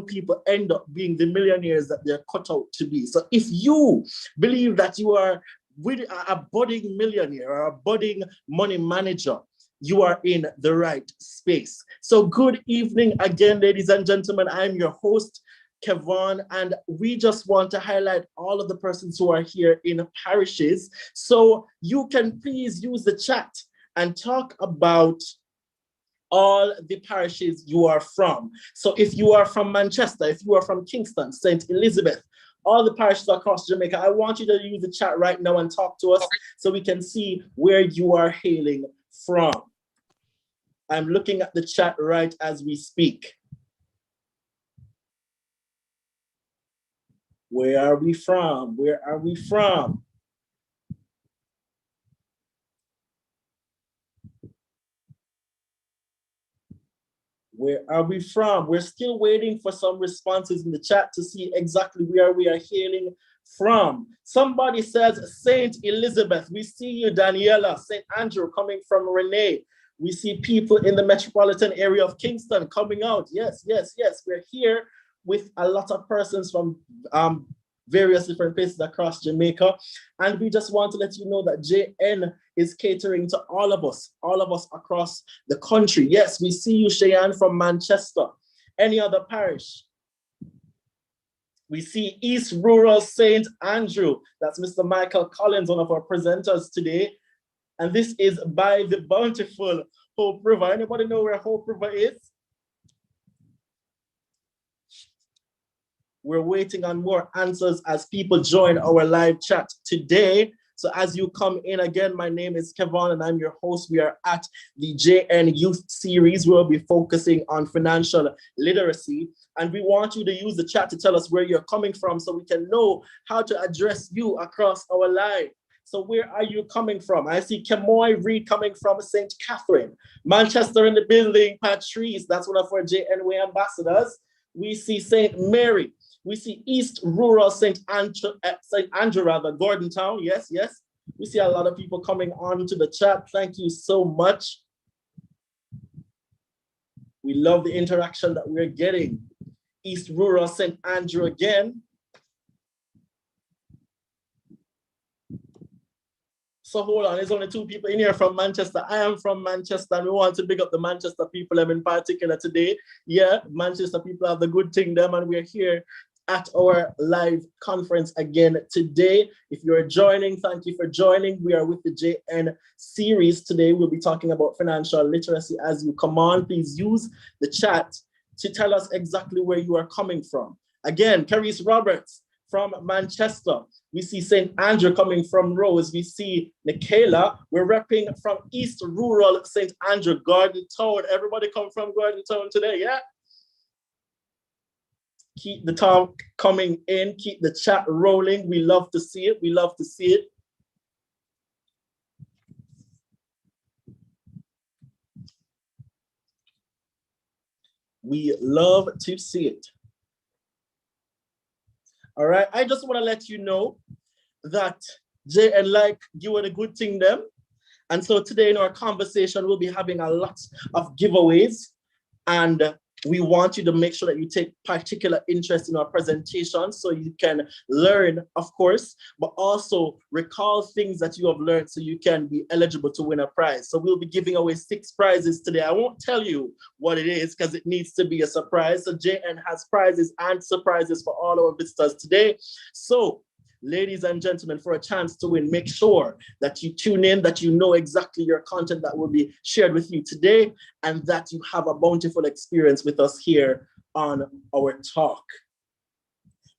people end up being the millionaires that they're cut out to be. So if you believe that you are with a budding millionaire or a budding money manager, you are in the right space. So good evening again, ladies and gentlemen. I'm your host, Kevon, and we just want to highlight all of the persons who are here in parishes. So you can please use the chat and talk about all the parishes you are from. So if you are from Manchester, if you are from Kingston, St. Elizabeth, all the parishes across Jamaica, I want you to use the chat right now and talk to us so we can see where you are hailing from. I'm looking at the chat right as we speak. Where are we from? Where are we from? Where are we from? We're still waiting for some responses in the chat to see exactly where we are hailing from. Somebody says St. Elizabeth. We see you, Daniela. St. Andrew coming from Renee. We see people in the metropolitan area of Kingston coming out. Yes, yes, yes. We're here with a lot of persons from various different places across Jamaica. And we just want to let you know that JN is catering to all of us across the country. Yes, we see you, Cheyenne, from Manchester. Any other parish? We see East Rural St. Andrew. That's Mr. Michael Collins, one of our presenters today. And this is by the bountiful Hope River. Anybody know where Hope River is? We're waiting on more answers as people join our live chat today. So as you come in again, my name is Kevon and I'm your host. We are at the JN Youth Series. We'll be focusing on financial literacy. And we want you to use the chat to tell us where you're coming from so we can know how to address you across our live. So where are you coming from? I see Kemoy Reed coming from St. Catherine. Manchester in the building, Patrice, that's one of our JNW ambassadors. We see St. Mary. We see East Rural St. Andrew, Gordon Town. Yes, yes. We see a lot of people coming on to the chat. Thank you so much. We love the interaction that we're getting. East Rural St. Andrew again. So hold on, there's only two people in here from Manchester. I am from Manchester and we want to big up the Manchester people in particular today. Yeah, Manchester people have the good thing them and we're here at our live conference again today. If you're joining, thank you for joining. We are with the JN series. Today we'll be talking about financial literacy. As you come on, please use the chat to tell us exactly where you are coming from. Again, Carice Roberts from Manchester. We see St. Andrew coming from Rose. We see Nikela. We're repping from East Rural St. Andrew, Gordon Town. Everybody come from Gordon Town today, yeah? Keep the talk coming in. Keep the chat rolling. We love to see it. We love to see it. We love to see it. All right, I just want to let you know that JN like you are the good thing them. And so today in our conversation, we'll be having a lot of giveaways. And we want you to make sure that you take particular interest in our presentation so you can learn, of course, but also recall things that you have learned so you can be eligible to win a prize. So we'll be giving away 6 prizes today. I won't tell you what it is because it needs to be a surprise. So JN has prizes and surprises for all our visitors today. So ladies and gentlemen, for a chance to win, make sure that you tune in, that you know exactly your content that will be shared with you today, and that you have a bountiful experience with us here on our talk.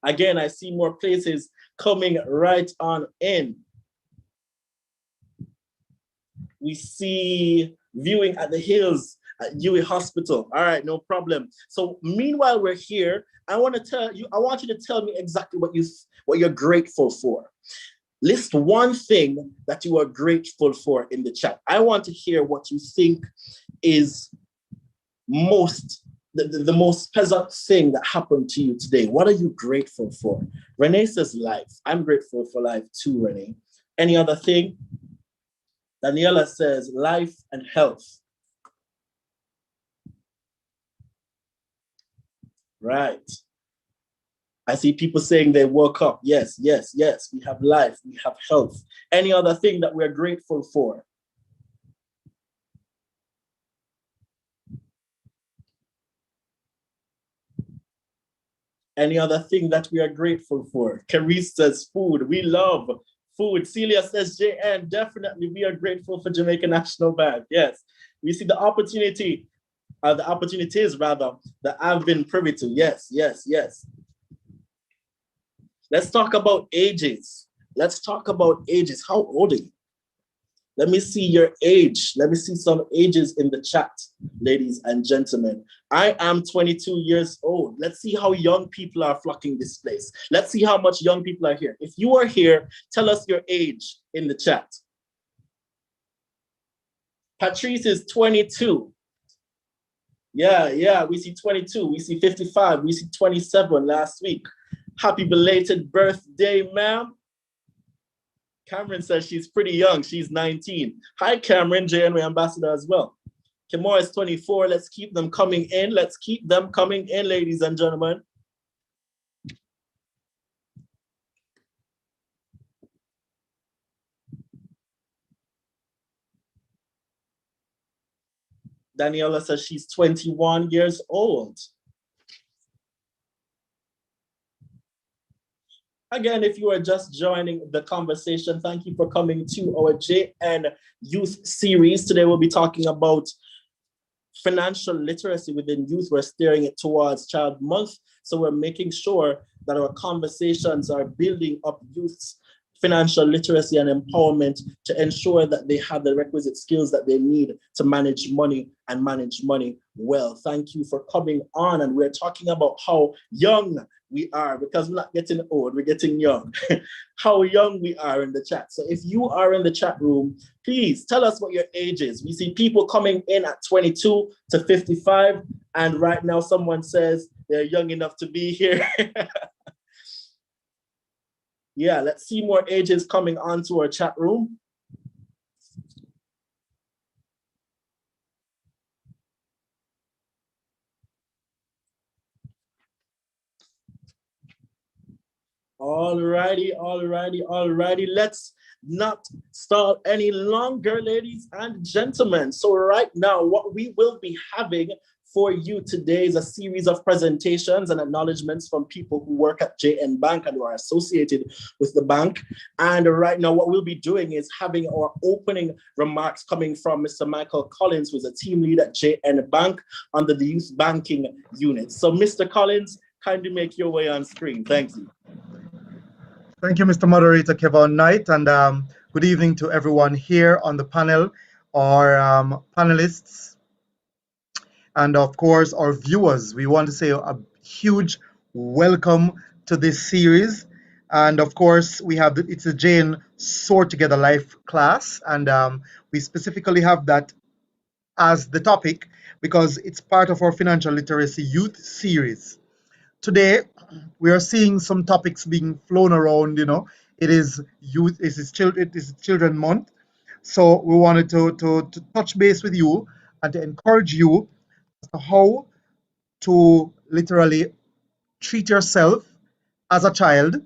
Again, I see more places coming right on in. We see viewing at the Hills at UWI Hospital. All right, no problem. So meanwhile we're here, I want you to tell me exactly what you're grateful for. List one thing that you are grateful for in the chat. I want to hear what you think is the most pleasant thing that happened to you today. What are you grateful for? Renee says life. I'm grateful for life too, Renee. Any other thing? Daniela says life and health. Right. I see people saying they woke up. Yes, yes, yes. We have life. We have health. Any other thing that we're grateful for? Any other thing that we are grateful for? Carice says food. We love food. Celia says JN. Definitely, we are grateful for Jamaica National Bank. Yes, we see the opportunities rather, that I've been privy to. Yes, yes, yes. Let's talk about ages. Let's talk about ages. How old are you? Let me see your age. Let me see some ages in the chat, ladies and gentlemen. I am 22 years old. Let's see how young people are flocking this place. Let's see how much young people are here. If you are here, tell us your age in the chat. Patrice is 22. Yeah, we see 22. We see 55. We see 27 last week. Happy belated birthday, ma'am. Cameron says she's pretty young. She's 19. Hi, Cameron, JNY ambassador as well. Kimora is 24. Let's keep them coming in. Let's keep them coming in, ladies and gentlemen. Daniela says she's 21 years old. Again, if you are just joining the conversation, thank you for coming to our JN Youth Series. Today we'll be talking about financial literacy within youth. We're steering it towards Child Month, so we're making sure that our conversations are building up youth's financial literacy and empowerment to ensure that they have the requisite skills that they need to manage money and manage money well. Thank you for coming on, and we're talking about how young we are, because we're not getting old, we're getting young. How young we are in the chat. So if you are in the chat room, please tell us what your age is. We see people coming in at 22 to 55, and right now someone says they're young enough to be here. Yeah, let's see more ages coming onto our chat room. All righty. Let's not stall any longer, ladies and gentlemen. So right now, what we will be having for you today is a series of presentations and acknowledgements from people who work at JN Bank and who are associated with the bank. And right now, what we'll be doing is having our opening remarks coming from Mr. Michael Collins, who is a team lead at JN Bank under the Youth Banking Unit. So Mr. Collins, kindly make your way on screen. Thank you. Thank you, Mr. Moderator Kevin Knight, and good evening to everyone here on the panel, our panelists, and of course our viewers. We want to say a huge welcome to this series, and of course we have it's a Jane Soar Together Life class, and we specifically have that as the topic because it's part of our financial literacy youth series. Today we are seeing some topics being flown around. It is youth, it is children month, so we wanted to touch base with you and to encourage you as to how to literally treat yourself as a child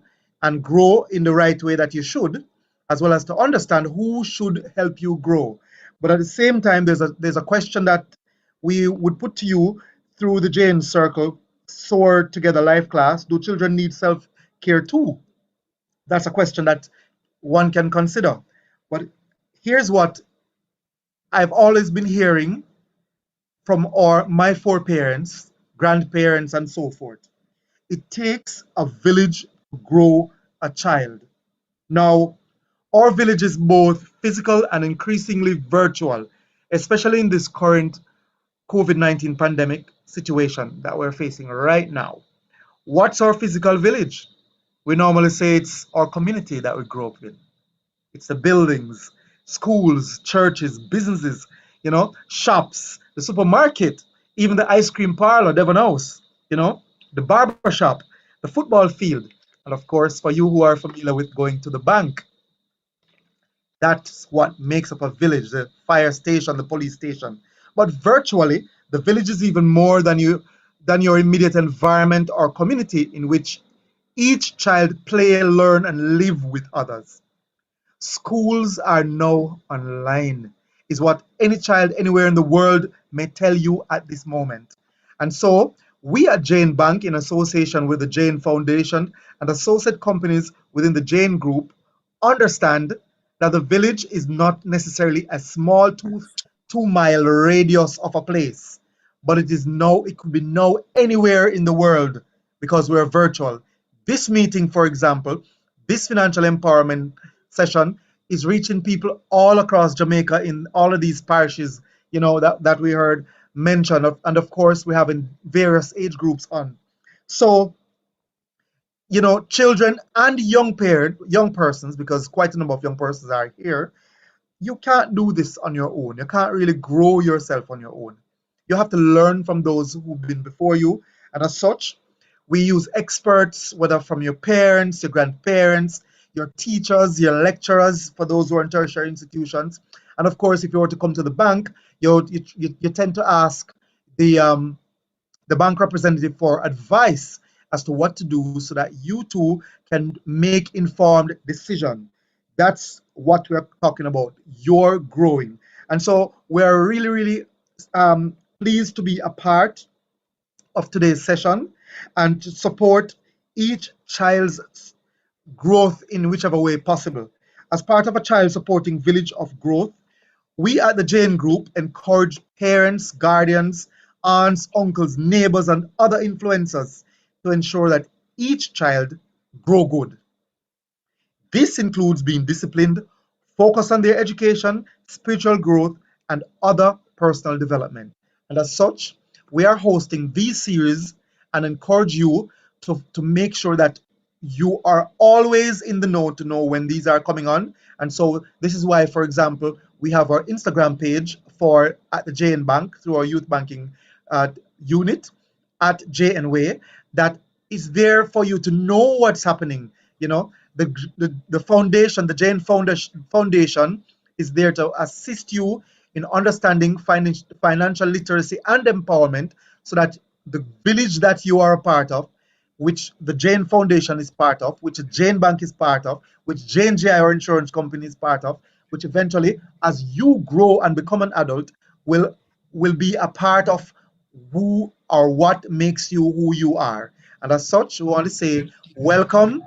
and grow in the right way that you should, as well as to understand who should help you grow. But at the same time, there's a question that we would put to you through the Jane Circle Soar Together Life class. Do children need self-care too? That's a question that one can consider. But here's what I've always been hearing from my foreparents, grandparents, and so forth. It takes a village to grow a child. Now, our village is both physical and increasingly virtual, especially in this current COVID-19 pandemic situation that we're facing right now. What's our physical village? We normally say it's our community that we grow up in. It's the buildings, schools, churches, businesses, shops, the supermarket, even the ice cream parlor, Devon House, the barber shop, the football field, and of course, for you who are familiar with going to the bank, that's what makes up a village, the fire station, the police station. But virtually, the village is even more than than your immediate environment or community in which each child play, learn, and live with others. Schools are now online, is what any child anywhere in the world may tell you at this moment. And so, we at Jane Bank, in association with the Jane Foundation and associate companies within the Jane Group, understand that the village is not necessarily a small 2 mile radius of a place, but it could be now anywhere in the world because we're virtual. This meeting, for example, this financial empowerment session is reaching people all across Jamaica in all of these parishes, that we heard mentioned. And of course, we have in various age groups on. So, children and young persons, because quite a number of young persons are here, you can't do this on your own. You can't really grow yourself on your own. You have to learn from those who've been before you. And as such, we use experts, whether from your parents, your grandparents, your teachers, your lecturers, for those who are in tertiary institutions. And of course, if you were to come to the bank, you tend to ask the bank representative for advice as to what to do so that you too can make informed decision. That's what we're talking about. You're growing. And so we're really, really pleased to be a part of today's session and to support each child's growth in whichever way possible. As part of a child supporting village of growth, we at the Jane Group encourage parents, guardians, aunts, uncles, neighbors, and other influencers to ensure that each child grow good. This includes being disciplined, focus on their education, spiritual growth, and other personal development. And as such, we are hosting these series and encourage you to make sure that you are always in the know to know when these are coming on. And so this is why, for example, we have our Instagram page for at the Jane Bank through our youth banking unit at JNWay that is there for you to know what's happening. The foundation, the Jane Foundation is there to assist you in understanding financial literacy and empowerment so that the village that you are a part of, which the Jane Foundation is part of, which the Jane Bank is part of, which Jane GI or insurance company is part of, which eventually, as you grow and become an adult, will be a part of who or what makes you who you are. And as such, we want to say welcome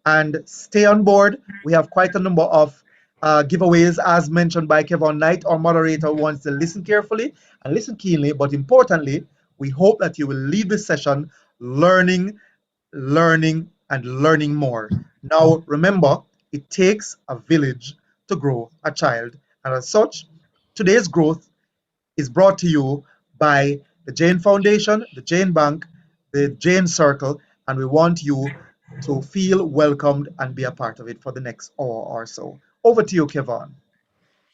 and stay on board. We have quite a number of giveaways, as mentioned by Kevin Knight, our moderator, who wants to listen carefully and listen keenly. But importantly, we hope that you will leave this session learning, and learning more. Now, remember, it takes a village to grow a child. And as such, today's growth is brought to you by the Jane Foundation, the Jane Bank, the Jane Circle, and we want you to feel welcomed and be a part of it for the next hour or so. Over to you, Kevin.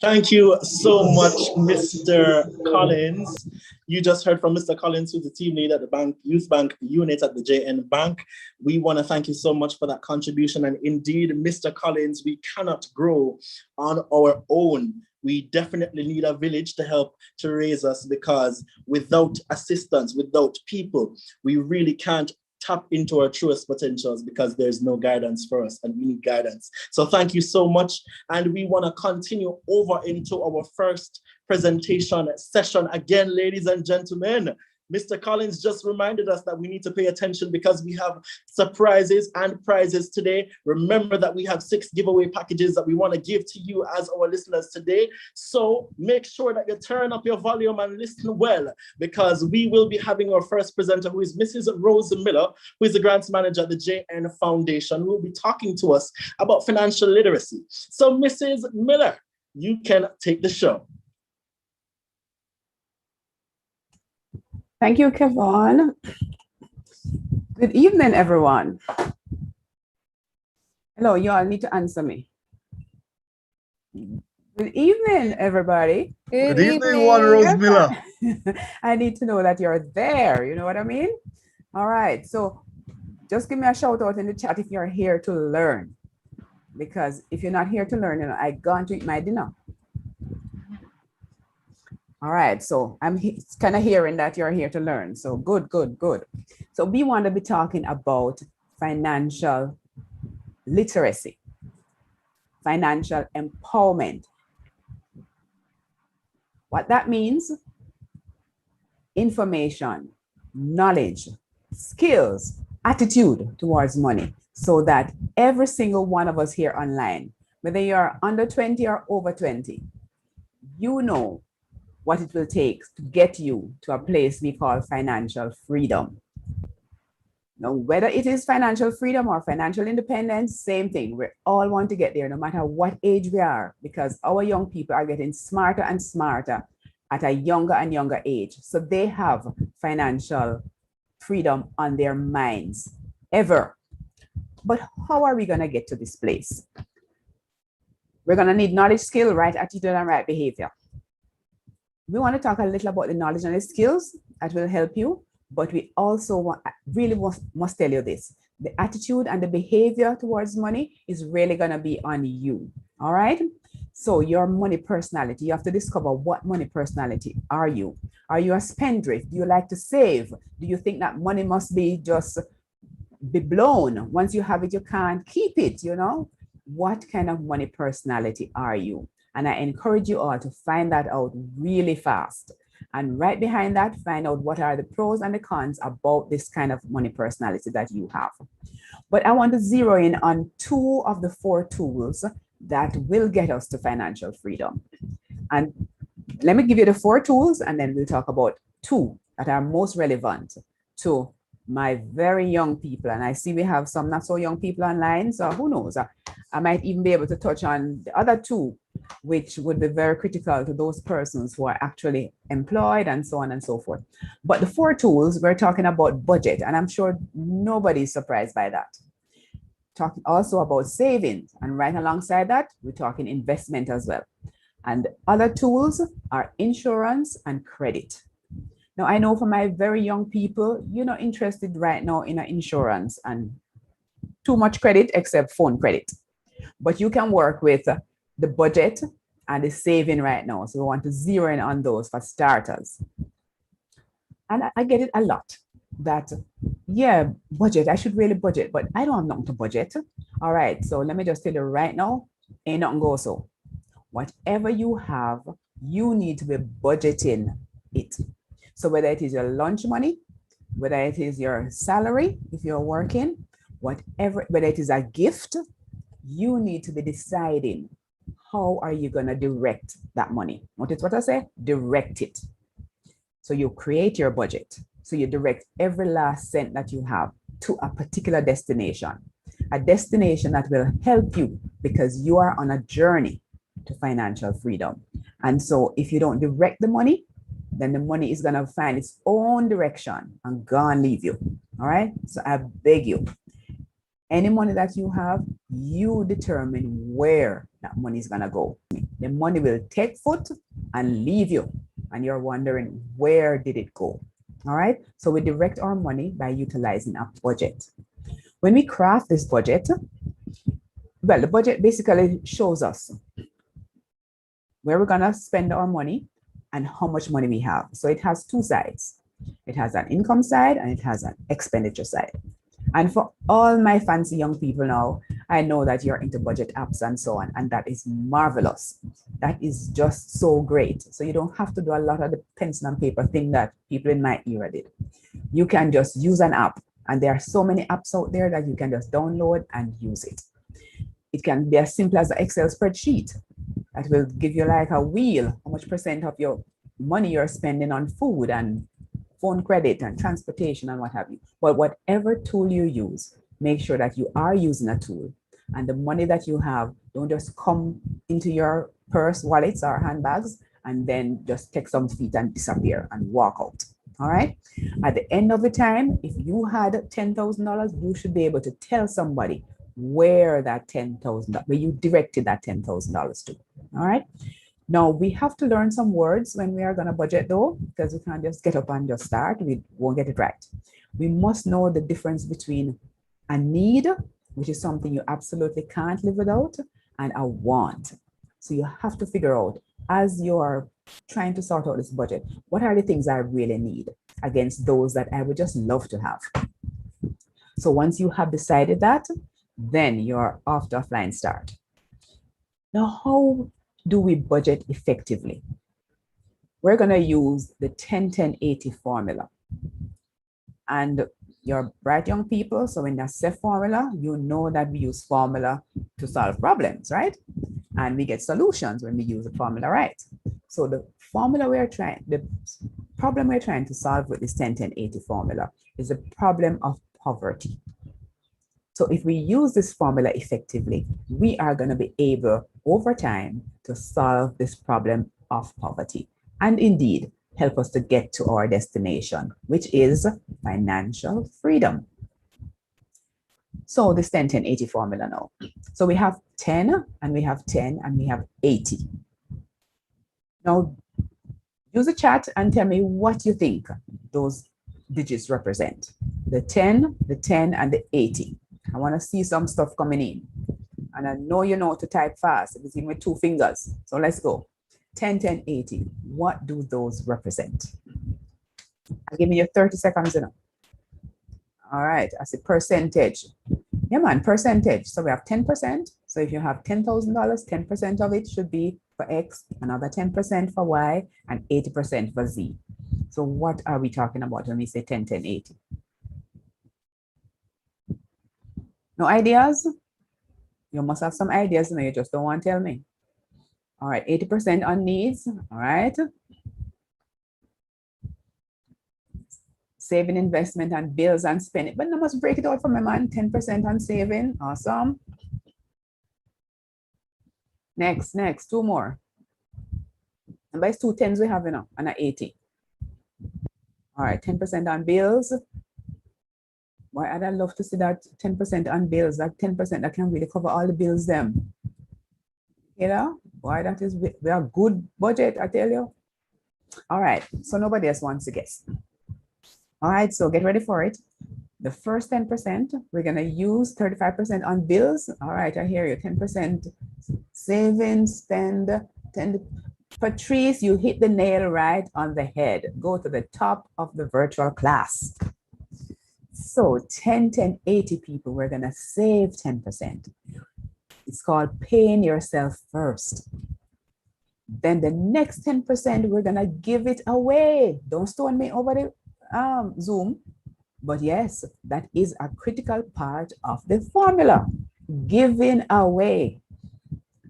Thank you so much, Mr. Collins. You just heard from Mr. Collins, who's the team leader at the Youth Bank unit at the JN Bank. We want to thank you so much for that contribution. And indeed, Mr. Collins, we cannot grow on our own. We definitely need a village to help to raise us, because without assistance, without people, we really can't tap into our truest potentials, because there's no guidance for us and we need guidance. So thank you so much. And we want to continue over into our first presentation session again, ladies and gentlemen. Mr. Collins just reminded us that we need to pay attention because we have surprises and prizes today. Remember that we have 6 giveaway packages that we want to give to you as our listeners today. So make sure that you turn up your volume and listen well, because we will be having our first presenter, who is Mrs. Rose Miller, who is the grants manager at the JN Foundation, who will be talking to us about financial literacy. So Mrs. Miller, you can take the show. Thank you, Kevon. Good evening, everyone. Hello, you all need to answer me. Good evening, everybody. Good evening, one Rose Miller. I need to know that you're there. You know what I mean? All right. So just give me a shout out in the chat if you're here to learn. Because if you're not here to learn, I gone to eat my dinner. All right, so I'm kind of hearing that you're here to learn. So good, good, good. So we want to be talking about financial literacy, financial empowerment. What that means: information, knowledge, skills, attitude towards money, so that every single one of us here online, whether you're under 20 or over 20, you know what it will take to get you to a place we call financial freedom. Now, whether it is financial freedom or financial independence, same thing. We all want to get there, no matter what age we are, because our young people are getting smarter and smarter at a younger and younger age. So they have financial freedom on their minds ever. But how are we going to get to this place? We're going to need knowledge, skill, right attitude, and right behavior. We want to talk a little about the knowledge and the skills that will help you, but we also really must tell you this: the attitude and the behavior towards money is really going to be on you. All right. So your money personality, you have to discover what money personality are you. Are you a spendthrift? Do you like to save? Do you think that money must be just be blown? Once you have it, you can't keep it, you know? What kind of money personality are you? And I encourage you all to find that out really fast. And right behind that, find out what are the pros and the cons about this kind of money personality that you have. But I want to zero in on 2 of the 4 tools that will get us to financial freedom. And let me give you the 4 tools, and then we'll talk about 2 that are most relevant to my very young people. And I see we have some not so young people online, so who knows? I might even be able to touch on the other 2, which would be very critical to those persons who are actually employed and so on and so forth. But the 4 tools, we're talking about budget, and I'm sure nobody's surprised by that. Talking also about savings, and right alongside that, we're talking investment as well. And other tools are insurance and credit. Now, I know for my very young people, you're not interested right now in insurance and too much credit except phone credit. But you can work with the budget and the saving right now. So we want to zero in on those for starters. And I get it a lot that, yeah, budget, I should really budget, but I don't have nothing to budget. All right, so let me just tell you right now, ain't nothing go so. Whatever you have, you need to be budgeting it. So whether it is your lunch money, whether it is your salary, if you're working, whatever, whether it is a gift, you need to be deciding how are you going to direct that money. Notice what I say? Direct it. So you create your budget. So you direct every last cent that you have to a particular destination, a destination that will help you because you are on a journey to financial freedom. And so if you don't direct the money, then the money is going to find its own direction and go and leave you. All right. So I beg you, any money that you have, you determine where that money is going to go. The money will take foot and leave you. And you're wondering, where did it go? All right. So we direct our money by utilizing a budget. When we craft this budget, well, the budget basically shows us where we're going to spend our money and how much money we have. So it has 2 sides. It has an income side and it has an expenditure side. And for all my fancy young people now, I know that you're into budget apps and so on, and that is marvelous. That is just so great. So you don't have to do a lot of the pencil and paper thing that people in my era did. You can just use an app, and there are so many apps out there that you can just download and use it. It can be as simple as an Excel spreadsheet that will give you like a wheel, how much % of your money you're spending on food and phone credit and transportation and what have you. But whatever tool you use, make sure that you are using a tool, and the money that you have don't just come into your purse, wallets, or handbags and then just take some feet and disappear and walk out. All right. At the end of the time, if you had $10,000, you should be able to tell somebody where that $10,000, where you directed that $10,000 to. All right. Now we have to learn some words when we are going to budget though, because we can't just get up and just start. We won't get it right. We must know the difference between a need, which is something you absolutely can't live without, and a want. So you have to figure out as you're trying to sort out this budget, what are the things I really need against those that I would just love to have? So once you have decided that, then you're off to a flying start. Now, how do we budget effectively? We're going to use the 10-10-80 formula. And you're bright young people, so when I say formula, you know that we use formula to solve problems, right? And we get solutions when we use the formula right. So the problem we're trying to solve with this 10-10-80 formula is the problem of poverty. So if we use this formula effectively, we are going to be able over time to solve this problem of poverty and indeed help us to get to our destination, which is financial freedom. So this 10-10-80 formula now. So we have 10 and we have 10 and we have 80. Now use the chat and tell me what you think those digits represent. The 10 and the 80. I want to see some stuff coming in. And I know you know to type fast. It's even with 2 fingers. So let's go. 10-10-80. What do those represent? I'll give you 30 seconds. All right. I see percentage. Yeah, man, percentage. So we have 10%. So if you have $10,000, 10% of it should be for X, another 10% for Y, and 80% for Z. So what are we talking about when we say 10-10-80? No ideas? You must have some ideas, and you just don't want to tell me. All right, 80% on needs. All right. Saving, investment, and bills and spending. But I must break it out for my man. 10% on saving. Awesome. Next, 2 more. And by 2 10s we have enough, and 80. All right, 10% on bills. Why I'd love to see that 10% on bills, that 10% that can really cover all the bills them. You know, why that is, we are good budget, I tell you. All right, so nobody else wants to guess. All right, so get ready for it. The first 10%, we're gonna use 35% on bills. All right, I hear you, 10% savings, spend, 10. Patrice, you hit the nail right on the head. Go to the top of the virtual class. So 10-10-80 people, we're gonna save 10%. It's called paying yourself first. Then the next 10%, we're gonna give it away. Don't stone me over the Zoom. But yes, that is a critical part of the formula. Giving away.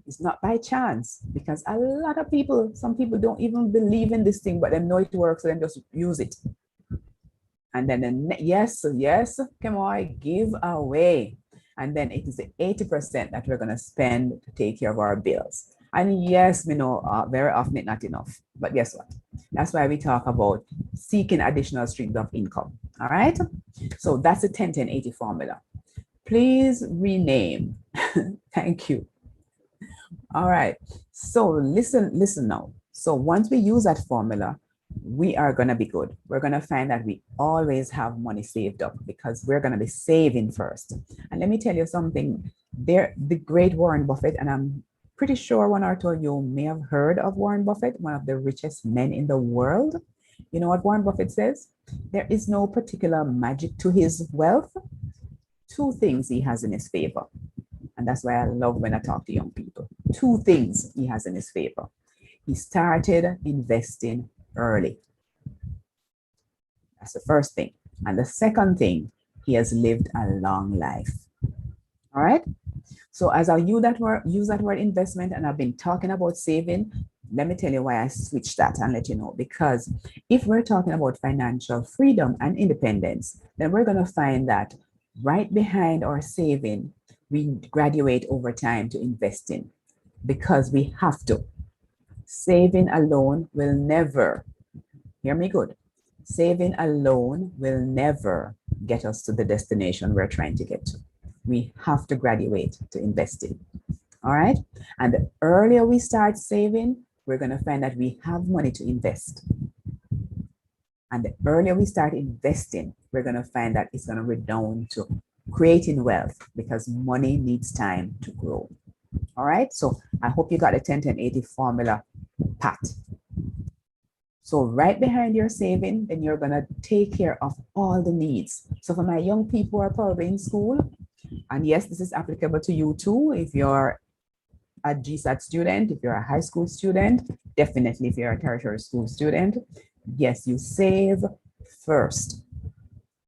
It's not by chance, because a lot of people, some people don't even believe in this thing, but they know it works, so then just use it. And then yes, come on, give away. And then it is the 80% that we're gonna spend to take care of our bills. And yes, we know very often it's not enough, but guess what? That's why we talk about seeking additional streams of income, all right? So that's the 10-10-80 formula. Please rename, thank you. All right, so listen now. So once we use that formula, we are gonna be good. We're gonna find that we always have money saved up because we're gonna be saving first. And let me tell you something, the great Warren Buffett, and I'm pretty sure 1 or 2 of you may have heard of Warren Buffett, one of the richest men in the world. You know what Warren Buffett says? There is no particular magic to his wealth. 2 things he has in his favor. And that's why I love when I talk to young people. 2 things he has in his favor. He started investing early. That's the first thing. And the second thing, he has lived a long life. All right? So as I use that word investment, and I've been talking about saving, let me tell you why I switched that and let you know. Because if we're talking about financial freedom and independence, then we're going to find that right behind our saving, we graduate over time to investing because we have to. Saving alone will never, hear me good, saving alone will never get us to the destination we're trying to get to. We have to graduate to investing, all right? And the earlier we start saving, we're gonna find that we have money to invest. And the earlier we start investing, we're gonna find that it's gonna redound to creating wealth because money needs time to grow. All right, so I hope you got the 10-10-80 formula pat. So right behind your saving, then you're gonna take care of all the needs. So for my young people who are probably in school, and yes, this is applicable to you too, if you're a GSAT student, if you're a high school student, definitely if you're a tertiary school student, yes, you save first.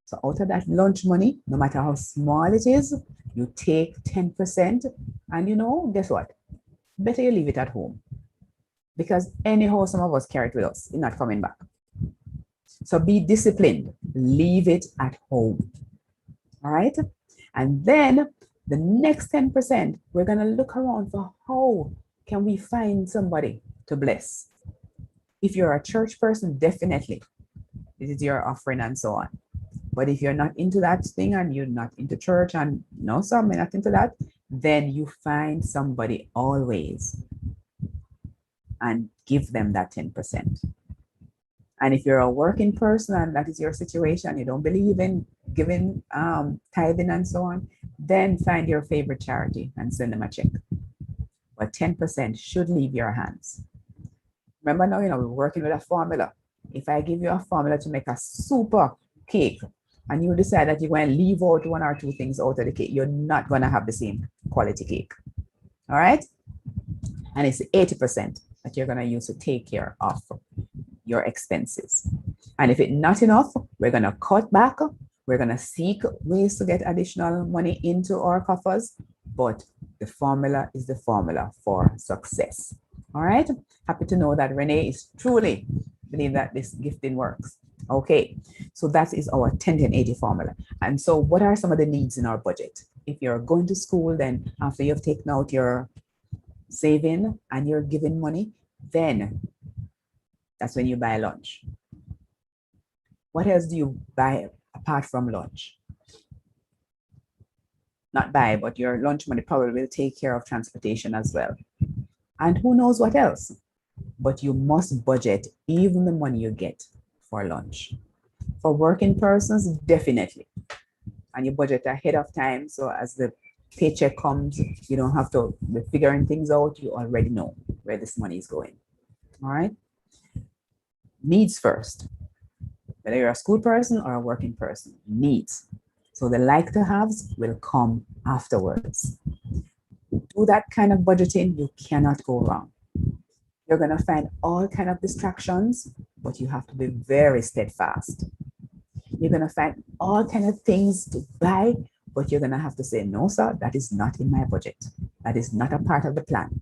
So out of that lunch money, no matter how small it is, you take 10%, and you know, guess what? Better you leave it at home. Because anyhow, some of us carry it with us, it's not coming back. So be disciplined, leave it at home. All right? And then the next 10%, we're gonna look around for how can we find somebody to bless. If you're a church person, definitely, this is your offering and so on. But if you're not into that thing and you're not into church and no, some are not into that, then you find somebody always and give them that 10%. And if you're a working person and that is your situation, you don't believe in giving tithing and so on, then find your favorite charity and send them a check. But 10% should leave your hands. Remember now, we're working with a formula. If I give you a formula to make a super cake, and you decide that you're going to leave out one or two things out of the cake, you're not going to have the same quality cake. All right? And it's 80% that you're going to use to take care of your expenses. And if it's not enough, we're going to cut back. We're going to seek ways to get additional money into our coffers. But the formula is the formula for success. All right? Happy to know that Renee is truly believe that this gifting works. Okay, so that is our 10-10-80 formula. And so what are some of the needs in our budget? If you're going to school, then after you've taken out your saving and you're giving money, then that's when you buy lunch. What else do you buy apart from lunch? Not buy, but your lunch money probably will take care of transportation as well. And who knows what else? But you must budget even the money you get for lunch. For working persons, definitely. And you budget ahead of time, so as the paycheck comes, you don't have to be figuring things out. You already know where this money is going. All right? Needs first. Whether you're a school person or a working person, needs. So the like to haves will come afterwards. Do that kind of budgeting, you cannot go wrong. You're going to find all kind of distractions, but you have to be very steadfast. You're going to find all kind of things to buy, but you're going to have to say, no, sir, that is not in my budget. That is not a part of the plan.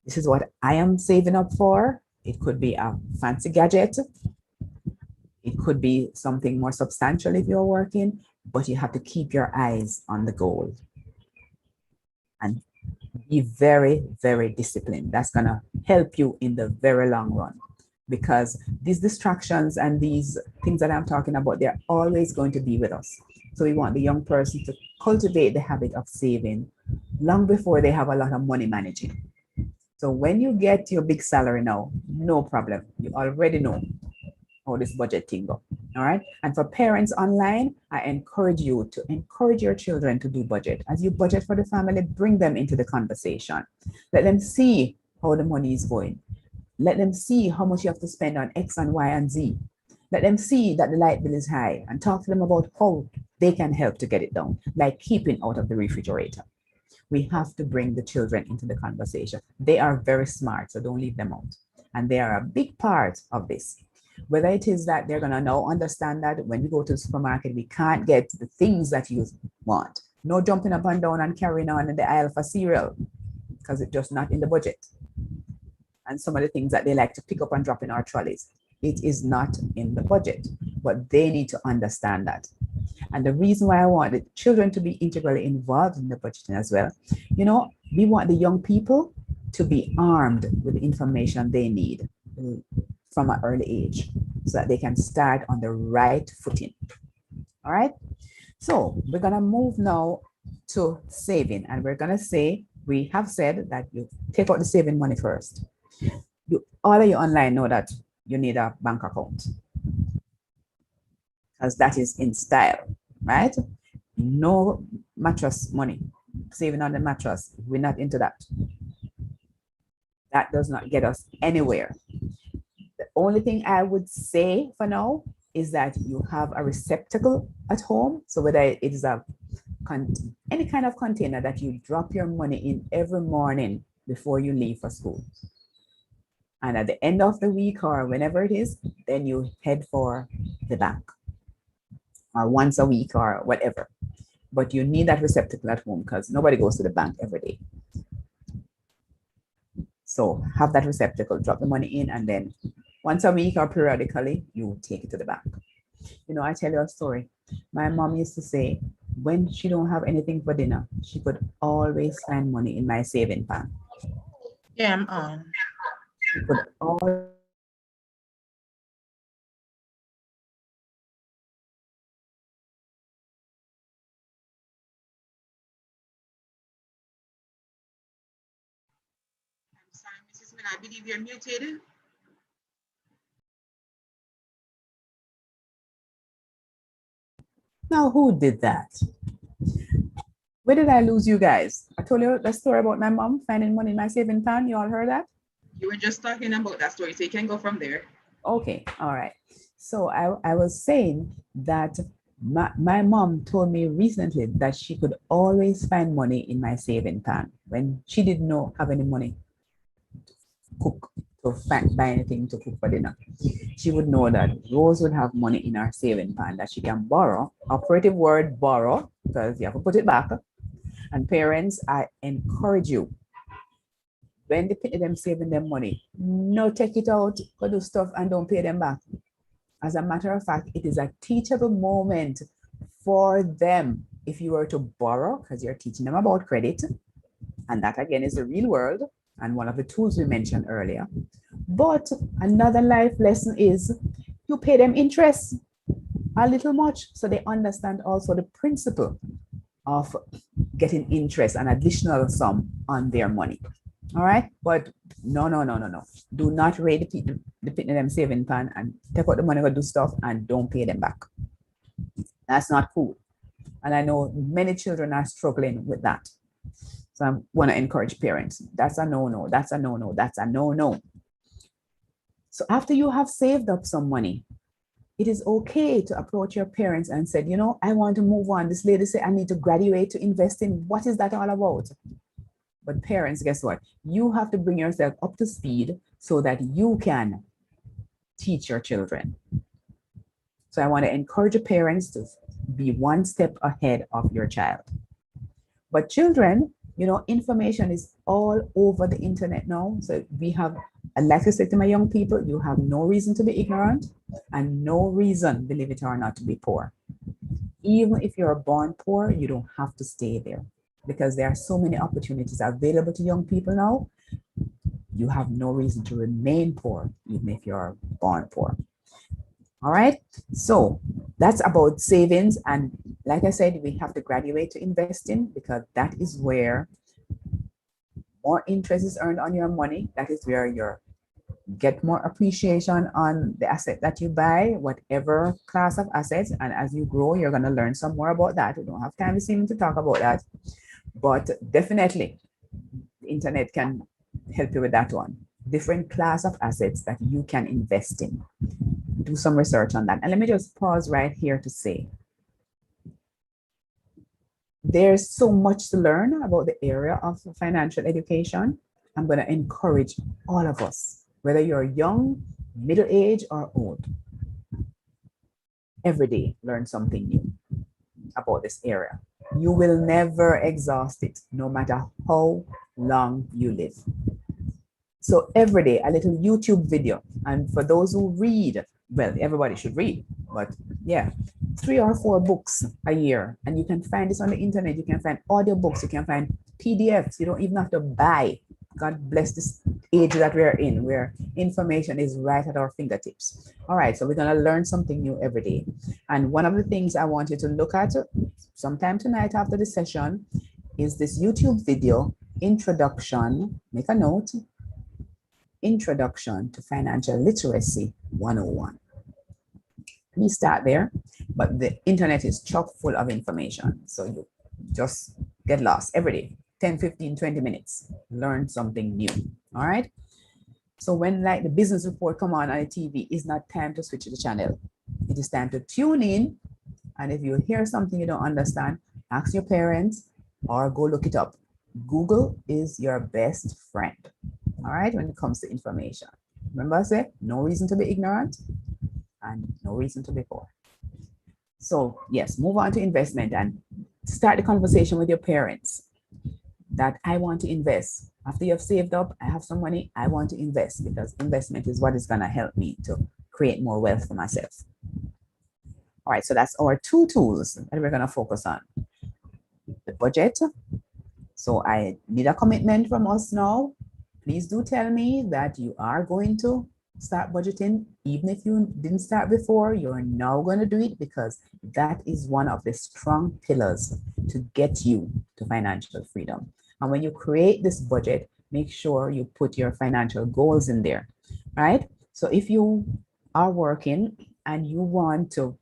This is what I am saving up for. It could be a fancy gadget. It could be something more substantial if you're working, but you have to keep your eyes on the goal. And be very, very disciplined. That's going to help you in the very long run, because these distractions and these things that I'm talking about, they're always going to be with us. So we want the young person to cultivate the habit of saving long before they have a lot of money managing. So when you get your big salary now, no problem. You already know how this budget thing go. All right. And for parents online, I encourage you to encourage your children to do budget. As you budget for the family, bring them into the conversation. Let them see how the money is going. Let them see how much you have to spend on X and Y and Z. Let them see that the light bill is high and talk to them about how they can help to get it down, like keeping out of the refrigerator. We have to bring the children into the conversation. They are very smart, so don't leave them out. And they are a big part of this. Whether it is that they're going to now understand that when we go to the supermarket, we can't get the things that you want. No jumping up and down and carrying on in the aisle for cereal, because it's just not in the budget. And some of the things that they like to pick up and drop in our trolleys, it is not in the budget, but they need to understand that. And the reason why I want the children to be integrally involved in the budgeting as well, we want the young people to be armed with the information they need from an early age, so that they can start on the right footing. All right. So we're going to move now to saving, and we're going to say, we have said that you take out the saving money first. All of you online know that you need a bank account, because that is in style, right? No mattress money, saving on the mattress. We're not into that. That does not get us anywhere. The only thing I would say for now is that you have a receptacle at home. So whether it is any kind of container that you drop your money in every morning before you leave for school. And at the end of the week or whenever it is, then you head for the bank or once a week or whatever. But you need that receptacle at home because nobody goes to the bank every day. So have that receptacle, drop the money in, and then once a week or periodically, you take it to the bank. You know, I tell you a story. My mom used to say, when she don't have anything for dinner, she could always find money in my saving pan. Yeah, I'm on. She could always. I'm sorry, Mrs. Min, I believe you're muted. Now, who did that? Where did I lose you guys? I told you the story about my mom finding money in my saving pan. You all heard that? You were just talking about that story, so you can go from there. Okay, all right. So I was saying that my mom told me recently that she could always find money in my saving pan when she didn't have any money to cook, to buy anything to cook for dinner. She would know that Rose would have money in her saving pan that she can borrow. Operative word borrow, because you have to put it back. And parents, I encourage you, when they pay them saving them money, no take it out, go do stuff and don't pay them back. As a matter of fact, it is a teachable moment for them if you were to borrow, because you're teaching them about credit. And that again is the real world and one of the tools we mentioned earlier. But another life lesson is you pay them interest a little much so they understand also the principle of getting interest, an additional sum on their money. All right, but no. Do not raid the pit in them saving pan and take out the money, go do stuff and don't pay them back. That's not cool. And I know many children are struggling with that. So I want to encourage parents. That's a no. That's a no. That's a no. So after you have saved up some money, it is okay to approach your parents and say, you know, I want to move on. This lady said I need to graduate to invest in. What is that all about? But parents, guess what? You have to bring yourself up to speed so that you can teach your children. So I want to encourage your parents to be one step ahead of your child. But children, you know, information is all over the internet now. So we have, I like to say to my young people, you have no reason to be ignorant and no reason, believe it or not, to be poor. Even if you're born poor, you don't have to stay there, because there are so many opportunities available to young people now. You have no reason to remain poor, even if you're born poor. All right, so that's about savings. And like I said, we have to graduate to investing, because that is where more interest is earned on your money. That is where you get more appreciation on the asset that you buy, whatever class of assets. And as you grow, you're going to learn some more about that. We don't have time this evening to talk about that, but definitely the internet can help you with that one. Different class of assets that you can invest in. Do some research on that. And let me just pause right here to say, there's so much to learn about the area of financial education. I'm going to encourage all of us, whether you're young, middle-aged, or old, every day learn something new about this area. You will never exhaust it, no matter how long you live. So every day, a little YouTube video. And for those who read, well, everybody should read, but yeah, 3 or 4 books a year. And you can find this on the internet. You can find audiobooks. You can find PDFs. You don't even have to buy. God bless this age that we're in, where information is right at our fingertips. All right, so we're going to learn something new every day. And one of the things I want you to look at sometime tonight after the session is this YouTube video, Introduction, make a note, Introduction to Financial Literacy 101. Please start there, but the internet is chock full of information. So you just get lost every day, 10, 15, 20 minutes, learn something new. All right. So when like the business report come on the TV, it's not time to switch the channel. It is time to tune in. And if you hear something you don't understand, ask your parents or go look it up. Google is your best friend, all right, when it comes to information. Remember I said, no reason to be ignorant and no reason to be poor. So yes, move on to investment and start the conversation with your parents that I want to invest. After you've saved up, I have some money, I want to invest because investment is what is gonna help me to create more wealth for myself. All right, so that's our two tools that we're gonna focus on. The budget. So I need a commitment from us now. Please do tell me that you are going to start budgeting. Even if you didn't start before, you're now going to do it because that is one of the strong pillars to get you to financial freedom. And when you create this budget, make sure you put your financial goals in there, right? So if you are working and you want to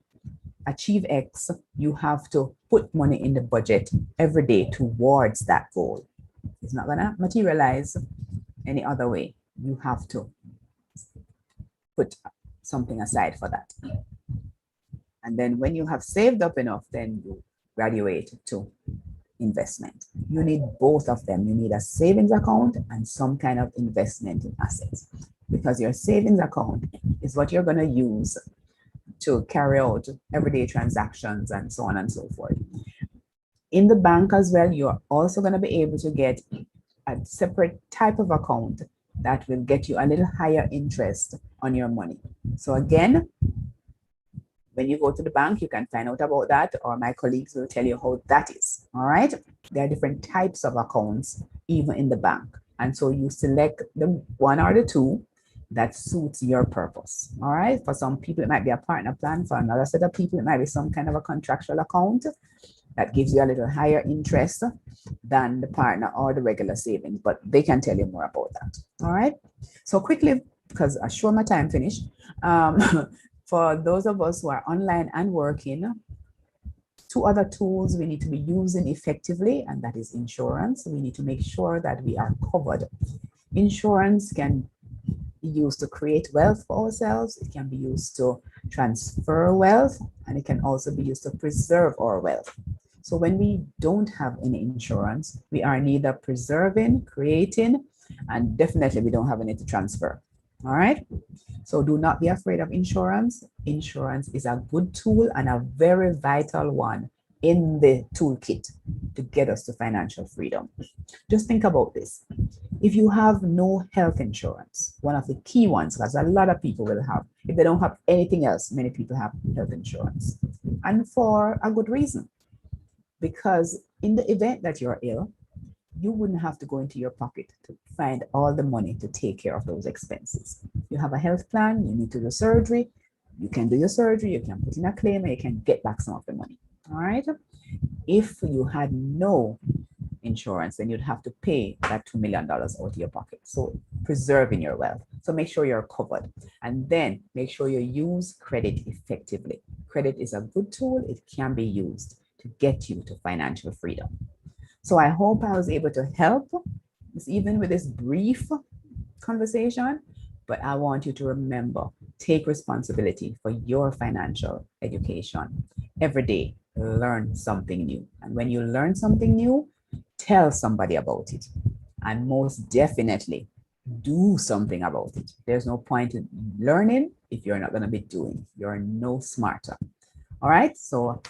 achieve X, you have to put money in the budget every day towards that goal. It's not gonna materialize any other way. You have to put something aside for that. And then when you have saved up enough, then you graduate to investment. You need both of them. You need a savings account and some kind of investment in assets, because your savings account is what you're gonna use to carry out everyday transactions and so on and so forth. In the bank as well, you're also going to be able to get a separate type of account that will get you a little higher interest on your money. So again, when you go to the bank, you can find out about that, or my colleagues will tell you how that is. All right. There are different types of accounts, even in the bank. And so you select the one or the two that suits your purpose. All right. For some people, it might be a partner plan. For another set of people, it might be some kind of a contractual account that gives you a little higher interest than the partner or the regular savings, but they can tell you more about that. All right. So quickly, because I'm sure my time finished, for those of us who are online and working, two other tools we need to be using effectively, and that is insurance. We need to make sure that we are covered. Insurance can be used to create wealth for ourselves. It can be used to transfer wealth, and it can also be used to preserve our wealth. So when we don't have any insurance, we are neither preserving, creating, and definitely we don't have any to transfer. All right. So do not be afraid of insurance. Insurance is a good tool and a very vital one in the toolkit to get us to financial freedom. Just think about this. If you have no health insurance, one of the key ones, because a lot of people will have, if they don't have anything else, many people have health insurance, and for a good reason. Because in the event that you're ill, you wouldn't have to go into your pocket to find all the money to take care of those expenses. You have a health plan, you need to do surgery, you can do your surgery, you can put in a claim, and you can get back some of the money. All right. If you had no insurance, then you'd have to pay that $2 million out of your pocket. So preserving your wealth. So make sure you're covered, and then make sure you use credit effectively. Credit is a good tool. It can be used to get you to financial freedom. So I hope I was able to help even with this brief conversation, but I want you to remember, take responsibility for your financial education. Every day, learn something new. And when you learn something new, tell somebody about it. And most definitely, do something about it. There's no point in learning if you're not going to be doing. You're no smarter. All right, so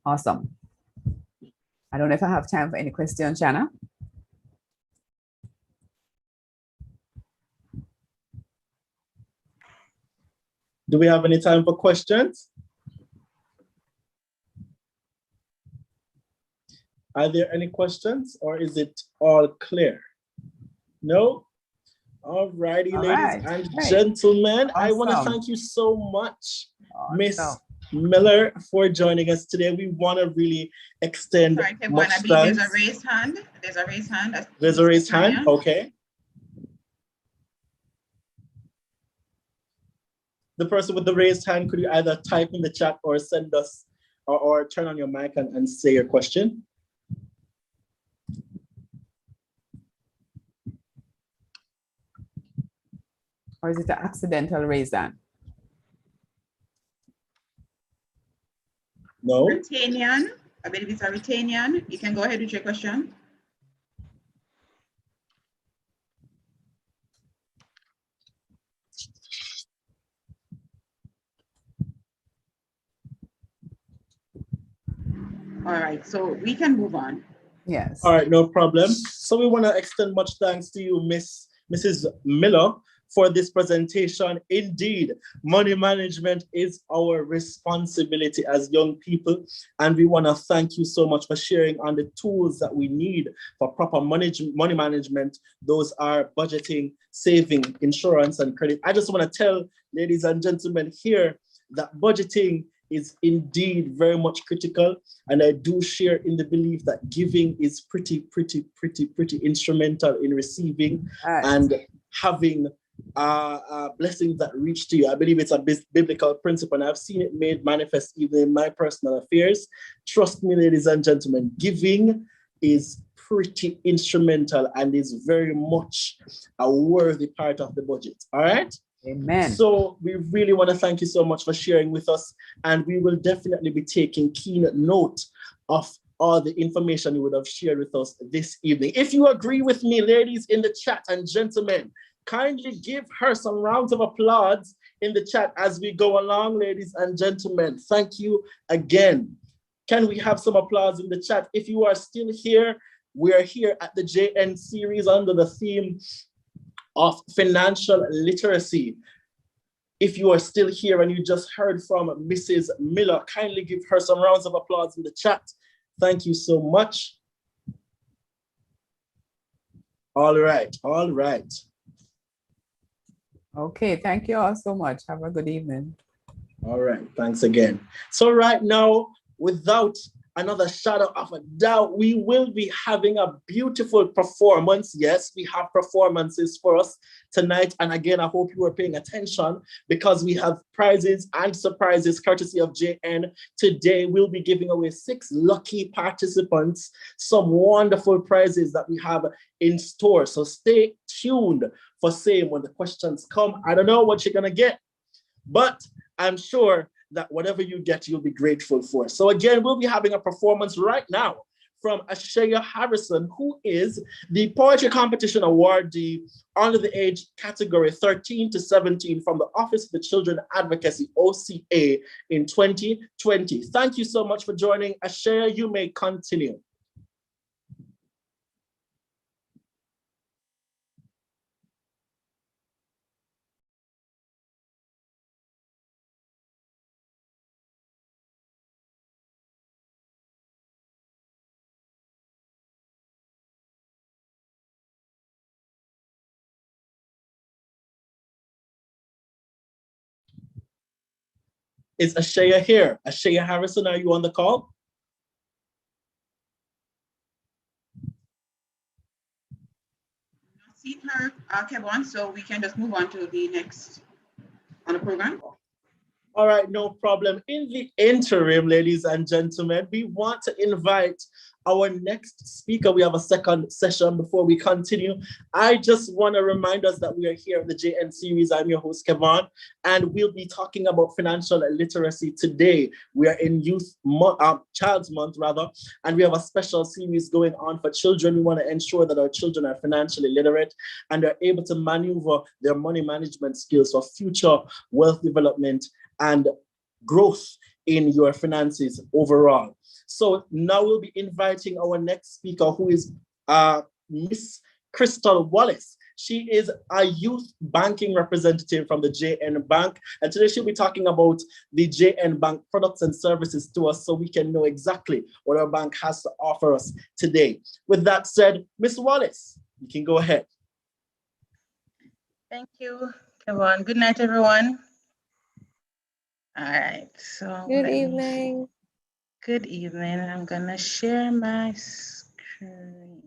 awesome. I don't know if I have time for any questions, Shanna. Do we have any time for questions? Are there any questions, or is it all clear? No? All righty, ladies and gentlemen. Awesome. I want to thank you so much, Miss Miller, for joining us today. We want to really extend much thanks. There's a raised hand. There's a raised hand. There's a raised hand. Okay. The person with the raised hand, could you either type in the chat or send us or turn on your mic and say your question? Or is it an accidental raise hand? No? Retanian, I believe it's a Retanian. You can go ahead with your question. All right, so we can move on. Yes. All right, no problem. So we want to extend much thanks to you, Mrs. Miller, for this presentation. Indeed, money management is our responsibility as young people, and we want to thank you so much for sharing on the tools that we need for proper money management. Those are budgeting, saving, insurance, and credit. I just want to tell ladies and gentlemen here that budgeting is indeed very much critical, and I do share in the belief that giving is pretty instrumental in receiving and having blessings that reach to you. I believe it's a biblical principle, and I've seen it made manifest even in my personal affairs. Trust me, ladies and gentlemen, giving is pretty instrumental and is very much a worthy part of the budget. All right? Amen. So we really want to thank you so much for sharing with us, and we will definitely be taking keen note of all the information you would have shared with us this evening. If you agree with me, ladies in the chat and gentlemen, kindly give her some rounds of applause in the chat as we go along, ladies and gentlemen. Thank you again. Can we have some applause in the chat? If you are still here, we are here at the JN series under the theme of financial literacy. If you are still here and you just heard from Mrs. Miller, kindly give her some rounds of applause in the chat. Thank you so much. All right. Okay, thank you all so much. Have a good evening. All right, thanks again. So right now, without another shadow of a doubt, we will be having a beautiful performance. Yes, we have performances for us tonight. And again, I hope you are paying attention because we have prizes and surprises courtesy of JN. Today, we'll be giving away 6 lucky participants, some wonderful prizes that we have in store. So stay tuned for saying when the questions come. I don't know what you're gonna get, but I'm sure that whatever you get, you'll be grateful for. So again, we'll be having a performance right now from Ashaya Harrison, who is the Poetry Competition Awardee under the age category 13 to 17 from the Office of the Children Advocacy, OCA, in 2020. Thank you so much for joining. Ashaya, you may continue. Is Ashaya here? Ashaya Harrison, are you on the call? Not seen her, Kevin, so we can just move on to the next on the program. All right, no problem. In the interim, ladies and gentlemen, we want to invite our next speaker. We have a second session before we continue. I just want to remind us that we are here at the JN series. I'm your host, Kevin, and we'll be talking about financial literacy today. We are in Child's Month, rather, and we have a special series going on for children. We want to ensure that our children are financially literate and are able to maneuver their money management skills for future wealth development and growth in your finances overall. So now we'll be inviting our next speaker, who is Miss Crystal Wallace. She is a youth banking representative from the JN Bank. And today she'll be talking about the JN Bank products and services to us so we can know exactly what our bank has to offer us today. With that said, Miss Wallace, you can go ahead. Thank you, Kevin. Good night, everyone. All right, so Good evening. Good evening. I'm gonna share my screen.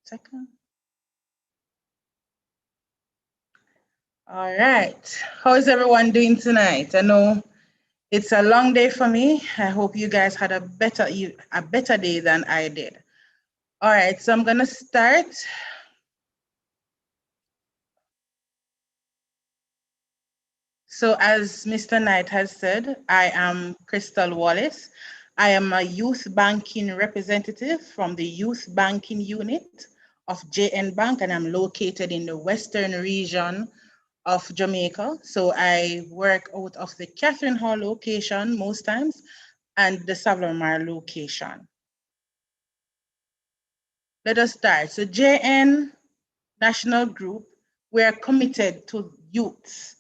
Second. All right. How is everyone doing tonight? I know it's a long day for me. I hope you guys had a better day than I did. All right, so I'm gonna start. So as Mr. Knight has said, I am Crystal Wallace. I am a youth banking representative from the youth banking unit of JN Bank, and I'm located in the western region of Jamaica. So I work out of the Catherine Hall location most times and the Savlamar location. Let us start. So JN National Group, we are committed to youths.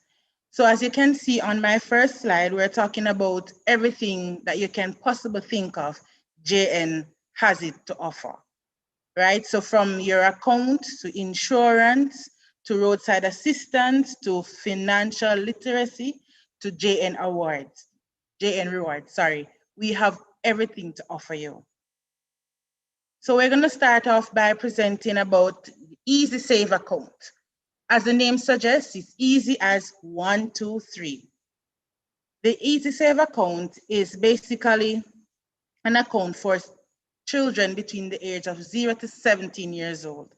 So as you can see on my first slide, we're talking about everything that you can possibly think of, JN has it to offer, right? So from your account to insurance, to roadside assistance, to financial literacy, to JN awards, JN rewards, sorry. We have everything to offer you. So we're gonna start off by presenting about Easy Save account. As the name suggests, it's easy as 1, 2, 3. The Easy Save account is basically an account for children between the age of 0 to 17 years old.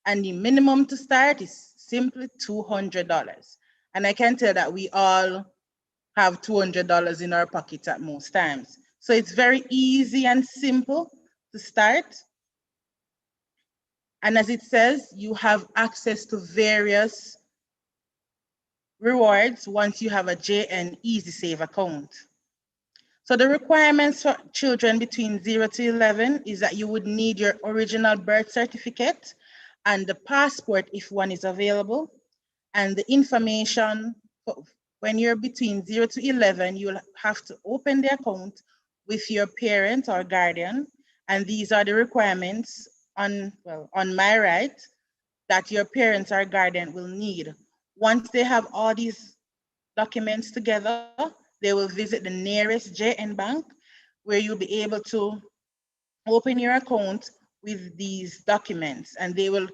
And the minimum to start is simply $200. And I can tell that we all have $200 in our pocket at most times. So it's very easy and simple to start. And as it says, you have access to various rewards once you have a JN Easy Save account. So the requirements for children between 0 to 11 is that you would need your original birth certificate and the passport if one is available. And the information, when you're between 0 to 11, you'll have to open the account with your parent or guardian. And these are the requirements on my right that your parents or guardian will need. Once they have all these documents together, they will visit the nearest JN Bank where you'll be able to open your account with these documents. And they will,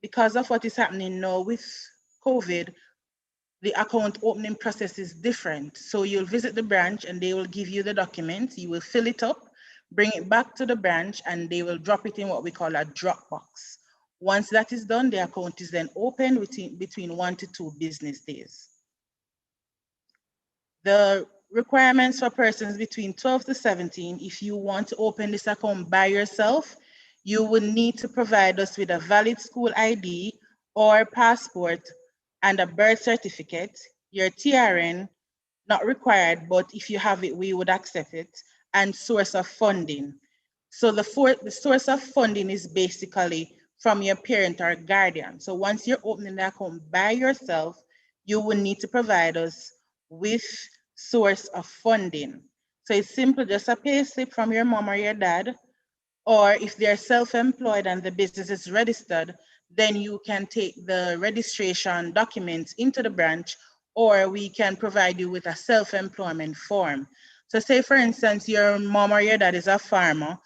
because of what is happening now with COVID, the account opening process is different. So you'll visit the branch and they will give you the documents, you will fill it up, bring it back to the branch, and they will drop it in what we call a drop box. Once that is done, the account is then opened between 1 to 2 business days. The requirements for persons between 12 to 17, if you want to open this account by yourself, you will need to provide us with a valid school ID or passport and a birth certificate. Your TRN, not required, but if you have it, we would accept it, and source of funding. So the source of funding is basically from your parent or guardian. So once you're opening the account by yourself, you will need to provide us with source of funding. So it's simple, just a pay slip from your mom or your dad, or if they're self-employed and the business is registered, then you can take the registration documents into the branch, or we can provide you with a self-employment form. So say for instance, your mom or your dad is a farmer,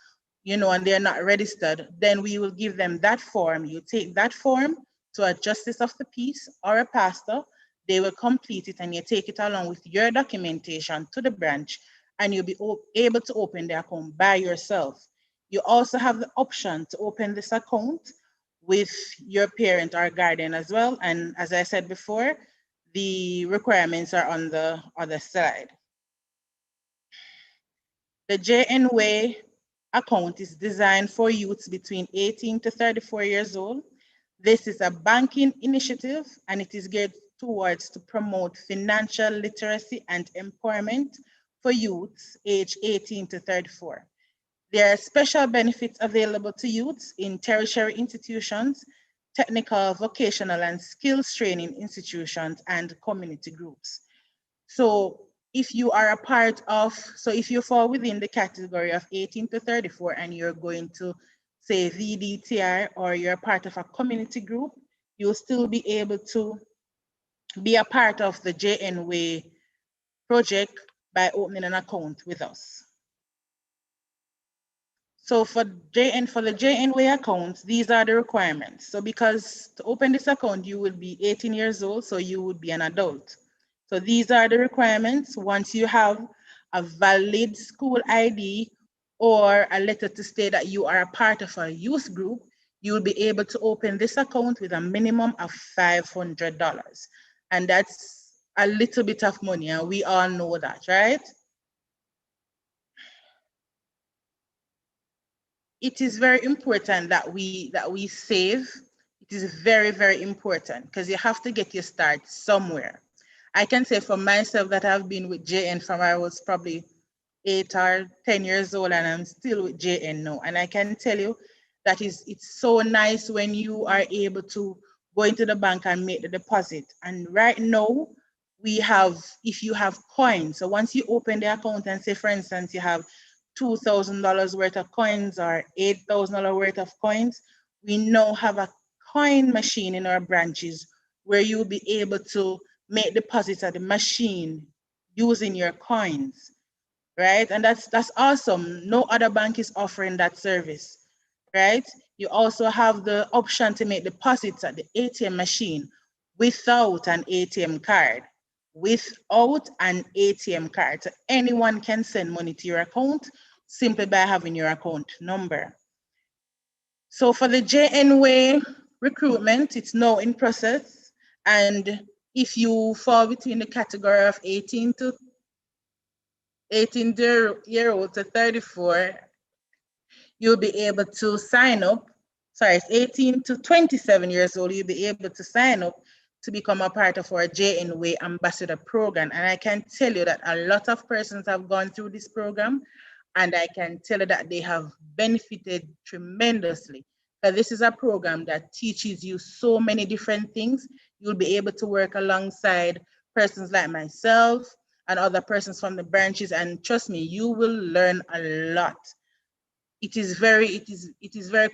and they're not registered, then we will give them that form. You take that form to a justice of the peace or a pastor, they will complete it and you take it along with your documentation to the branch and you'll be able to open the account by yourself. You also have the option to open this account with your parent or guardian as well. And as I said before, the requirements are on the other side. The JN Way account is designed for youths between 18 to 34 years old. This is a banking initiative and it is geared towards to promote financial literacy and empowerment for youths aged 18 to 34. There are special benefits available to youths in tertiary institutions, technical, vocational, and skills training institutions, and community groups. So if you are a part of, so if you fall within the category of 18 to 34 and you're going to say VDTR or you're part of a community group, you'll still be able to be a part of the JN Way project by opening an account with us. So for the JN Way account, these are the requirements. So because to open this account, you will be 18 years old, so you would be an adult. So these are the requirements. Once you have a valid school ID or a letter to state that you are a part of a youth group, you will be able to open this account with a minimum of $500. And that's a little bit of money, and we all know that, right? It is very important that we save. It is very, very important because you have to get your start somewhere. I can say for myself that I've been with JN from I was probably 8 or 10 years old, and I'm still with JN now. And I can tell you that it's so nice when you are able to go into the bank and make the deposit. And right now, we have, if you have coins, so once you open the account and say, for instance, you have $2,000 worth of coins or $8,000 worth of coins, we now have a coin machine in our branches where you'll be able to make deposits at the machine using your coins, right? And that's awesome. No other bank is offering that service, right? You also have the option to make deposits at the ATM machine without an ATM card. Without an ATM card. So anyone can send money to your account simply by having your account number. So for the JNWay recruitment, it's now in process. And if you fall between the category of 18-year-old to 34, you'll be able to sign up. Sorry, it's 18 to 27 years old, you'll be able to sign up to become a part of our JNWay Ambassador Program. And I can tell you that a lot of persons have gone through this program, and I can tell you that they have benefited tremendously. Because this is a program that teaches you so many different things. You'll be able to work alongside persons like myself and other persons from the branches, and trust me, you will learn a lot. It is very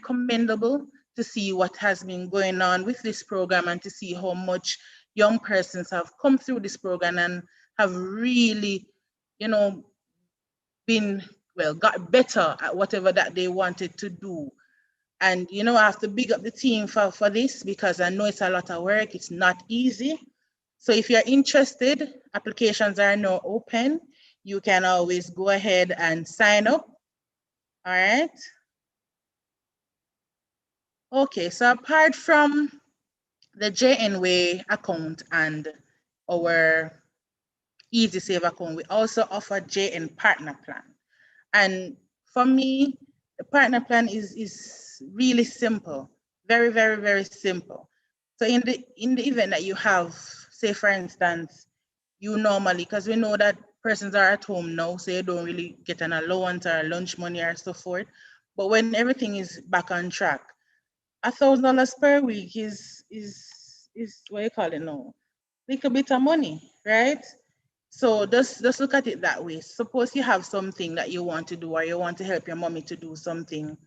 commendable to see what has been going on with this program and to see how much young persons have come through this program and have really, got better at whatever that they wanted to do. And, I have to big up the team for this, because I know it's a lot of work. It's not easy. So if you're interested, applications are now open. You can always go ahead and sign up. All right. Okay, so apart from the JNWay account and our Easy Save account, we also offer JN Partner Plan. And for me, the partner plan is really simple, very, very, very simple. So in the event that you have, say for instance, you normally, because we know that persons are at home now, so you don't really get an allowance or lunch money or so forth. But when everything is back on track, $1,000 per week is what you call it now, little bit of money, right? So just look at it that way. Suppose you have something that you want to do, or you want to help your mommy to do something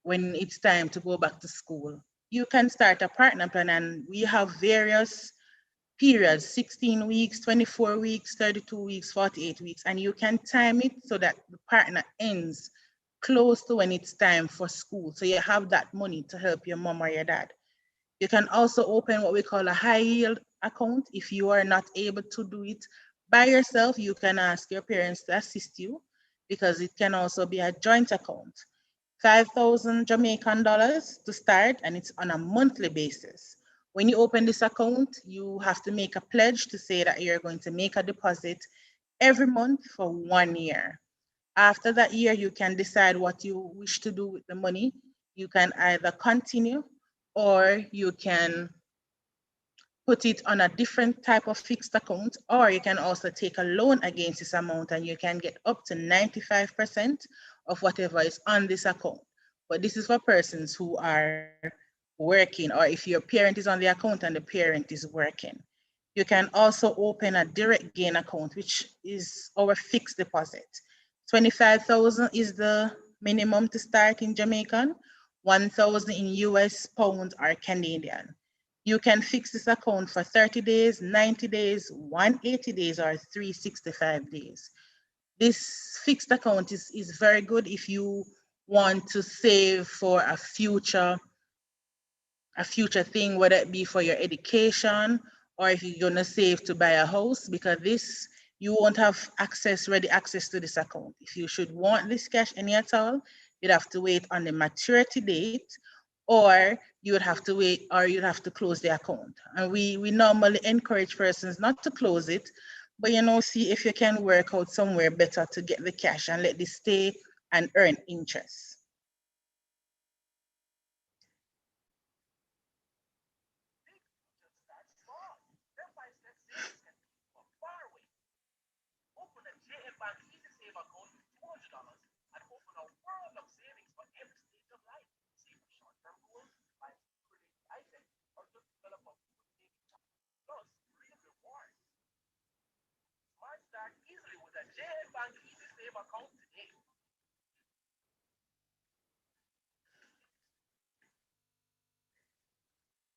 when it's time to go back to school. You can start a partner plan, and we have various periods, 16 weeks, 24 weeks, 32 weeks, 48 weeks, and you can time it so that the partner ends close to when it's time for school. So you have that money to help your mom or your dad. You can also open what we call a high yield account. If you are not able to do it by yourself, you can ask your parents to assist you, because it can also be a joint account. 5,000 Jamaican dollars to start, and it's on a monthly basis. When you open this account, you have to make a pledge to say that you're going to make a deposit every month for 1 year. After that year, you can decide what you wish to do with the money. You can either continue, or you can put it on a different type of fixed account, or you can also take a loan against this amount, and you can get up to 95% of whatever is on this account. But this is for persons who are working, or if your parent is on the account and the parent is working. You can also open a direct gain account, which is our fixed deposit. 25,000 is the minimum to start in Jamaican, 1,000 in US, pounds, or Canadian. You can fix this account for 30 days, 90 days, 180 days, or 365 days. This fixed account is very good if you want to save for a future thing, whether it be for your education, or if you're gonna save to buy a house, because this, you won't have ready access to this account. If you should want this cash any at all, you'd have to wait on the maturity date, or you would have to wait, or you'd have to close the account. And we normally encourage persons not to close it, but see if you can work out somewhere better to get the cash and let this stay and earn interest.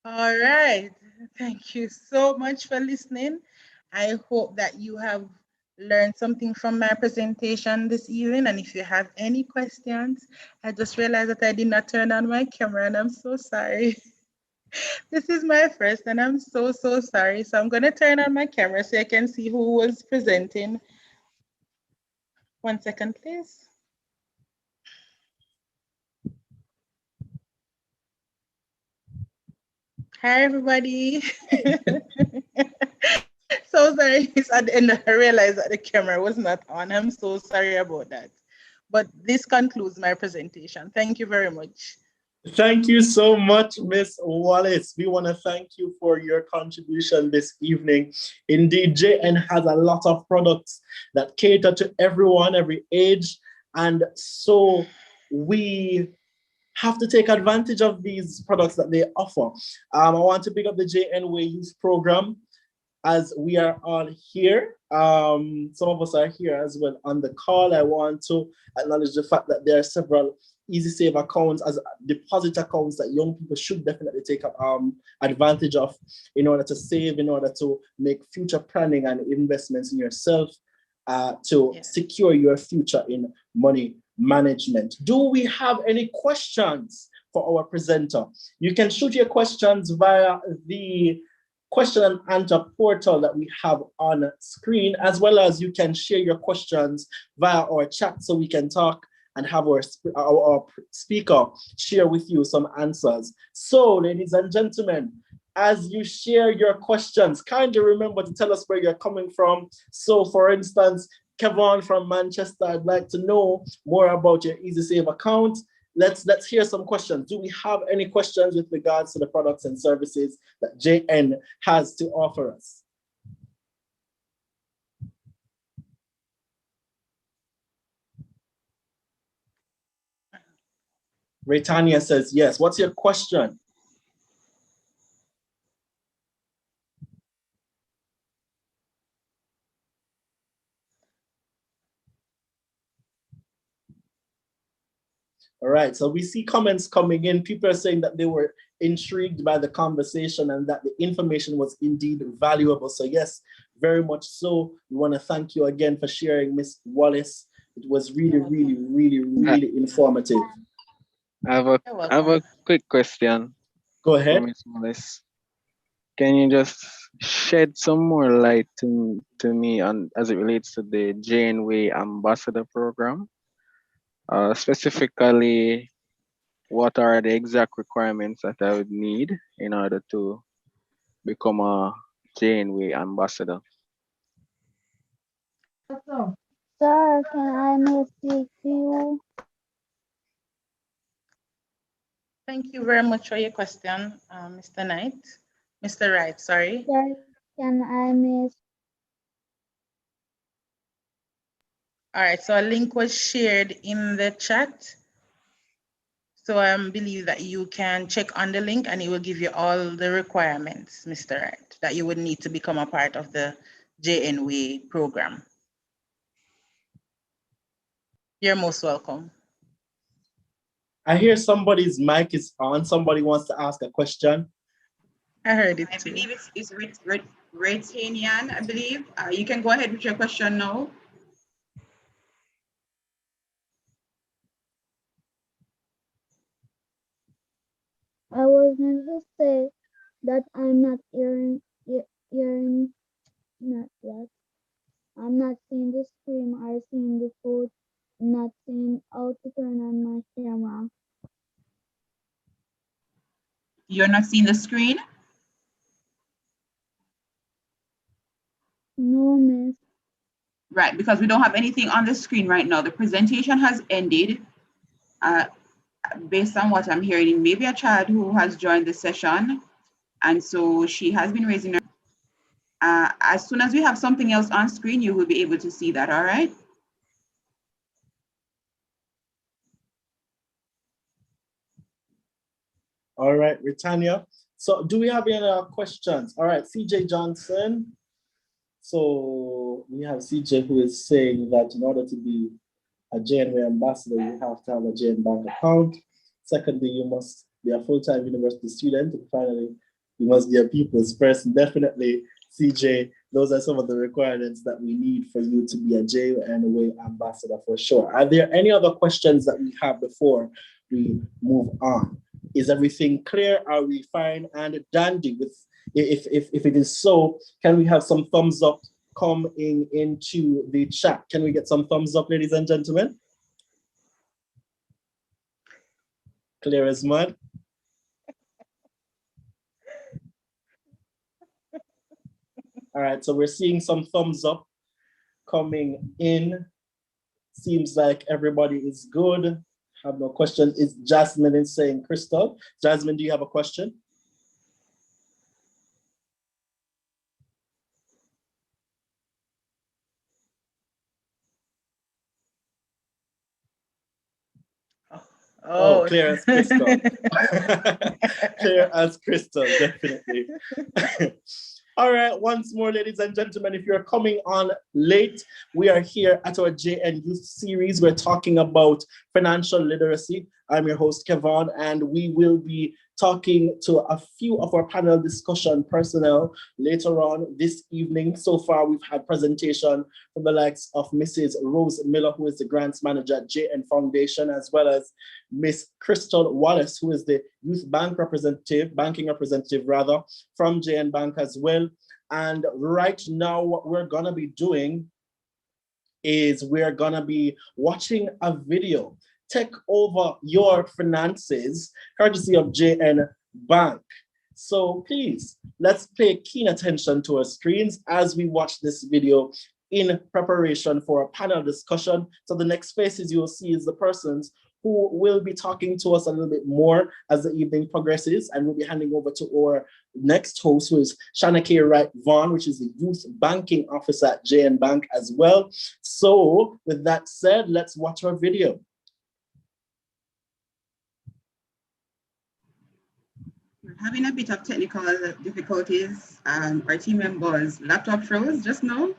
All right. Thank you so much for listening. I hope that you have learned something from my presentation this evening. And if you have any questions, I just realized that I did not turn on my camera and I'm so sorry. This is my first and I'm so sorry. So I'm going to turn on my camera so I can see who was presenting. 1 second, please. Hi, everybody. So sorry, it's at the end I realized that the camera was not on. I'm so sorry about that. But this concludes my presentation. Thank you very much. Thank you so much, Miss Wallace. We want to thank you for your contribution this evening. Indeed, JN has a lot of products that cater to everyone, every age. And so we have to take advantage of these products that they offer. I want to pick up the JN Way Youth Program as we are all here. Some of us are here as well on the call. I want to acknowledge the fact that there are several Easy Save accounts as deposit accounts that young people should definitely take advantage of in order to save, in order to make future planning and investments in yourself to secure your future in money management. Do we have any questions for our presenter? You can shoot your questions via the question and answer portal that we have on screen, as well as you can share your questions via our chat so we can talk and have our speaker share with you some answers. So, ladies and gentlemen, as you share your questions, kindly remember to tell us where you're coming from. So, for instance, Kevin from Manchester, I'd like to know more about your Easy Save account. Let's hear some questions. Do we have any questions with regards to the products and services that JN has to offer us? Raytania says yes. What's your question? All right, so we see comments coming in. People are saying that they were intrigued by the conversation and that the information was indeed valuable. So yes, very much so. We want to thank you again for sharing, Miss Wallace. It was really informative. I have a quick question. Go ahead. Miss Wallace. Can you just shed some more light to me on as it relates to the Janeway Ambassador Program? Specifically, what are the exact requirements that I would need in order to become a Janeway Ambassador? Sir, can I may speak to you? Thank you very much for your question, Mr. Knight. Mr. Wright, sorry. Sir, can I may? All right, so a link was shared in the chat. So I believe that you can check on the link and it will give you all the requirements, Mr. Wright, that you would need to become a part of the JNWay program. You're most welcome. I hear somebody's mic is on. Somebody wants to ask a question. I heard it I too. believe it's Retanian, I believe. You can go ahead with your question now. I was going to say that I'm not hearing not yet. I'm not seeing the screen or seeing the code. I'm not seeing how to turn on my camera. You're not seeing the screen? No, miss. Right, because we don't have anything on the screen right now. The presentation has ended. Based on what I'm hearing, it may be a child who has joined the session, and so she has been raising her. As soon as we have something else on screen, you will be able to see that, all right? All right, Britannia. So do we have any other questions? All right, CJ Johnson. So we have CJ who is saying that in order to be a JNY ambassador, you have to have a JN Bank account. Secondly, you must be a full-time university student. And finally, you must be a people's person. Definitely, CJ, those are some of the requirements that we need for you to be a JNY ambassador for sure. Are there any other questions that we have before we move on? Is everything clear? Are we fine and dandy? With if it is so, can we have some thumbs up coming into the chat? Can we get some thumbs up, ladies and gentlemen? Clear as mud. All right, so we're seeing some thumbs up coming in. Seems like everybody is good. Have no questions. Is Jasmine is saying Crystal? Jasmine, do you have a question? Oh, clear as crystal. Clear as crystal, definitely. All right, once more, ladies and gentlemen, if you're coming on late, we are here at our JN Youth series. We're talking about financial literacy. I'm your host, Kevon, and we will be talking to a few of our panel discussion personnel later on this evening. So far, we've had presentation from the likes of Mrs. Rose Miller, who is the grants manager at JN Foundation, as well as Miss Crystal Wallace, who is the youth banking representative from JN Bank as well. And right now, what we're gonna be doing is we're gonna be watching a video, Take Over Your Finances, courtesy of JN Bank. So please, let's pay keen attention to our screens as we watch this video in preparation for a panel discussion. So the next faces you will see is the persons who will be talking to us a little bit more as the evening progresses, and we'll be handing over to our next host, who is Shanake Wright Vaughn, which is the Youth Banking Officer at JN Bank as well. So with that said, let's watch our video. We're having a bit of technical difficulties. Our team members' laptop froze just now.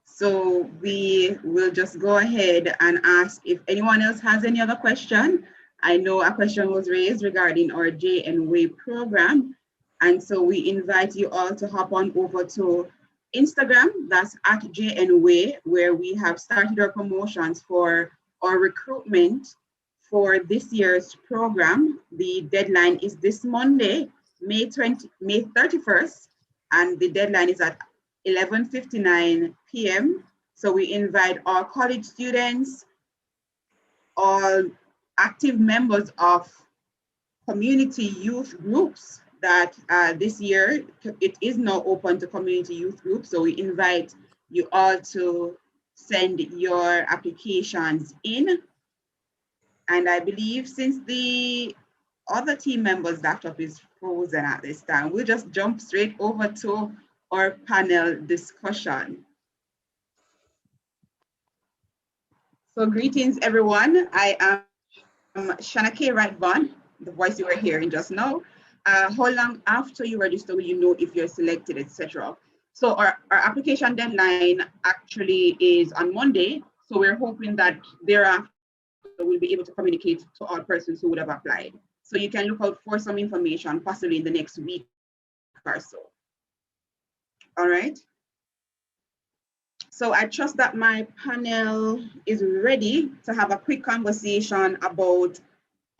So we will just go ahead and ask if anyone else has any other question. I know a question was raised regarding our JNWay program. And so we invite you all to hop on over to Instagram, that's at JNWay, where we have started our promotions for our recruitment for this year's program. The deadline is this Monday, May 31st, and the deadline is at 11:59 p.m. So we invite all college students, all active members of community youth groups that this year it is now open to community youth groups. So we invite you all to send your applications in. And I believe since the other team members' laptop is frozen at this time, we'll just jump straight over to our panel discussion. So greetings, everyone. I am Shanake Wright Vaughn, the voice you were hearing just now. How long after you register will you know if you're selected, etc.? So our application deadline actually is on Monday. So we're hoping that thereafter we'll be able to communicate to all persons who would have applied. So you can look out for some information possibly in the next week or so. All right. So I trust that my panel is ready to have a quick conversation about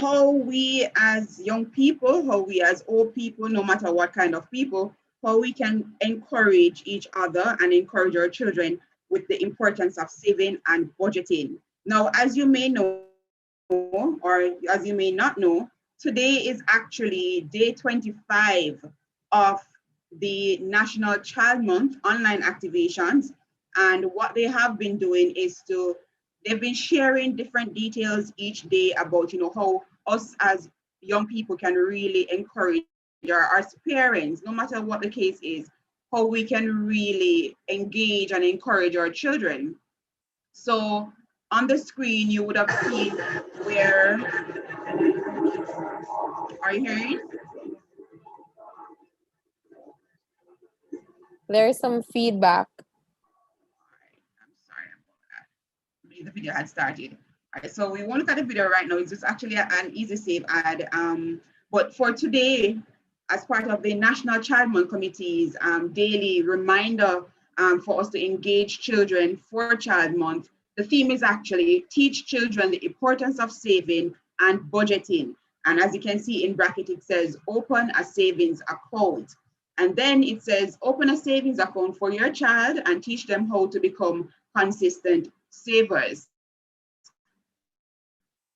how we as young people, how we as old people, no matter what kind of people, how we can encourage each other and encourage our children with the importance of saving and budgeting. Now, as you may know, or as you may not know, today is actually day 25 of the National Child Month online activations. And what they have been doing is they've been sharing different details each day about, how us as young people can really encourage our parents, no matter what the case is, how we can really engage and encourage our children. So on the screen, you would have seen where, are you hearing? There's some feedback. I'm sorry about that. The video had started. All right, so we won't look at the video right now. It's just actually an easy save ad. But for today, as part of the National Child Month Committee's daily reminder for us to engage children for Child Month, the theme is actually teach children the importance of saving and budgeting. And as you can see in bracket, it says open a savings account. And then it says open a savings account for your child and teach them how to become consistent savers.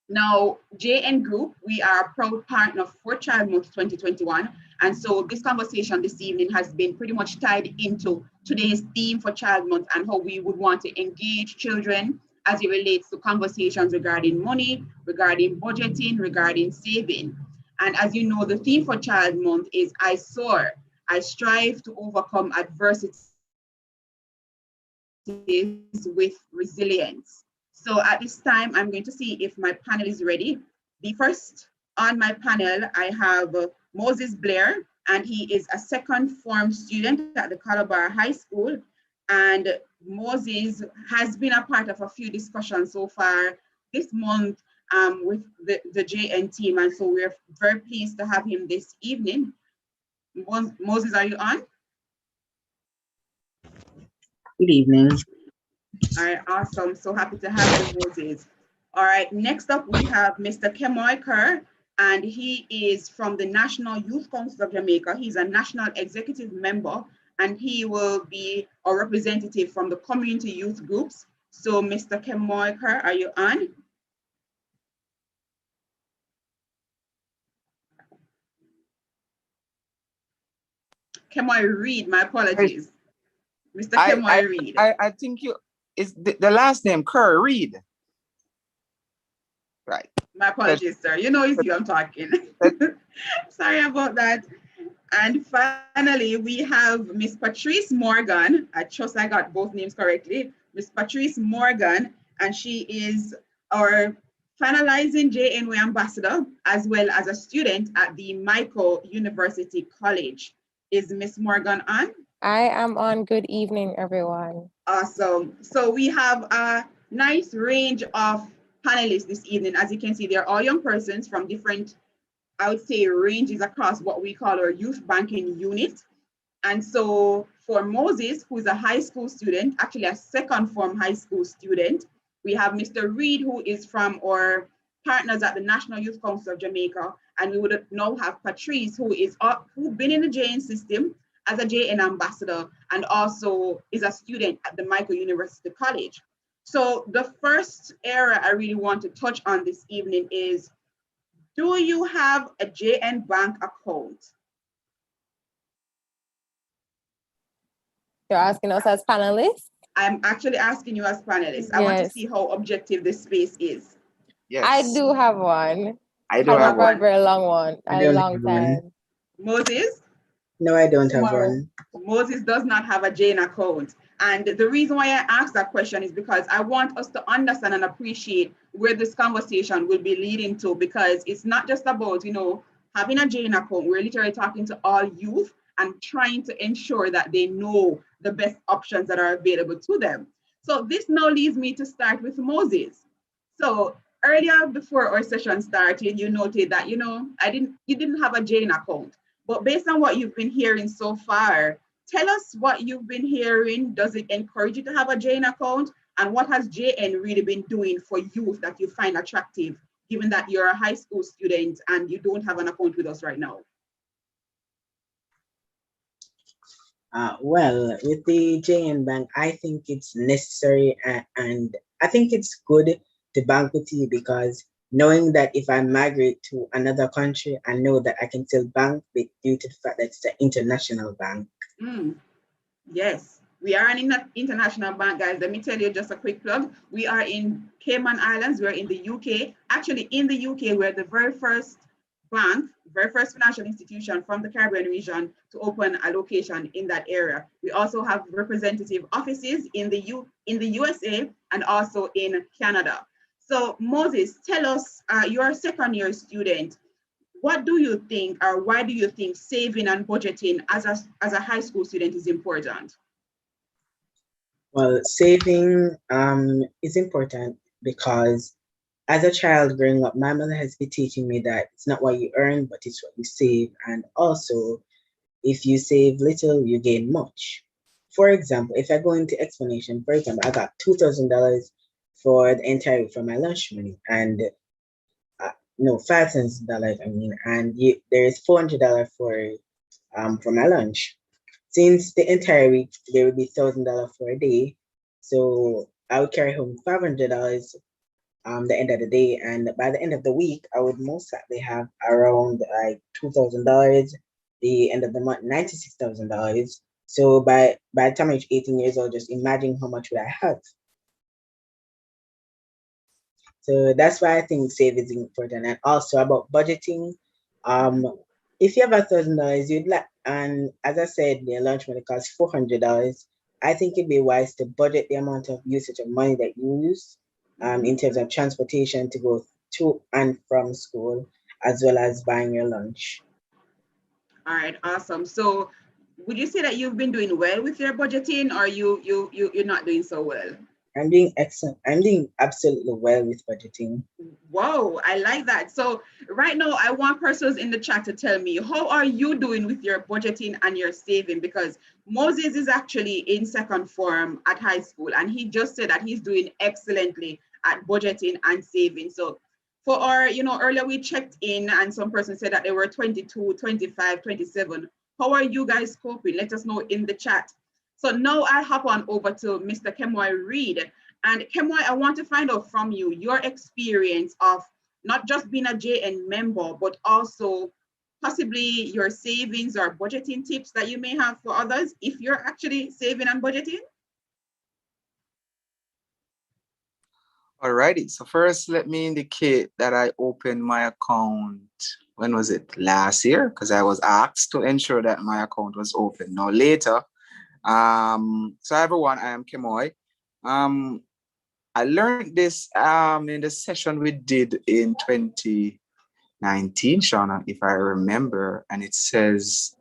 Now, JN Group, we are a proud partner for Child Month 2021. And so this conversation this evening has been pretty much tied into today's theme for Child Month and how we would want to engage children as it relates to conversations regarding money, regarding budgeting, regarding saving. And as you know, the theme for Child Month is I soar. I strive to overcome adversity with resilience. So at this time, I'm going to see if my panel is ready. The first on my panel, I have Moses Blair, and he is a second form student at the Calabar High School. And Moses has been a part of a few discussions so far this month with the JN team. And so we're very pleased to have him this evening. Moses, are you on? Good evening. All right, awesome. So happy to have you, Moses. All right, next up we have Mr. Kemoy Kerr, and he is from the National Youth Council of Jamaica. He's a national executive member, and he will be a representative from the community youth groups. So Mr. Kemoy Kerr, are you on? Kemoy Reed, my apologies. Mr. Kemoy Reed. I think you is the last name Kerr Reed. Right. My apologies, sir. You know it's you I'm talking. Sorry about that. And finally, we have Miss Patrice Morgan. I trust I got both names correctly. Miss Patrice Morgan, and she is our finalizing JNY ambassador, as well as a student at the Michael University College. Is Miss Morgan on? I am on. Good evening, everyone. Awesome. So we have a nice range of panelists this evening. As you can see, they're all young persons from different, I would say, ranges across what we call our youth banking unit. And so for Moses, who's a high school student, actually a second form high school student, we have Mr. Reed, who is from our partners at the National Youth Council of Jamaica. And we would now have Patrice, who's been in the JN system as a JN ambassador and also is a student at the Michael University College. So the first area I really want to touch on this evening is, do you have a JN bank account? You're asking us as panelists? I'm actually asking you as panelists. I want to see how objective this space is. Yes. I do have one. I do have one. A very long one. A long time. Moses? No, I don't have one. Moses does not have a JN account. And the reason why I asked that question is because I want us to understand and appreciate where this conversation will be leading to, because it's not just about, having a JN account. We're literally talking to all youth and trying to ensure that they know the best options that are available to them. So this now leads me to start with Moses. So earlier before our session started, you noted that, you didn't have a JN account. But based on what you've been hearing so far, tell us what you've been hearing. Does it encourage you to have a JN account? And what has JN really been doing for youth that you find attractive, given that you're a high school student and you don't have an account with us right now? Well, with the JN Bank, I think it's necessary and I think it's good to bank with you because knowing that if I migrate to another country, I know that I can still bank due to the fact that it's an international bank. Yes, we are an international bank, guys. Let me tell you just a quick plug. We are in Cayman Islands. We're in the UK. Actually, in the UK, we're the very first bank, very first financial institution from the Caribbean region to open a location in that area. We also have representative offices in the USA and also in Canada. So Moses, tell us, you're a second year student. What do you think, or why do you think saving and budgeting as a high school student is important? Well, saving is important because as a child growing up, my mother has been teaching me that it's not what you earn, but it's what you save. And also, if you save little, you gain much. For example, if I go into explanation, for example, I got $2,000 for the entire week for my lunch money, and no, $5,000, I mean, and there is $400 for my lunch. Since the entire week there would be $1,000 for a day, so I would carry home $500 the end of the day, and by the end of the week I would most likely have around like $2,000. The end of the month, $96,000. So by the time I reach 18 years old, just imagine how much would I have. So that's why I think saving is important. And also about budgeting. If you have $1,000, you'd like, and as I said, the lunch money costs $400. I think it'd be wise to budget the amount of usage of money that you use in terms of transportation to go to and from school, as well as buying your lunch. All right, awesome. So would you say that you've been doing well with your budgeting, or you're not doing so well? I'm doing excellent. I'm doing absolutely well with budgeting. Whoa, I like that. So right now, I want persons in the chat to tell me, how are you doing with your budgeting and your saving? Because Moses is actually in second form at high school, and he just said that he's doing excellently at budgeting and saving. So for our, earlier we checked in and some person said that they were 22, 25, 27. How are you guys coping? Let us know in the chat. So now I'll hop on over to Mr. Kemoy Reed. And Kemoy, I want to find out from you your experience of not just being a JN member, but also possibly your savings or budgeting tips that you may have for others if you're actually saving and budgeting. Alrighty, so first let me indicate that I opened my account, when was it? Last year, because I was asked to ensure that my account was open. Now later, so everyone, I am Kemoy. I learned this in the session we did in 2019, Shauna, if I remember, and it says,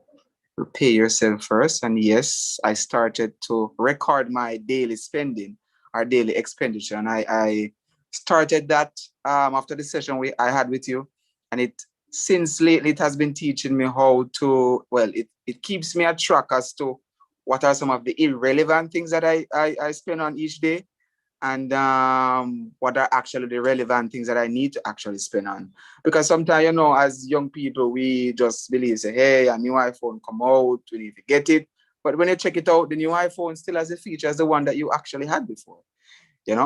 pay yourself first. And yes, I started to record my daily spending, our daily expenditure. And I started that after the session I had with you. And since lately, it has been teaching me how to, well, it keeps me on track as to what are some of the irrelevant things that I spend on each day, and what are actually the relevant things that I need to actually spend on. Because sometimes, as young people, we just believe, say, hey, a new iPhone come out, we need to get it. But when you check it out, the new iPhone still has the features, the one that you actually had before.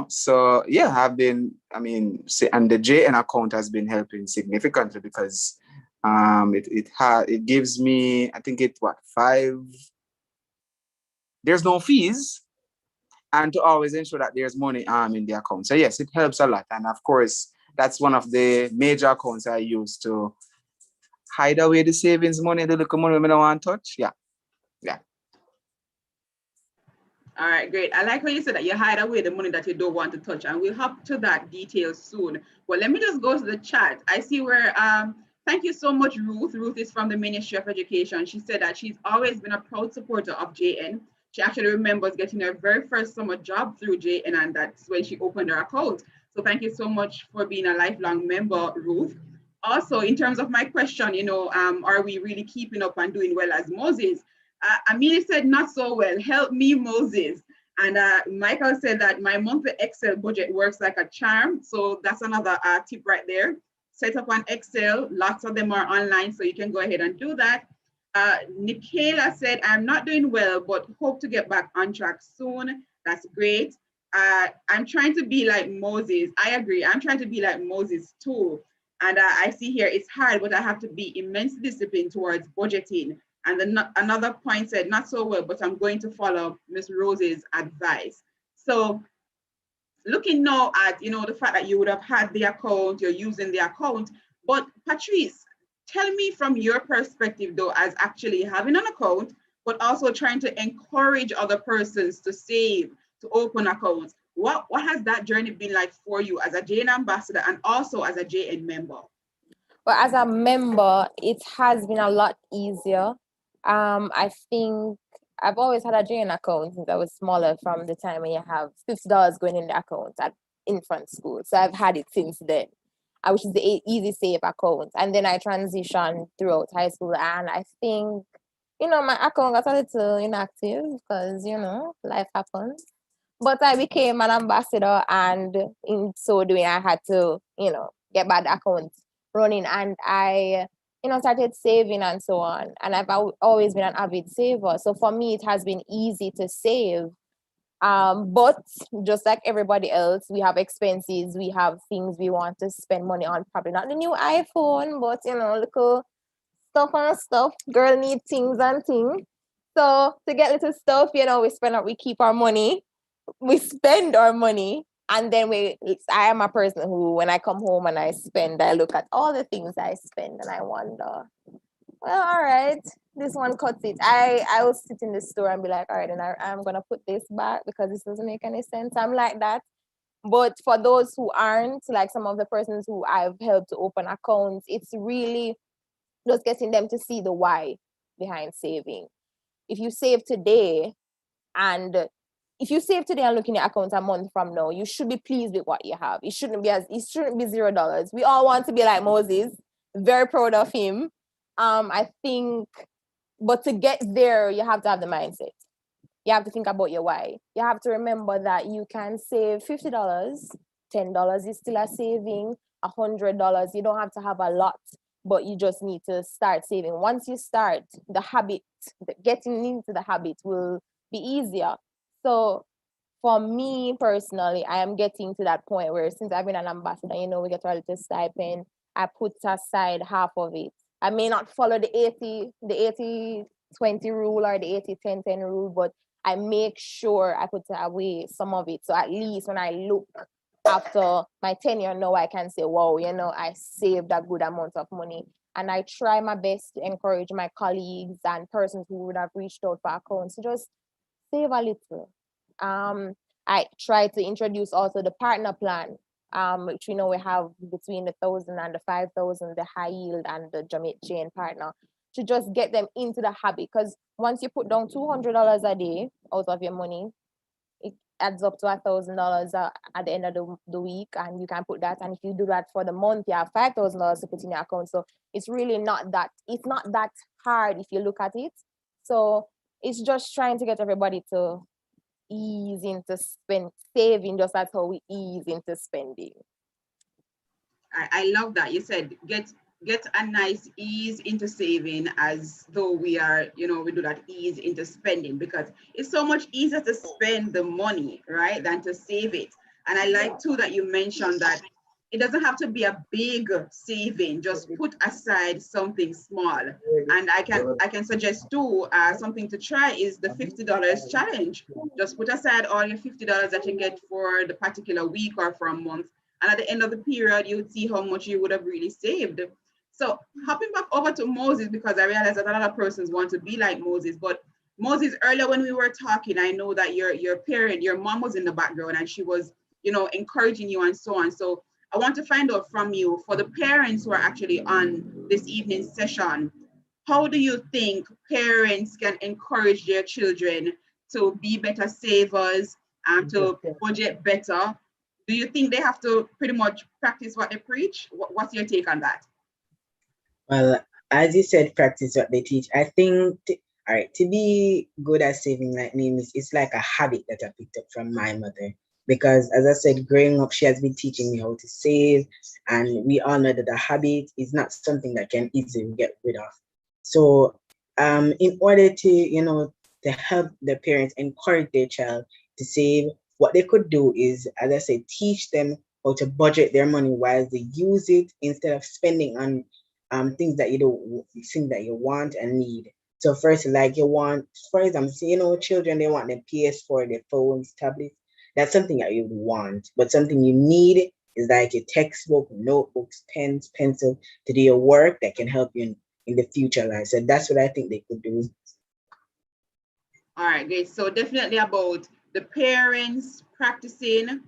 So yeah, and the JN account has been helping significantly because it gives me, I think there's no fees, and to always ensure that there's money in the account. So yes, it helps a lot. And of course, that's one of the major accounts I use to hide away the savings money, the little money we don't want to touch. Yeah. All right, great. I like when you said that you hide away the money that you don't want to touch, and we'll hop to that detail soon. Well, let me just go to the chat. I see where, thank you so much, Ruth. Ruth is from the Ministry of Education. She said that she's always been a proud supporter of JN. She actually remembers getting her very first summer job through JN, and that's when she opened her account. So thank you so much for being a lifelong member, Ruth. Also, in terms of my question, are we really keeping up and doing well as Moses? Amelia said, not so well. Help me, Moses. And Michael said that my monthly Excel budget works like a charm. So that's another tip right there. Set up an Excel. Lots of them are online, so you can go ahead and do that. Nikela said, I'm not doing well, but hope to get back on track soon. That's great. I'm trying to be like Moses. I agree. I'm trying to be like Moses too. And I see here it's hard, but I have to be immense discipline towards budgeting. And then another point said, not so well, but I'm going to follow Miss Rose's advice. So looking now at, you know, the fact that you would have had the account, you're using the account, but Patrice, tell me from your perspective though, as actually having an account, but also trying to encourage other persons to save, to open accounts. What has that journey been like for you as a JN ambassador and also as a JN member? Well, as a member, it has been a lot easier. I think I've always had a JN account since I was smaller, from the time when you have $50 going in the account at infant school. So I've had it since then, which is the easy save account. And then I transitioned throughout high school, and I think, you know, my account got a little inactive because, you know, life happens. But I became an ambassador, and in so doing, I had to, you know, get back the account running, and I, you know, started saving and so on. And I've always been an avid saver. So for me, it has been easy to save. But just like everybody else, we have expenses, we have things we want to spend money on. Probably not the new iPhone, but, you know, little stuff and stuff. Girl need things and things. So to get little stuff, you know, we keep our money, we spend our money, and then I am a person who, when I come home and I spend, I look at all the things I spend and I wonder, well, all right, this one cuts it. I will sit in the store and be like, all right, and I'm gonna put this back because this doesn't make any sense. I'm like that. But for those who aren't, like some of the persons who I've helped to open accounts, it's really just getting them to see the why behind saving. If you save today and looking at your account a month from now, you should be pleased with what you have. It shouldn't be $0. We all want to be like Moses. Very proud of him. I think, but to get there, you have to have the mindset. You have to think about your why. You have to remember that you can save $50, $10 is still a saving, $100. You don't have to have a lot, but you just need to start saving. Once you start, getting into the habit will be easier. So for me personally, I am getting to that point where, since I've been an ambassador, you know, we get our little stipend, I put aside half of it. I may not follow the 80-20 rule or the 80-10-10 rule, but I make sure I put away some of it. So at least when I look after my tenure now, I can say, wow, you know, I saved a good amount of money. And I try my best to encourage my colleagues and persons who would have reached out for accounts to just save a little. I try to introduce also the partner plan, which we know we have between the 1,000 and the 5,000, the high yield and the Jamaican partner, to just get them into the habit. Because once you put down $200 a day out of your money, it adds up to $1,000 at the end of the week, and you can put that. And if you do that for the month, you have $5,000 to put in your account. So it's really not that hard if you look at it. So it's just trying to get everybody to ease into saving, just as how we ease into spending. I love that. You said get a nice ease into saving, as though we are, you know, we do that ease into spending, because it's so much easier to spend the money, right, than to save it. And I like too that you mentioned that it doesn't have to be a big saving. Just put aside something small. And I can suggest too, something to try is the $50 challenge. Just put aside all your $50 that you get for the particular week or for a month. And at the end of the period, you would see how much you would have really saved. So hopping back over to Moses, because I realize that a lot of persons want to be like Moses. But Moses, earlier when we were talking, I know that your mom was in the background and she was, you know, encouraging you and so on. So I want to find out from you, for the parents who are actually on this evening's session, how do you think parents can encourage their children to be better savers and to budget better? Do you think they have to pretty much practice what they preach? What's your take on that? Well, as you said, practice what they teach. I think, all right, to be good at saving like me, it's like a habit that I picked up from my mother. Because as I said, growing up, she has been teaching me how to save. And we all know that a habit is not something that can easily get rid of. So in order to, you know, to help the parents encourage their child to save, what they could do is, as I said, teach them how to budget their money wisely, use it instead of spending on things that you want and need. So first, like you want, for example, children, they want their PS4, their phones, tablets. That's something that you want, but something you need is like a textbook, notebooks, pens, pencil to do your work that can help you in the future life. So that's what I think they could do. All right, great. So definitely about the parents practicing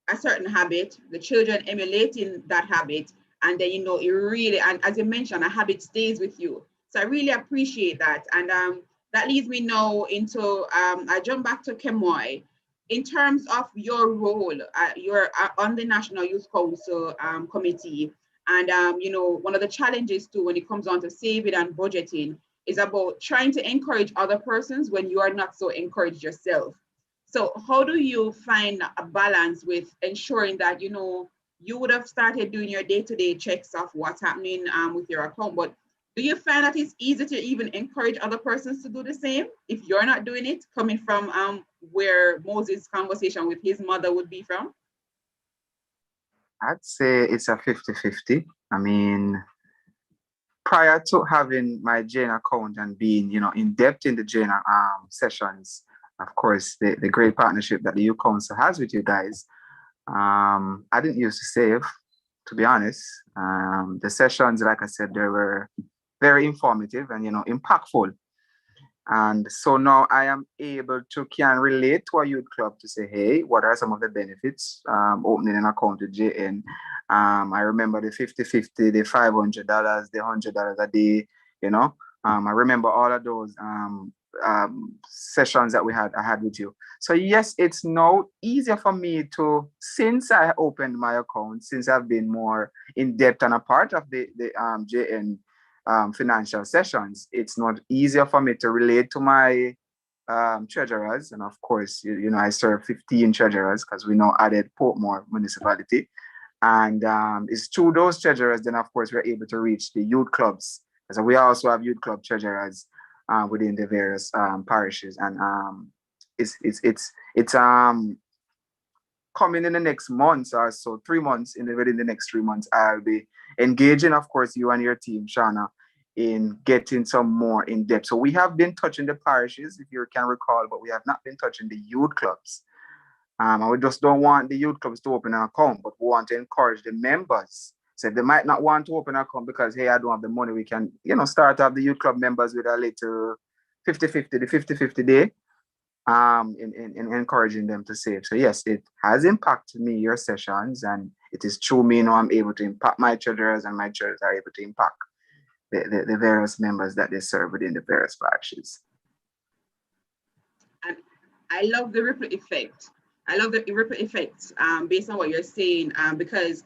a certain habit, the children emulating that habit, and then it really, and as you mentioned, a habit stays with you. So I really appreciate that. And that leads me now into I jump back to Kemoy. In terms of your role, you're on the National Youth Council committee, and one of the challenges too when it comes on to saving and budgeting is about trying to encourage other persons when you are not so encouraged yourself. So how do you find a balance with ensuring that, you would have started doing your day-to-day checks of what's happening with your account, but do you find that it's easy to even encourage other persons to do the same if you're not doing it, coming from where Moses' conversation with his mother would be from? I'd say it's a 50-50. I mean, prior to having my Jane account and being, in depth in the Jane sessions, of course, the great partnership that the Youth Council has with you guys, I didn't used to save, to be honest. The sessions, like I said, they were very informative and, impactful. And so now I am able to can relate to a youth club to say, hey, what are some of the benefits opening an account with JN? I remember the 50-50, the $500, the $100 a day, I remember all of those sessions that I had with you. So yes, it's now easier for me to, since I opened my account, since I've been more in depth and a part of the JN financial sessions, it's not easier for me to relate to my treasurers. And of course, I serve 15 treasurers because we now added Portmore municipality. And it's through those treasurers, then of course, we're able to reach the youth clubs. So we also have youth club treasurers within the various parishes. And it's coming in the next months or so, 3 months, within the next 3 months, I'll be engaging, of course, you and your team, Shauna, in getting some more in depth. So we have been touching the parishes, if you can recall, but we have not been touching the youth clubs. And we just don't want the youth clubs to open an account, but we want to encourage the members. So they might not want to open an account because, hey, I don't have the money. We can, start up the youth club members with a little 50-50, the 50-50 day. In encouraging them to save. So yes, it has impacted me, your sessions, and it is true me now I'm able to impact my treasurers, and my treasurers are able to impact the various members that they serve within the various parishes. And I love the ripple effect. I love the ripple effect based on what you're saying, because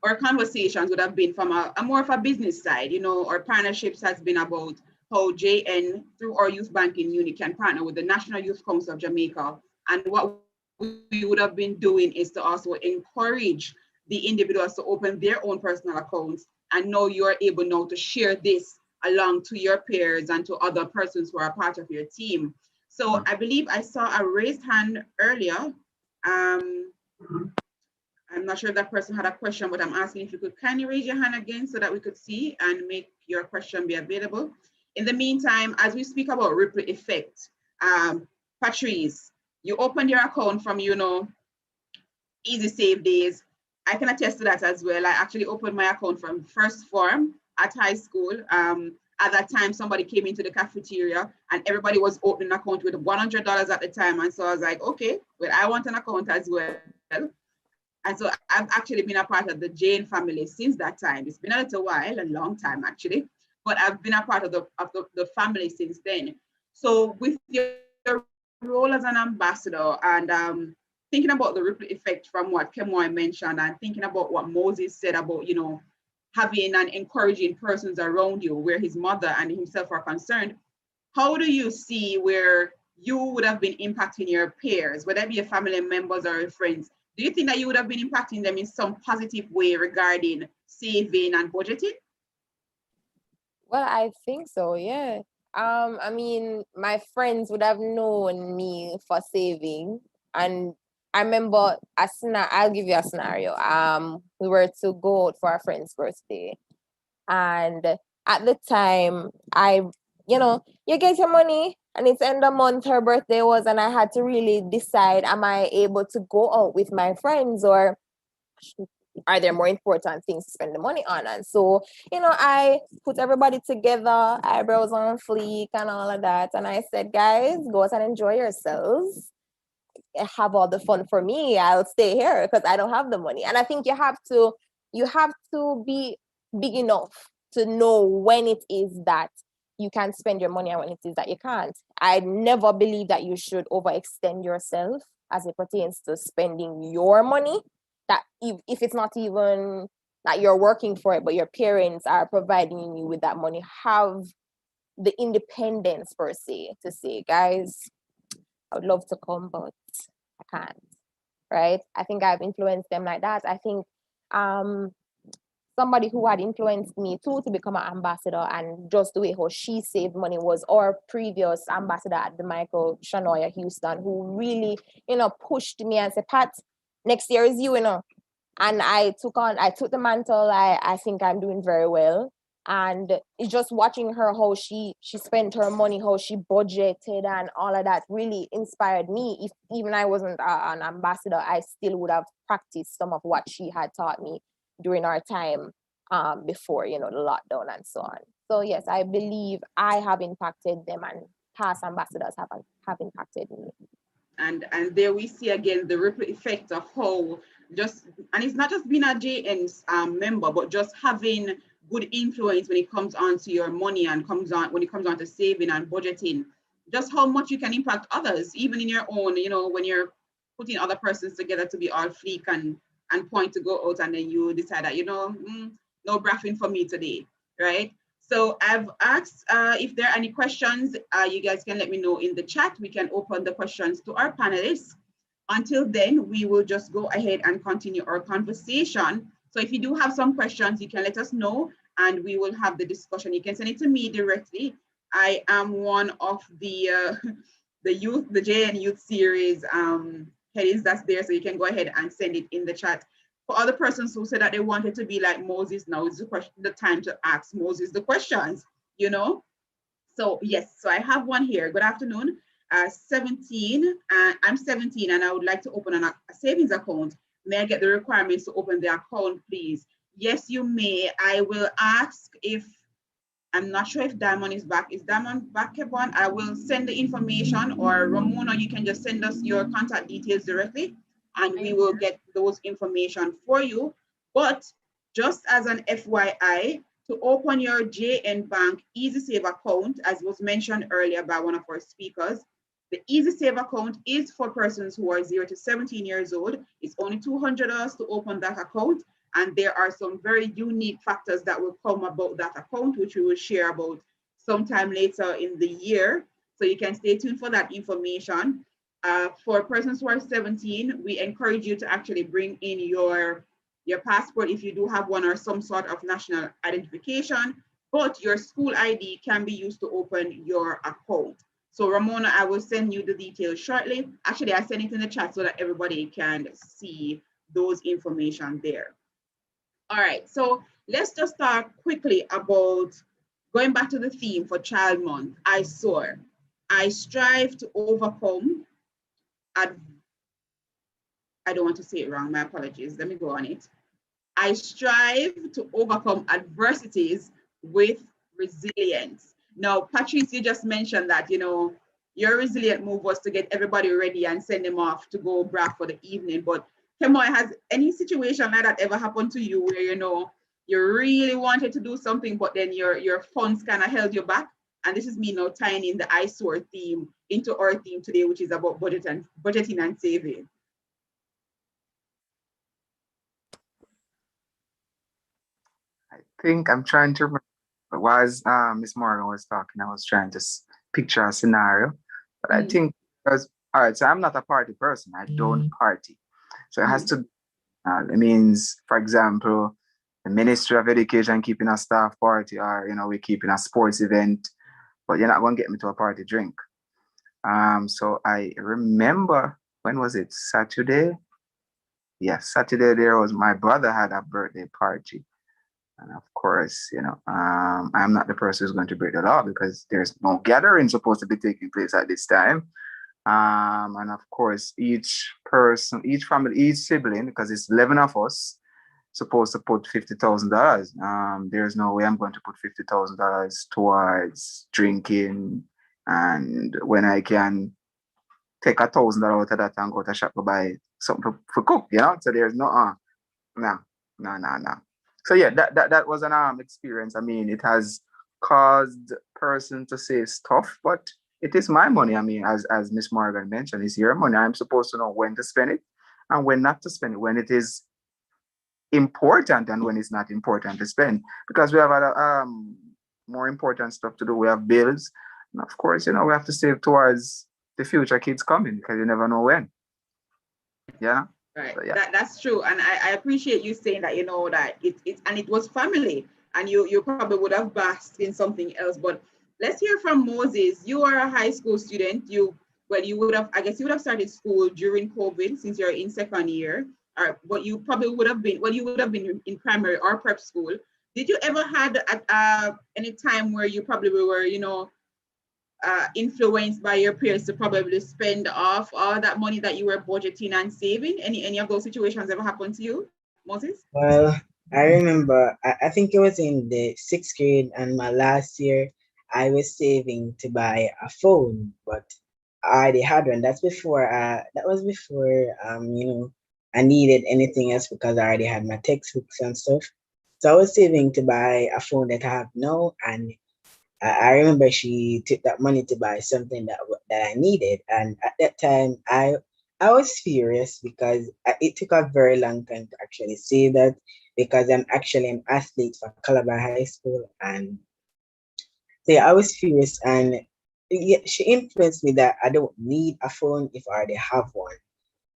our conversations would have been from a more of a business side. Our partnerships has been about how JN, through our youth banking unit, can partner with the National Youth Council of Jamaica. And what we would have been doing is to also encourage the individuals to open their own personal accounts. And now you're able now to share this along to your peers and to other persons who are part of your team. So I believe I saw a raised hand earlier. I'm not sure if that person had a question, but I'm asking if you could kindly raise your hand again so that we could see and make your question be available. In the meantime, as we speak about ripple effect, Patrice, you opened your account from, Easy Save days. I can attest to that as well. I actually opened my account from First Form at high school. At that time, somebody came into the cafeteria and everybody was opening an account with $100 at the time. And so I was like, okay, well, I want an account as well. And so I've actually been a part of the Jane family since that time. It's been a little while, a long time actually, but I've been a part of the family since then. So with your role as an ambassador and thinking about the ripple effect from what Kemoy mentioned and thinking about what Moses said about, having and encouraging persons around you where his mother and himself are concerned, how do you see where you would have been impacting your peers, whether it be your family members or your friends? Do you think that you would have been impacting them in some positive way regarding saving and budgeting? Well, I think so, yeah. I mean, my friends would have known me for saving, and I remember I'll give you a scenario. We were to go out for a friend's birthday, and at the time, you get your money, and it's end of month her birthday was, and I had to really decide: am I able to go out with my friends, or are there more important things to spend the money on? And so, I put everybody together, eyebrows on fleek and all of that. And I said, guys, go out and enjoy yourselves. Have all the fun. For me, I'll stay here because I don't have the money. And I think you have to be big enough to know when it is that you can spend your money and when it is that you can't. I never believe that you should overextend yourself as it pertains to spending your money, that if it's not even that you're working for it, but your parents are providing you with that money, have the independence per se to say, guys, I would love to come, but I can't, right? I think I've influenced them like that. I think somebody who had influenced me too to become an ambassador, and just the way how she saved money, was our previous ambassador at the Michael Shanoya Houston, who really, pushed me and said, Pat, next year is you, And I took the mantle. I think I'm doing very well. And it's just watching her, how she spent her money, how she budgeted and all of that really inspired me. If even I wasn't an ambassador, I still would have practiced some of what she had taught me during our time before, the lockdown and so on. So yes, I believe I have impacted them, and past ambassadors have impacted me. And there we see again the ripple effect of how and it's not just being a JN's member, but just having good influence when it comes on to your money and when it comes on to saving and budgeting, just how much you can impact others, even in your own, when you're putting other persons together to be all fleek and point to go out, and then you decide that, no braffing for me today, right? So I've asked if there are any questions, you guys can let me know in the chat. We can open the questions to our panelists. Until then, we will just go ahead and continue our conversation. So if you do have some questions, you can let us know and we will have the discussion. You can send it to me directly. I am one of the JN Youth Series headings that's there, so you can go ahead and send it in the chat. For other persons who said that they wanted to be like Moses, now is the time to ask Moses the questions, So yes, so I have one here. Good afternoon. 17, I'm 17 and I would like to open a savings account. May I get the requirements to open the account, please? Yes, you may. I will ask if, I'm not sure if Diamond is back. Is Diamond back, Kevon? I will send the information, or Ramona, you can just send us your contact details directly and we will get those information for you. But just as an FYI, to open your JN Bank EasySave account, as was mentioned earlier by one of our speakers, the EasySave account is for persons who are 0 to 17 years old. It's only $200 to open that account. And there are some very unique factors that will come about that account, which we will share about sometime later in the year. So you can stay tuned for that information. For persons who are 17, we encourage you to actually bring in your passport if you do have one, or some sort of national identification, but your school ID can be used to open your account. So Ramona, I will send you the details shortly. Actually, I send it in the chat so that everybody can see those information there. All right, so let's just talk quickly about going back to the theme for Child Month. I soar. I strive to overcome. I don't want to say it wrong, my apologies. Let me go on it. I strive to overcome adversities with resilience. Now, Patrice, you just mentioned that, your resilient move was to get everybody ready and send them off to go brag for the evening. But Kemoy, has any situation like that ever happened to you where, you really wanted to do something, but then your funds kind of held you back? And this is me now tying in the I soar theme into our theme today, which is about budgeting and saving. I think I'm trying to remember. While Miss Morgan was talking, I was trying to picture a scenario. But I think, all right, so I'm not a party person. I don't party. So it has to, it means, for example, the Ministry of Education keeping a staff party, or, we're keeping a sports event, but you're not going to get me to a party drink. So I remember when was it? Saturday? Yes, Saturday there was my brother had a birthday party. And of course, I'm not the person who's going to break the law because there's no gathering supposed to be taking place at this time. And of course, each person, each family, each sibling, because it's 11 of us, supposed to put $50,000. There's no way I'm going to put $50,000 towards drinking, and when I can take $1,000 out of that and go to shop to buy something for cook, So there's no no. So yeah, that was an experience. I mean, it has caused person to say stuff, but it is my money. I mean, as Miss Morgan mentioned, it's your money. I'm supposed to know when to spend it and when not to spend it, when it is important and when it's not important to spend, because we have other more important stuff to do. We have bills, and of course, we have to save towards the future kids coming because you never know when. Yeah. Right. So, yeah. That's true. And I appreciate you saying that, that it was family, and you probably would have basked in something else. But let's hear from Moses. You are a high school student. you would have started school during COVID since you're in second year, or what you probably would have been in primary or prep school. Did you ever had any time where you probably were, influenced by your peers to probably spend off all that money that you were budgeting and saving? Any of those situations ever happened to you, Moses? Well, I remember, I think it was in the 6th grade, and my last year, I was saving to buy a phone, but I already had one. That was before, I needed anything else because I already had my textbooks and stuff. So I was saving to buy a phone that I have now, and I remember she took that money to buy something that I needed, and at that time I was furious because it took a very long time to actually save that, because I'm actually an athlete for Calabar High School, and so yeah, I was furious, and yeah, she influenced me that I don't need a phone if I already have one.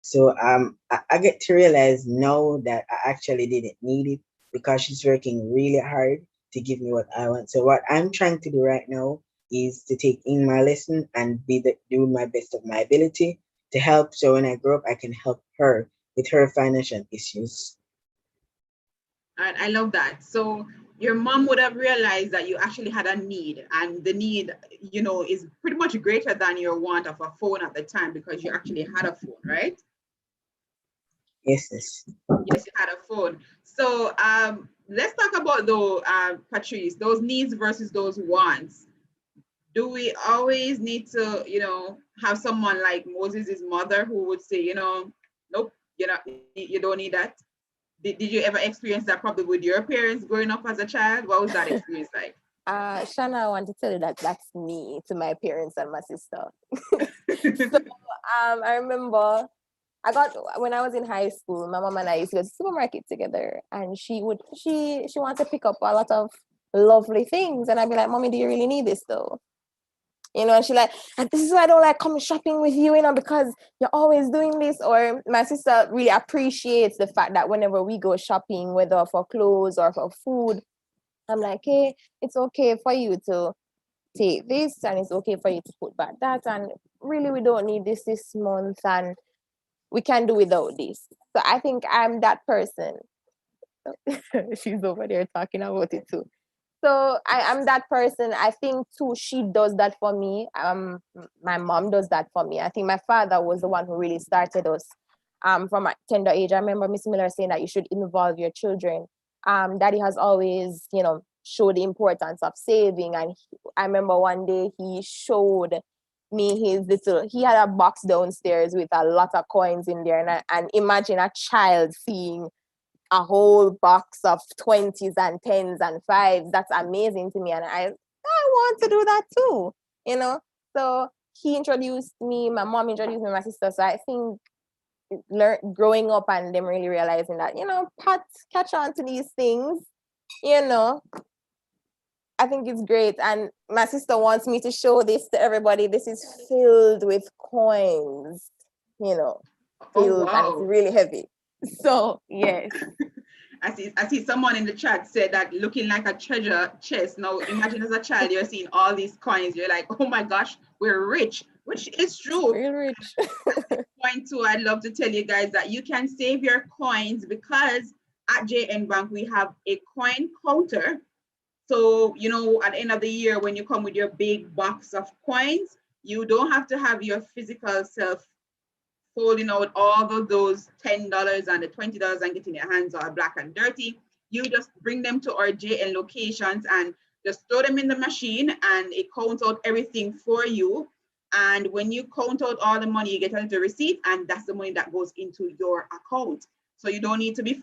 So I get to realize now that I actually didn't need it because she's working really hard to give me what I want. So what I'm trying to do right now is to take in my lesson and do my best of my ability to help. So when I grow up, I can help her with her financial issues. And I love that. So your mom would have realized that you actually had a need, and the need, is pretty much greater than your want of a phone at the time, because you actually had a phone, right? Yes. Yes, you had a phone. So let's talk about Patrice, those needs versus those wants. Do we always need to, have someone like Moses' mother who would say, nope, you don't need that? Did you ever experience that probably with your parents growing up as a child? What was that experience like? Shana, I want to tell you that that's me to my parents and my sister. So I remember when I was in high school, my mom and I used to go to the supermarket together, and she wanted to pick up a lot of lovely things, and I'd be like, Mommy, do you really need this though? And she like, and this is why I don't like coming shopping with you, because you're always doing this. Or my sister really appreciates the fact that whenever we go shopping, whether for clothes or for food, I'm like, hey, it's okay for you to take this, and it's okay for you to put back that, and really we don't need this month, and we can do without this. So I think I'm that person. She's over there talking about it too. So I'm that person. I think too, she does that for me. My mom does that for me. I think my father was the one who really started us from a tender age. I remember Miss Miller saying that you should involve your children. Daddy has always, showed the importance of saving. And I remember one day he showed me he had a box downstairs with a lot of coins in there. And imagine a child seeing a whole box of 20s and 10s and 5s. That's amazing to me. And I want to do that too, So he introduced me, my mom introduced me, my sister. So I think growing up and them really realizing that, catch on to these things, I think it's great. And my sister wants me to show this to everybody. This is filled with coins, filled, oh, wow. And it's really heavy. So, yes. I see someone in the chat said that looking like a treasure chest. Now, imagine as a child, you're seeing all these coins. You're like, oh my gosh, we're rich, which is true. We're rich. Point two, I'd love to tell you guys that you can save your coins because at JN Bank, we have a coin counter. So, you know, at the end of the year, when you come with your big box of coins, you don't have to have your physical self folding out all of those $10 and the $20 and getting your hands all black and dirty. You just bring them to our JN locations and just throw them in the machine and it counts out everything for you. And when you count out all the money, you get a little receipt and that's the money that goes into your account. So you don't need to be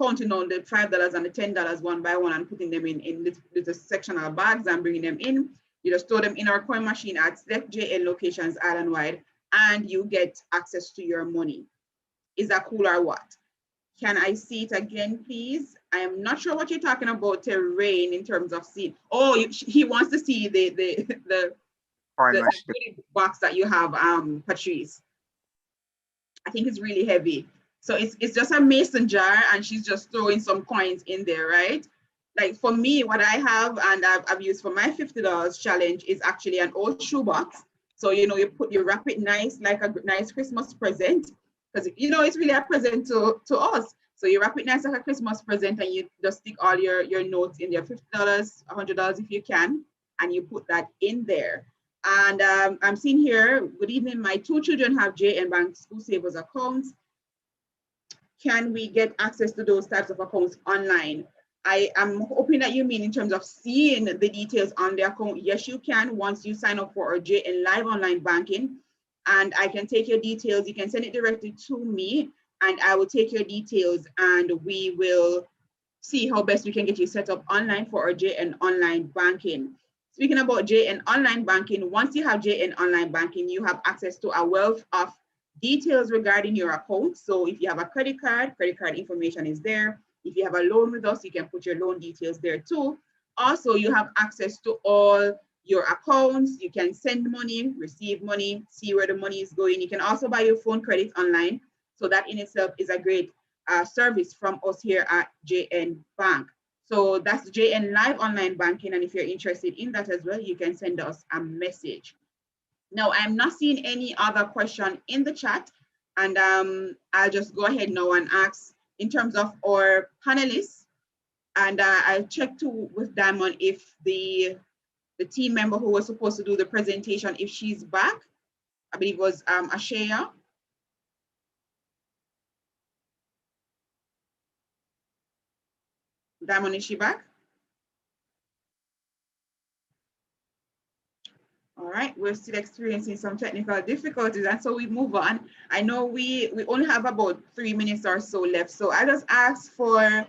counting on the $5 and the $10 one by one and putting them in little sectional bags and bringing them in. You just store them in our coin machine at select JN locations island-wide and you get access to your money. Is that cool or what? Can I see it again, please? I am not sure what you're talking about, Terrain, in terms of seeing. Oh, he wants to see the box that you have, Patrice. I think it's really heavy. So it's just a mason jar and she's just throwing some coins in there, right? Like for me, what I have and I've used for my $50 challenge is actually an old shoebox. So, you know, you wrap it nice, like a nice Christmas present, because, you know, it's really a present to us. So you wrap it nice like a Christmas present and you just stick all your notes in there, $50, $100 if you can, and you put that in there. And I'm seeing here, good evening, my 2 children have JN Bank School Savers accounts. Can we get access to those types of accounts online? I am hoping that you mean in terms of seeing the details on the account. Yes, you can once you sign up for our JN Live Online Banking. And I can take your details. You can send it directly to me and I will take your details and we will see how best we can get you set up online for our JN Online Banking. Speaking about JN Online Banking, once you have JN Online Banking, you have access to a wealth of details regarding your account. So if you have a credit card information is there. If you have a loan with us, you can put your loan details there too. Also, you have access to all your accounts. You can send money, receive money, see where the money is going. You can also buy your phone credit online. So that in itself is a great service from us here at JN Bank. So that's JN Live Online Banking. And if you're interested in that as well, you can send us a message. Now, I'm not seeing any other question in the chat. And I'll just go ahead now and ask in terms of our panelists. And I'll check too with Diamond if the team member who was supposed to do the presentation, if she's back. I believe it was Ashaya. Diamond, is she back? All right, we're still experiencing some technical difficulties, and so we move on. I know we only have about 3 minutes or so left, so I just ask for a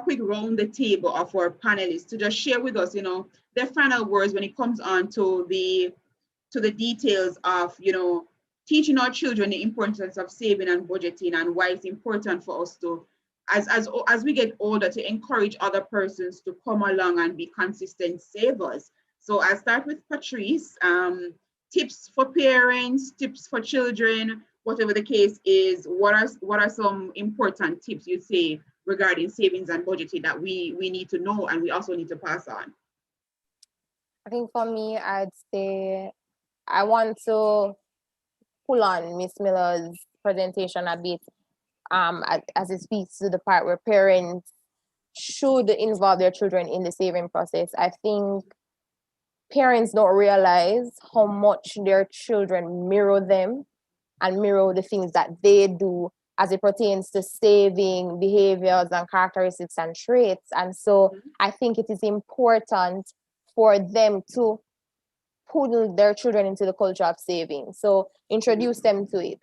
quick round the table of our panelists to just share with us, you know, their final words when it comes on to the details of, you know, teaching our children the importance of saving and budgeting and why it's important for us to, as we get older, to encourage other persons to come along and be consistent savers. So I'll start with Patrice. Tips for parents, tips for children, whatever the case is, what are some important tips you say regarding savings and budgeting that we need to know and we also need to pass on? I think for me, I'd say I want to pull on Miss Miller's presentation a bit as it speaks to the part where parents should involve their children in the saving process. I think parents don't realize how much their children mirror them and mirror the things that they do as it pertains to saving behaviors and characteristics and traits. And so I think it is important for them to put their children into the culture of saving. So introduce them to it.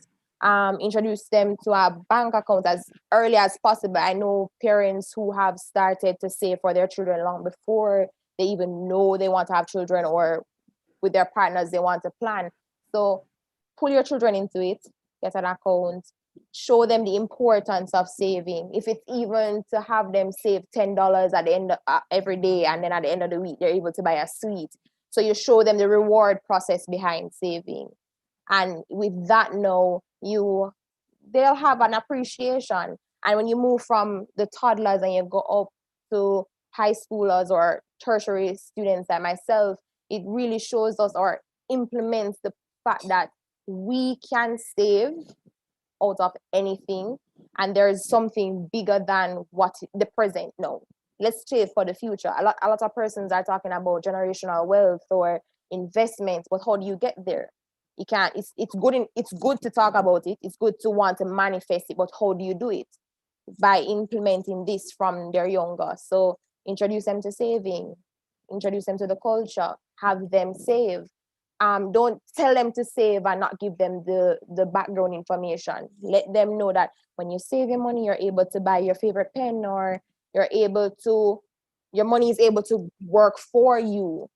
Introduce them to a bank account as early as possible. I know parents who have started to save for their children long before they even know they want to have children, or with their partners they want to plan. So pull your children into it, get an account, show them the importance of saving. If it's even to have them save $10 at the end of every day, and then at the end of the week they're able to buy a sweet. So you show them the reward process behind saving. And with that now, they'll have an appreciation. And when you move from the toddlers and you go up to high schoolers or tertiary students like myself, it really shows us or implements the fact that we can save out of anything, and there is something bigger than what the present. No, let's save for the future. A lot of persons are talking about generational wealth or investments, but how do you get there? You can't. It's good to talk about it. It's good to want to manifest it, but how do you do it? By implementing this from their younger. So introduce them to saving, introduce them to the culture, have them save. Don't tell them to save and not give them the background information. Let them know that when you save your money, you're able to buy your favorite pen, or your money is able to work for you,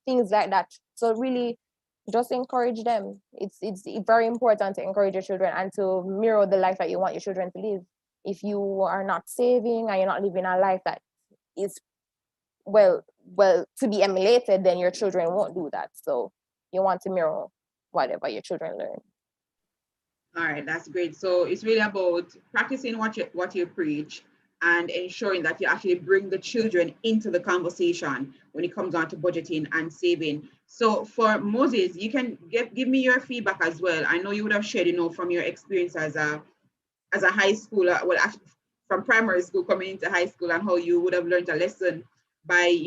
things like that. So really just encourage them. It's very important to encourage your children and to mirror the life that you want your children to live. If you are not saving and you're not living a life that is well to be emulated, then your children won't do that. So you want to mirror whatever your children learn. All right, that's great. So it's really about practicing what you preach and ensuring that you actually bring the children into the conversation when it comes on to budgeting and saving. So for Moses, you can give me your feedback as well. I know you would have shared, from your experience as a high schooler, from primary school coming into high school, and how you would have learned a lesson by,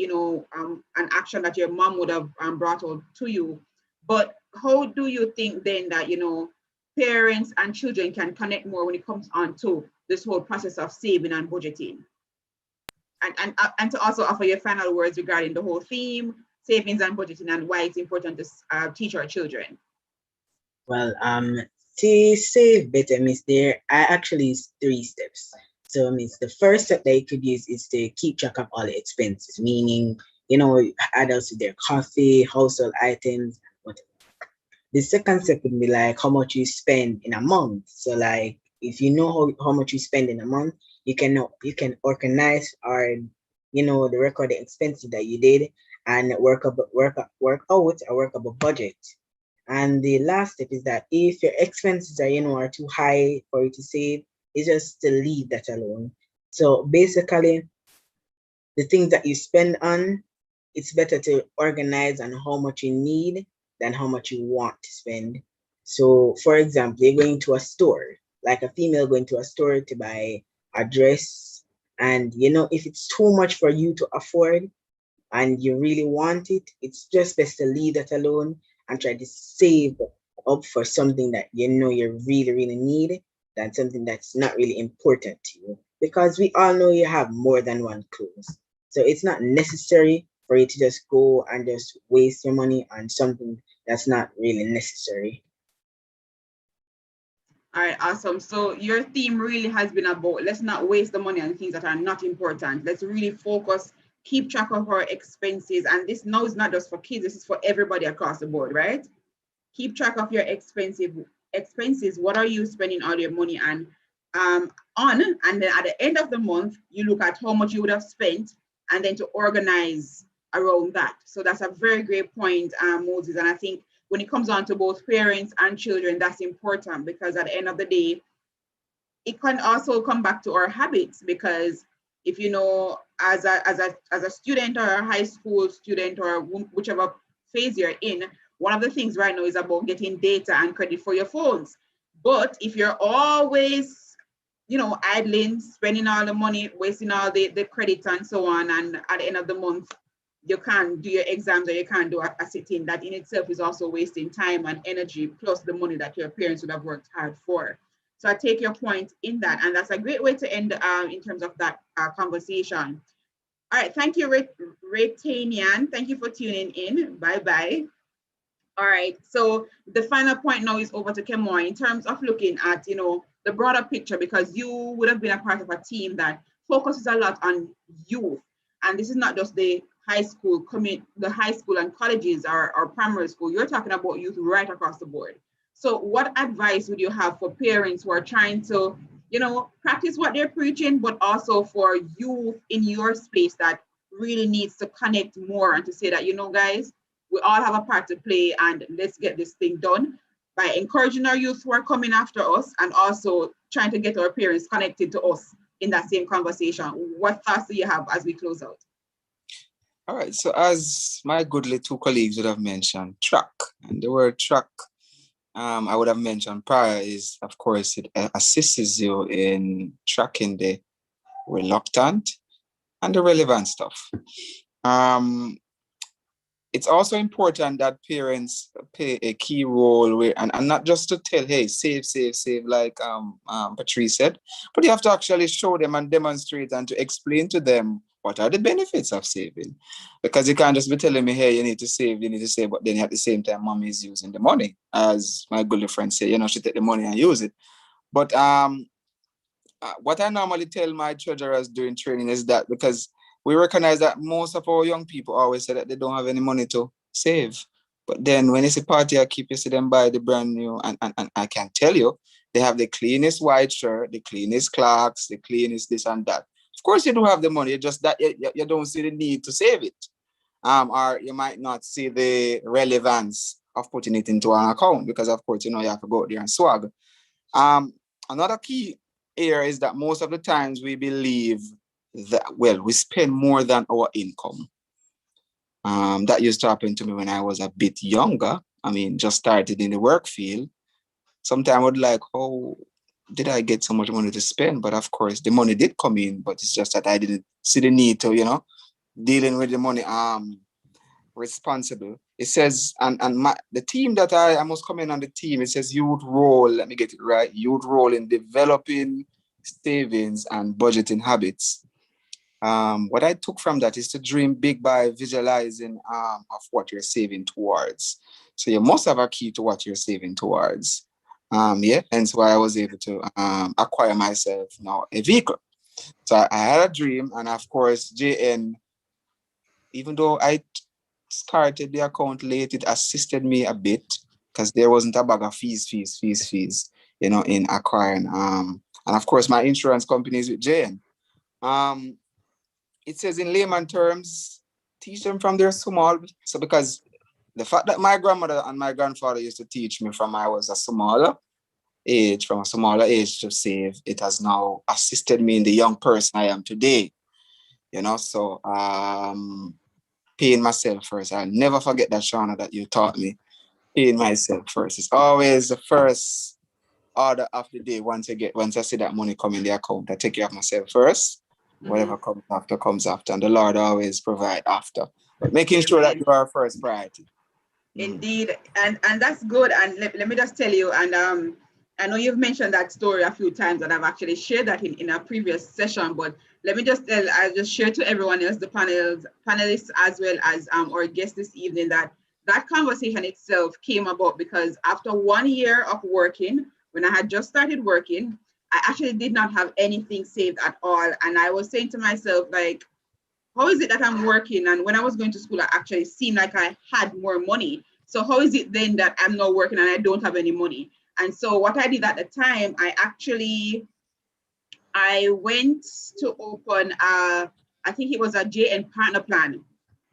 an action that your mom would have brought out to you. But how do you think then that, parents and children can connect more when it comes on to this whole process of saving and budgeting? And to also offer your final words regarding the whole theme, savings and budgeting, and why it's important to teach our children. Well, to save better, Miss, I actually use 3 steps. So, Miss, the first step that you could use is to keep track of all the expenses, meaning, adults with their coffee, household items, whatever. The second step would be like how much you spend in a month. So, like, if you know how much you spend in a month, you can organize or, the record the expenses that you did and work out a budget. And the last step is that if your expenses are too high for you to save, is just to leave that alone. So basically, the things that you spend on, it's better to organize on how much you need than how much you want to spend. So for example, you're going to a store, like a female going to a store to buy a dress, and if it's too much for you to afford and you really want it, it's just best to leave that alone and try to save up for something that you really, really need than something that's not really important to you. Because we all know you have more than one clothes. So it's not necessary for you to just go and just waste your money on something that's not really necessary. All right, awesome. So your theme really has been about, let's not waste the money on things that are not important. Let's really focus, keep track of our expenses. And this now is not just for kids, this is for everybody across the board, right? Keep track of your expenses. What are you spending all your money on? And then at the end of the month, you look at how much you would have spent and then to organize around that. So that's a very great point, Moses. And I think when it comes on to both parents and children, that's important, because at the end of the day, it can also come back to our habits, because if as a student or a high school student or whichever phase you're in, one of the things right now is about getting data and credit for your phones. But if you're always, idling, spending all the money, wasting all the credit and so on, and at the end of the month, you can't do your exams or you can't do a sit-in, that in itself is also wasting time and energy, plus the money that your parents would have worked hard for. So I take your point in that, and that's a great way to end in terms of that conversation. All right, thank you, Retanian. Thank you for tuning in. Bye-bye. All right, so the final point now is over to Kemoy in terms of looking at, the broader picture, because you would have been a part of a team that focuses a lot on youth. And this is not just the high school and colleges or primary school. You're talking about youth right across the board. So what advice would you have for parents who are trying to, practice what they're preaching, but also for youth in your space that really needs to connect more and to say that, guys, we all have a part to play, and let's get this thing done by encouraging our youth who are coming after us and also trying to get our parents connected to us in that same conversation. What thoughts do you have as we close out? All right, so as my goodly 2 colleagues would have mentioned, track. And the word track I would have mentioned prior is, of course, it assists you in tracking the reluctant and the relevant stuff. It's also important that parents play a key role where, and not just to tell, hey, save, like Patrice said, but you have to actually show them and demonstrate and to explain to them what are the benefits of saving. Because you can't just be telling me, hey, you need to save, but then at the same time, mommy is using the money. As my good friend say, she take the money and use it. But what I normally tell my treasurers during training is that because we recognize that most of our young people always say that they don't have any money to save. But then when it's a party, I keep you see them buy the brand new, and I can tell you, they have the cleanest white shirt, the cleanest clocks, the cleanest this and that. Of course, you do have the money, it's just that you don't see the need to save it. Or you might not see the relevance of putting it into an account because, of course, you have to go out there and swag. Another key area is that most of the times we believe that, well, we spend more than our income. That used to happen to me when I was a bit younger. I mean, just started in the work field. Sometimes I would like, oh, did I get so much money to spend? But of course, the money did come in, but it's just that I didn't see the need to, dealing with the money responsible. It says, and the team that I must come in on the team, it says youth role, let me get it right, youth role in developing savings and budgeting habits. What I took from that is to dream big by visualizing of what you're saving towards. So you must have a key to what you're saving towards. Hence why I was able to acquire myself now a vehicle. So I had a dream, and of course, JN, even though I started the account late, it assisted me a bit because there wasn't a bag of fees, in acquiring. And of course, my insurance company is with JN. It says in layman terms, teach them from their small. So because the fact that my grandmother and my grandfather used to teach me from I was a smaller age to save, it has now assisted me in the young person I am today. So paying myself first. I'll never forget that, Shauna, that you taught me. Paying myself first. It's always the first order of the day. Once I see that money come in the account, I take care of myself first. Whatever comes after, and the Lord always provide after. But making sure that you are first priority. Indeed, and that's good. And let me just tell you, and I know you've mentioned that story a few times, and I've actually shared that in a previous session, but let me just tell, I'll just share to everyone else, the panelists, as well as our guest this evening, that conversation itself came about because after 1 year of working, when I had just started working, I actually did not have anything saved at all. And I was saying to myself, like, how is it that I'm working? And when I was going to school, I actually seemed like I had more money. So how is it then that I'm not working and I don't have any money? And so what I did at the time, I went to open I think it was a JN partner plan.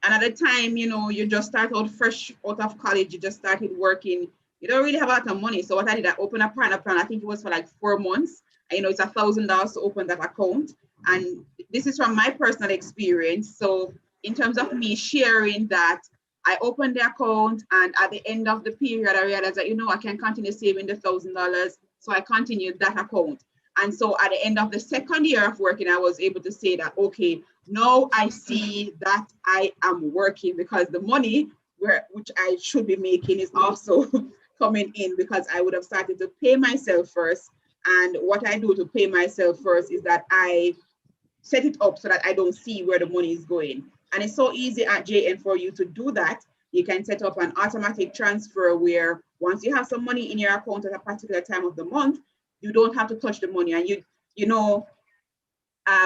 And at the time, you just start out fresh out of college, you just started working. You don't really have a lot of money. So what I did, I opened a partner plan. I think it was for like 4 months. And, it's $1,000 to open that account. And this is from my personal experience. So in terms of me sharing that, I opened the account, and at the end of the period, I realized that, I can continue saving the $1,000. So I continued that account. And so at the end of the second year of working, I was able to say that, okay, now I see that I am working because the money which I should be making is also coming in, because I would have started to pay myself first. And what I do to pay myself first is that I set it up so that I don't see where the money is going. And it's so easy at JN for you to do that. You can set up an automatic transfer where once you have some money in your account at a particular time of the month, you don't have to touch the money. And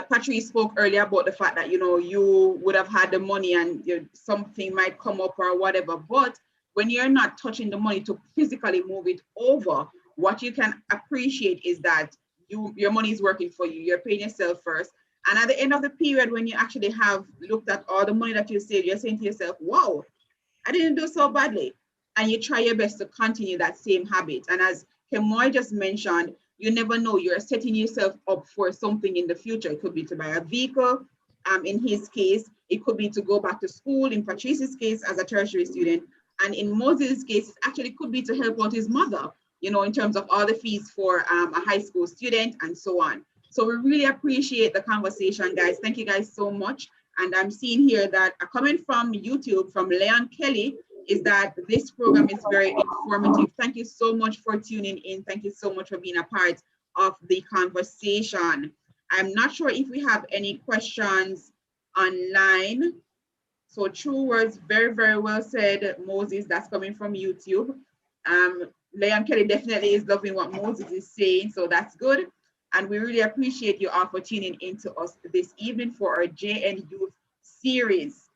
Patrice spoke earlier about the fact that, you would have had the money and something might come up or whatever. But when you're not touching the money to physically move it over, what you can appreciate is that your money is working for you. You're paying yourself first. And at the end of the period, when you actually have looked at all the money that you saved, you're saying to yourself, wow, I didn't do so badly. And you try your best to continue that same habit. And as Kemoy just mentioned, you never know, you're setting yourself up for something in the future. It could be to buy a vehicle. In his case, it could be to go back to school. In Patrice's case, as a tertiary student, And in Moses' case, it actually could be to help out his mother, you know, in terms of all the fees for a high school student and so on. So we really appreciate the conversation, guys. Thank you guys so much. And I'm seeing here that a comment from YouTube from Leon Kelly is that this program is very informative. Thank you so much for tuning in. Thank you so much for being a part of the conversation. I'm not sure if we have any questions online. So true words, very, very well said, Moses. That's coming from YouTube. Leon Kelly definitely is loving what Moses is saying, so that's good. And we really appreciate you all for tuning in to us this evening for our JN Youth series.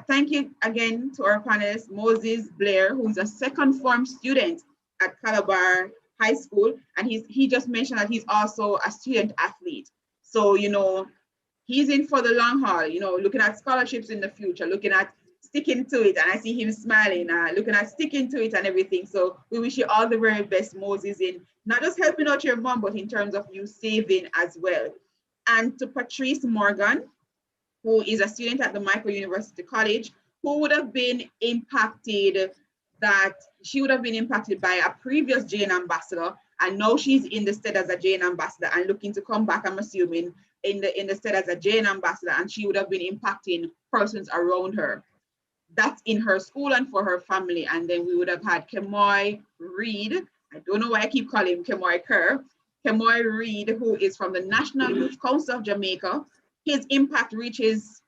Thank you again to our panelists, Moses Blair, who's a second form student at Calabar High School. And he just mentioned that he's also a student athlete. So, you know, he's in for the long haul, you know, looking at scholarships in the future, looking at sticking to it. And I see him smiling, looking at sticking to it and everything. So we wish you all the very best, Moses, in not just helping out your mom, but in terms of you saving as well. And to Patrice Morgan, who is a student at the Micro University College, who would have been impacted, she would have been impacted by a previous JN ambassador, and now she's in the stead as a JN ambassador and looking to come back, I'm assuming, in the stead as a JN ambassador, and she would have been impacting persons around her. That's in her school and for her family. And then we would have had Kemoy Reed. I don't know why I keep calling him Kemoy Kerr. Kemoy Reed, who is from the National Youth Council of Jamaica. His impact reaches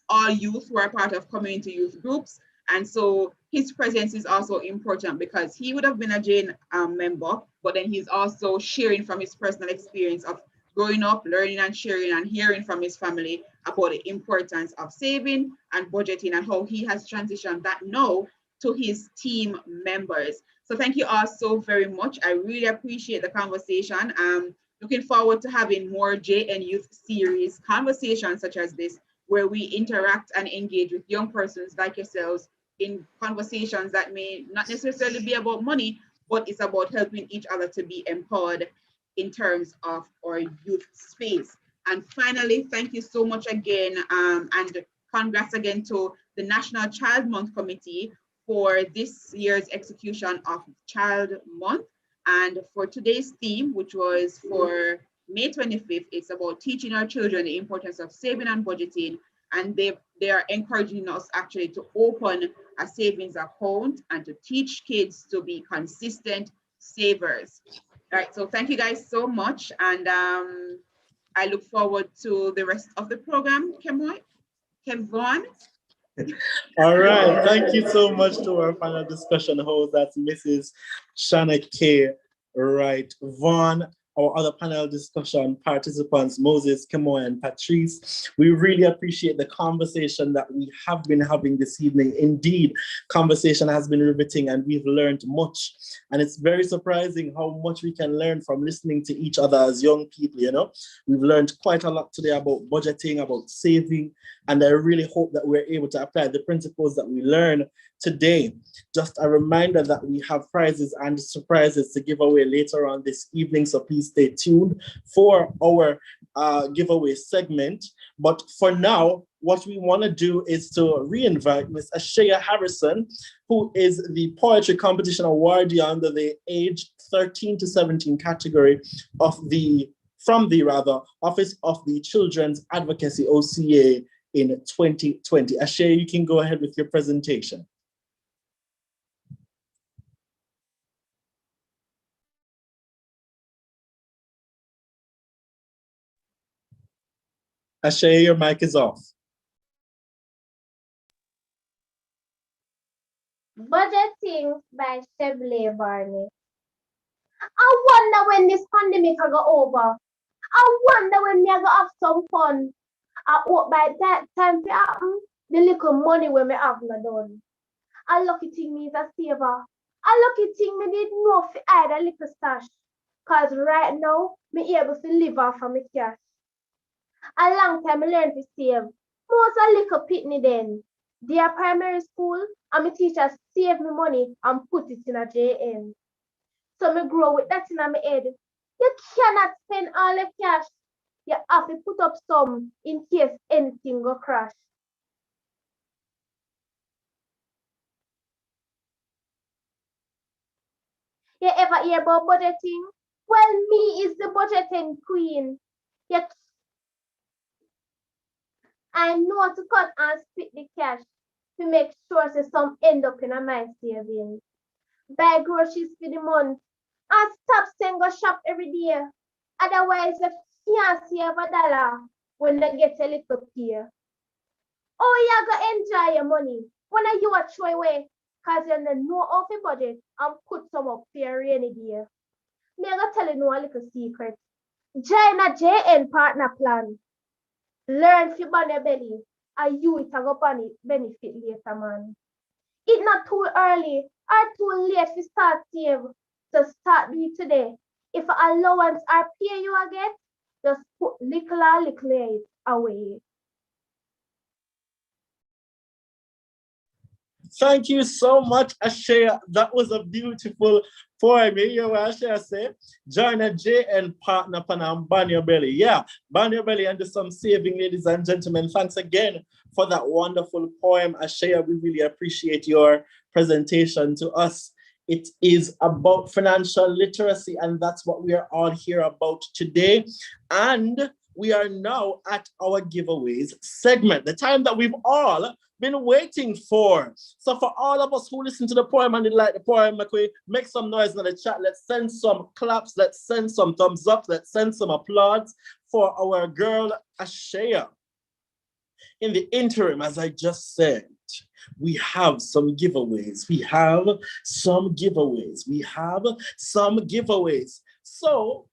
all youth who are part of community youth groups. And so his presence is also important because he would have been a JN member, but then he's also sharing from his personal experience of growing up, learning and sharing and hearing from his family about the importance of saving and budgeting and how he has transitioned that now to his team members. So thank you all so very much. I really appreciate the conversation. Looking forward to having more JN Youth series conversations such as this, where we interact and engage with young persons like yourselves in conversations that may not necessarily be about money, but it's about helping each other to be empowered in terms of our youth space. And finally, thank you so much again, and congrats again to the National Child Month Committee for this year's execution of Child Month. And for today's theme, which was for May 25th, it's about teaching our children the importance of saving and budgeting. And they are encouraging us actually to open a savings account and to teach kids to be consistent savers. All right, so thank you guys so much. And I look forward to the rest of the program. Kevon. All right, thank you so much to our final discussion host. That's Mrs. Shanna K. Right, Vaughn, our other panel discussion participants, Moses, Kemoy, and Patrice. We really appreciate the conversation that we have been having this evening. Indeed, conversation has been riveting and we've learned much. And it's very surprising how much we can learn from listening to each other as young people, you know. We've learned quite a lot today about budgeting, about saving, and I really hope that we're able to apply the principles that we learn today. Just a reminder that we have prizes and surprises to give away later on this evening, so please stay tuned for our giveaway segment. But for now, what we want to do is to re-invite Ms. Ashaya Harrison, who is the Poetry Competition Awardee under the age 13 to 17 category from the Office of the Children's Advocacy, OCA, in 2020. Ashaya, you can go ahead with your presentation. Ashaya, your mic is off. Budgeting by Blair Barney. I wonder when this pandemic will go over. I wonder when we are going to have some fun. I hope by that time to happen, the little money when we have not done. A lucky thing me is a saver. A lucky thing me did know to hide a little stash. Cause right now, me able to live off of my cash. A long time I learned to save. Most a little pitney then. Their primary school, and my teachers save me money and put it in a JN. So me grow with that in my head. You cannot spend all the cash. You have to put up some in case anything go crash. You ever hear about budgeting? Well, me is the budgeting queen. Yet I know to cut and split the cash to make sure that some end up in my savings. Buy groceries for the month and stop saying go shop every day. Otherwise, you can't save $1 when you get a little pay. Oh, you go enjoy your money when you are throw away because you don't know how to budget and put some up for your rainy day. Me I go tell you a little secret. Join a JN partner plan. Learn fi burn your belly and you it a go benefit later, man. It's not too early or too late to start save. So start do it today. If allowance or pay you again, just put little away. Thank you so much, Ashaya. That was a beautiful poem. You hear what Ashaya said? Join a JN partner and burn your belly. Yeah, burn your belly and do some saving, ladies and gentlemen. Thanks again for that wonderful poem, Ashaya. We really appreciate your presentation to us. It is about financial literacy, and that's what we are all here about today. And we are now at our giveaways segment, the time that we've all been waiting for. So for all of us who listen to the poem and they like the poem, make some noise in the chat. Let's send some claps. Let's send some thumbs up. Let's send some applause for our girl, Ashaya. In the interim, as I just said, we have some giveaways. We have some giveaways. We have some giveaways. So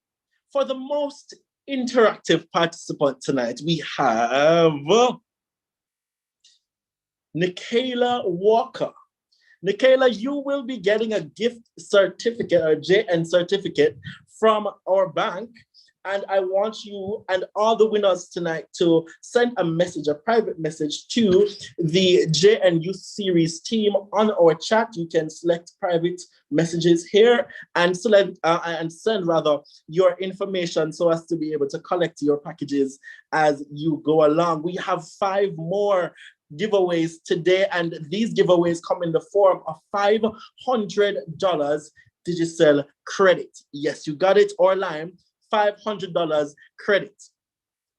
for the most interactive participant tonight, we have Nikayla Walker. Nikayla, you will be getting a gift certificate or JN certificate from our bank. And I want you and all the winners tonight to send a message, a private message to the JN Youth Series team on our chat. You can select private messages here and select and send your information so as to be able to collect your packages as you go along. We have 5 more giveaways today, and these giveaways come in the form of $500 Digicel credit. Yes, you got it, or Lime. $500 credit.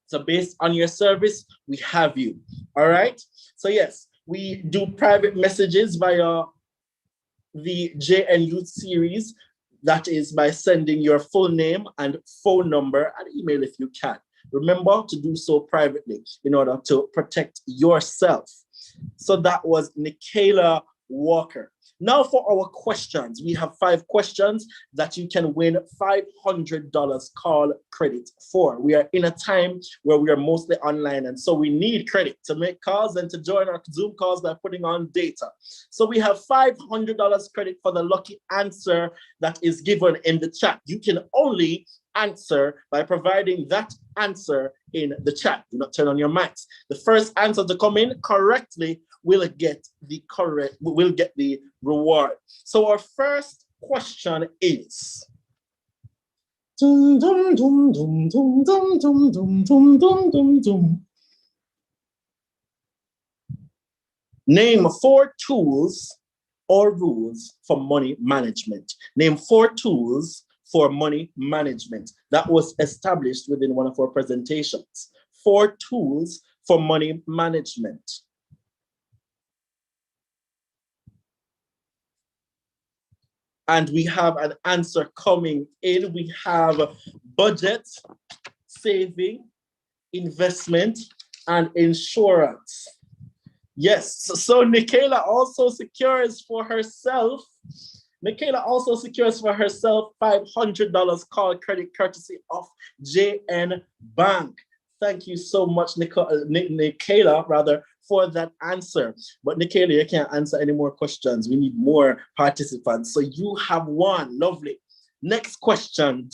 So based on your service, we have you. All right. So yes, we do private messages via the JN Youth Series. That is by sending your full name and phone number and email if you can. Remember to do so privately in order to protect yourself. So that was Nikayla Walker. Now for our questions. We have 5 questions that you can win $500 call credit for. We are in a time where we are mostly online, and so we need credit to make calls and to join our Zoom calls by putting on data. So we have $500 credit for the lucky answer that is given in the chat. You can only answer by providing that answer in the chat. Do not turn on your mics. The first answer to come in correctly will get the reward. So our first question is name 4 tools or rules for money management. Name 4 tools for money management. That was established within one of our presentations. 4 tools for money management. And we have an answer coming in. We have budget, saving, investment, and insurance. Yes, so Nikayla also secures for herself $500 call credit courtesy of JN Bank. Thank you so much, Nikayla, for that answer. But Nikayla, you can't answer any more questions. We need more participants. So you have won. Lovely. Next question.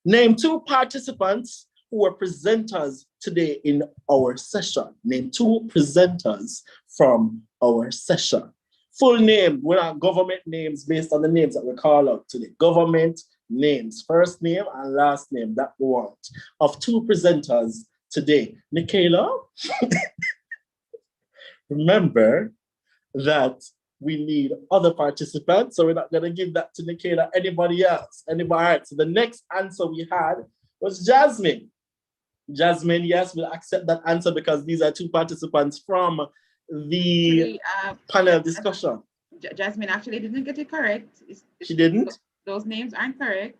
Name 2 participants who were presenters today in our session. Name 2 presenters from our session. Full name, we're not government names based on the names that we call out today. Government names, first name and last name, that we want, of 2 presenters today. Nikayla, remember, that we need other participants, so we're not going to give that to Nikela. Anybody else? Anybody? All right, so the next answer we had was Jasmine. Jasmine, yes, we'll accept that answer because these are two participants from the panel discussion. Jasmine actually didn't get it correct. She didn't? Those names aren't correct.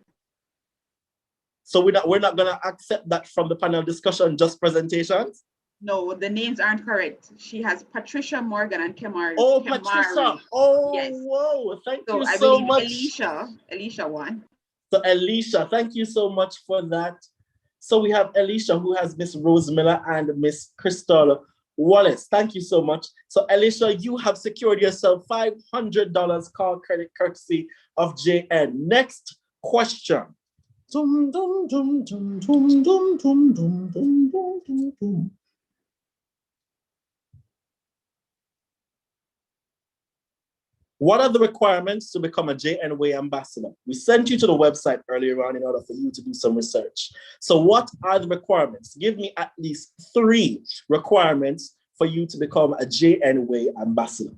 So we're not going to accept that from the panel discussion, just presentations? No, the names aren't correct. She has Patricia Morgan and Kemari. Oh, Patricia. Oh, yes. Whoa. Thank you I so believe much. Alicia won. So Alicia, thank you so much for that. So we have Alicia, who has Miss Rose Miller and Miss Crystal Wallace. Thank you so much. So Alicia, you have secured yourself $500 call credit courtesy of JN. Next question. Dum, dum, dum, dum, dum, dum, dum, dum, dum, dum, dum. What are the requirements to become a JNWay ambassador? We sent you to the website earlier on in order for you to do some research. So what are the requirements? Give me at least 3 requirements for you to become a JNWay ambassador.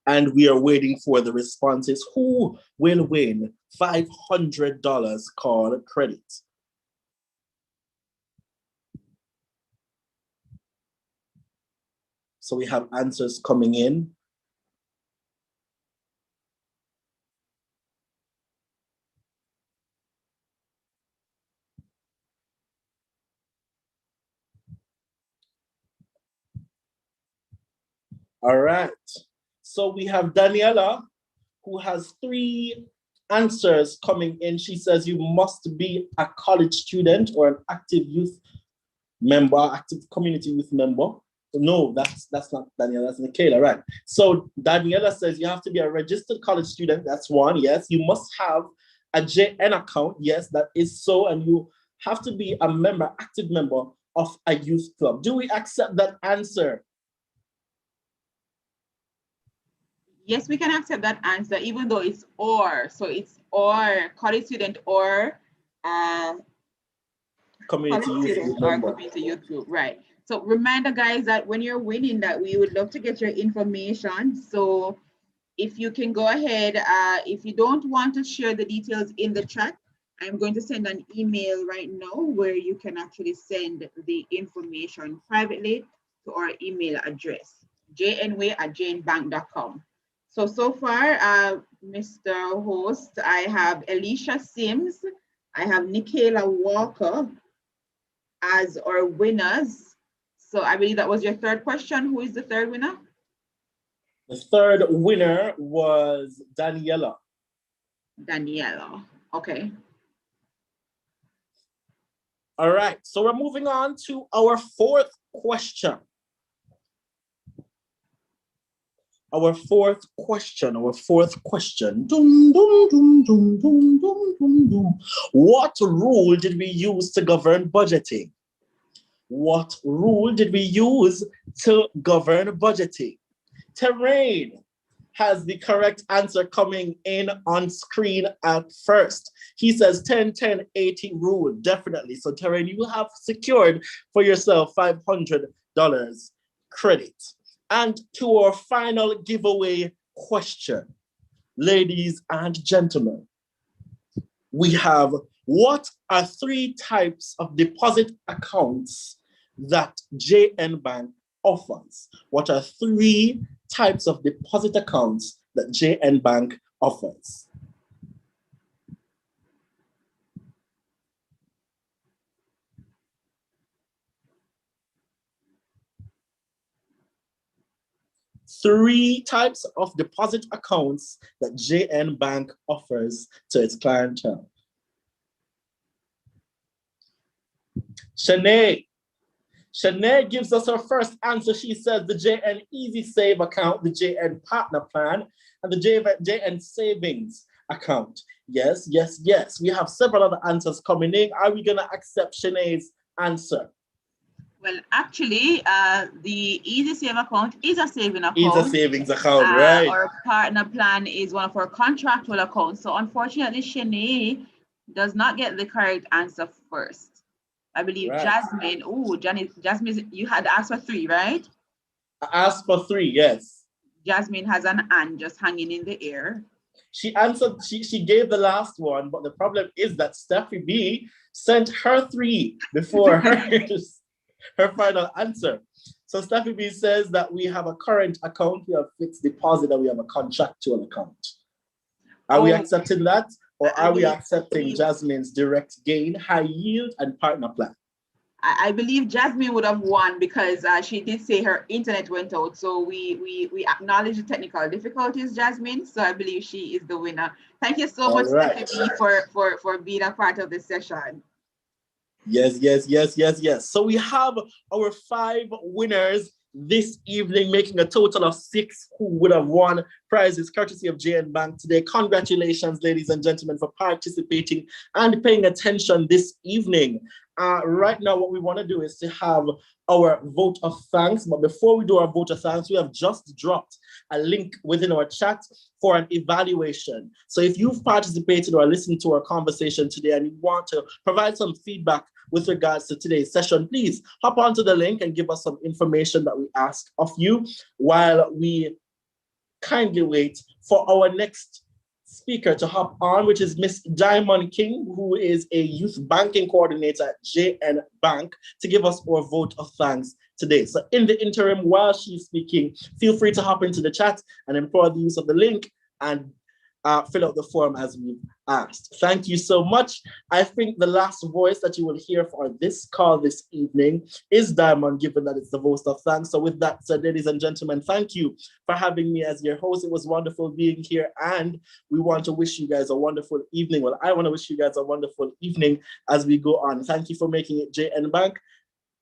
And we are waiting for the responses. Who will win $500 call credit? So we have answers coming in. All right. So we have Daniela, who has 3 answers coming in. She says you must be a college student or an active youth member, active community youth member. No, that's not Daniela, that's Nikela, right? So Daniela says you have to be a registered college student. That's 1, yes. You must have a JN account. Yes, that is so. And you have to be a member, active member of a youth club. Do we accept that answer? Yes, we can accept that answer, even though it's or. So it's or college student or community youth or community youth group, right? So reminder, guys, that when you're winning that, we would love to get your information. So if you can go ahead, if you don't want to share the details in the chat, I'm going to send an email right now where you can actually send the information privately to our email address, jnway@janebank.com. So far, Mr. Host, I have Alicia Sims, I have Nikela Walker as our winners. So I believe that was your 3rd question. Who is the 3rd winner? The 3rd winner was Daniela. Daniela, okay. All right, so we're moving on to our 4th question. Our fourth question. Dum, dum, dum, dum, dum, dum, dum, dum. What rule did we use to govern budgeting? What rule did we use to govern budgeting? Terrain has the correct answer coming in on screen at first. He says 10-10-80 rule, definitely. So Terrain, you have secured for yourself $500 credit. And to our final giveaway question, ladies and gentlemen, we have, what are 3 types of deposit accounts that JN Bank offers? What are 3 types of deposit accounts that JN Bank offers? Three types of deposit accounts that JN Bank offers to its clientele. Shanae gives us her first answer. She says the JN Easy Save account, the JN Partner Plan, and the JN Savings account. Yes. We have several other answers coming in. Are we going to accept Shanae's answer? Well, actually, the Easy Save account is a saving account. Is a savings account, right? Our Partner Plan is one of our contractual accounts. So unfortunately, Shanae does not get the correct answer first. I believe Right. Jasmine. Oh, Jasmine, you had asked for 3, right? I asked for 3, yes. Jasmine has an and just hanging in the air. She answered, she gave the last one, but the problem is that Steffi B sent her 3 before her final answer. So Steffi B says that we have a current account, we have fixed deposit, and we have a contractual account. Are we accepting that? Or are we accepting Jasmine's direct gain, high yield, and partner plan? I believe Jasmine would have won because she did say her internet went out. So we acknowledge the technical difficulties, Jasmine. So I believe she is the winner. Thank you so much, right. Stephanie, for being a part of this session. Yes. So we have our 5 winners this evening, making a total of 6 who would have won prizes courtesy of JN Bank today. Congratulations, ladies and gentlemen, for participating and paying attention this evening. Right now, what we want to do is to have our vote of thanks. But before we do our vote of thanks, we have just dropped a link within our chat for an evaluation. So if you've participated or listened to our conversation today and you want to provide some feedback with regards to today's session, please hop onto the link and give us some information that we ask of you while we kindly wait for our next speaker to hop on, which is Miss Diamond King, who is a youth banking coordinator at JN Bank, to give us our vote of thanks today. So in the interim, while she's speaking, feel free to hop into the chat and employ the use of the link and fill out the form as we've asked. Thank you so much. I think the last voice that you will hear for this call this evening is Diamond, given that it's the vote of thanks. So with that said, ladies and gentlemen, thank you for having me as your host. It was wonderful being here, and we want to wish you guys a wonderful evening. Well, I want to wish you guys a wonderful evening as we go on. Thank you for making it JN Bank.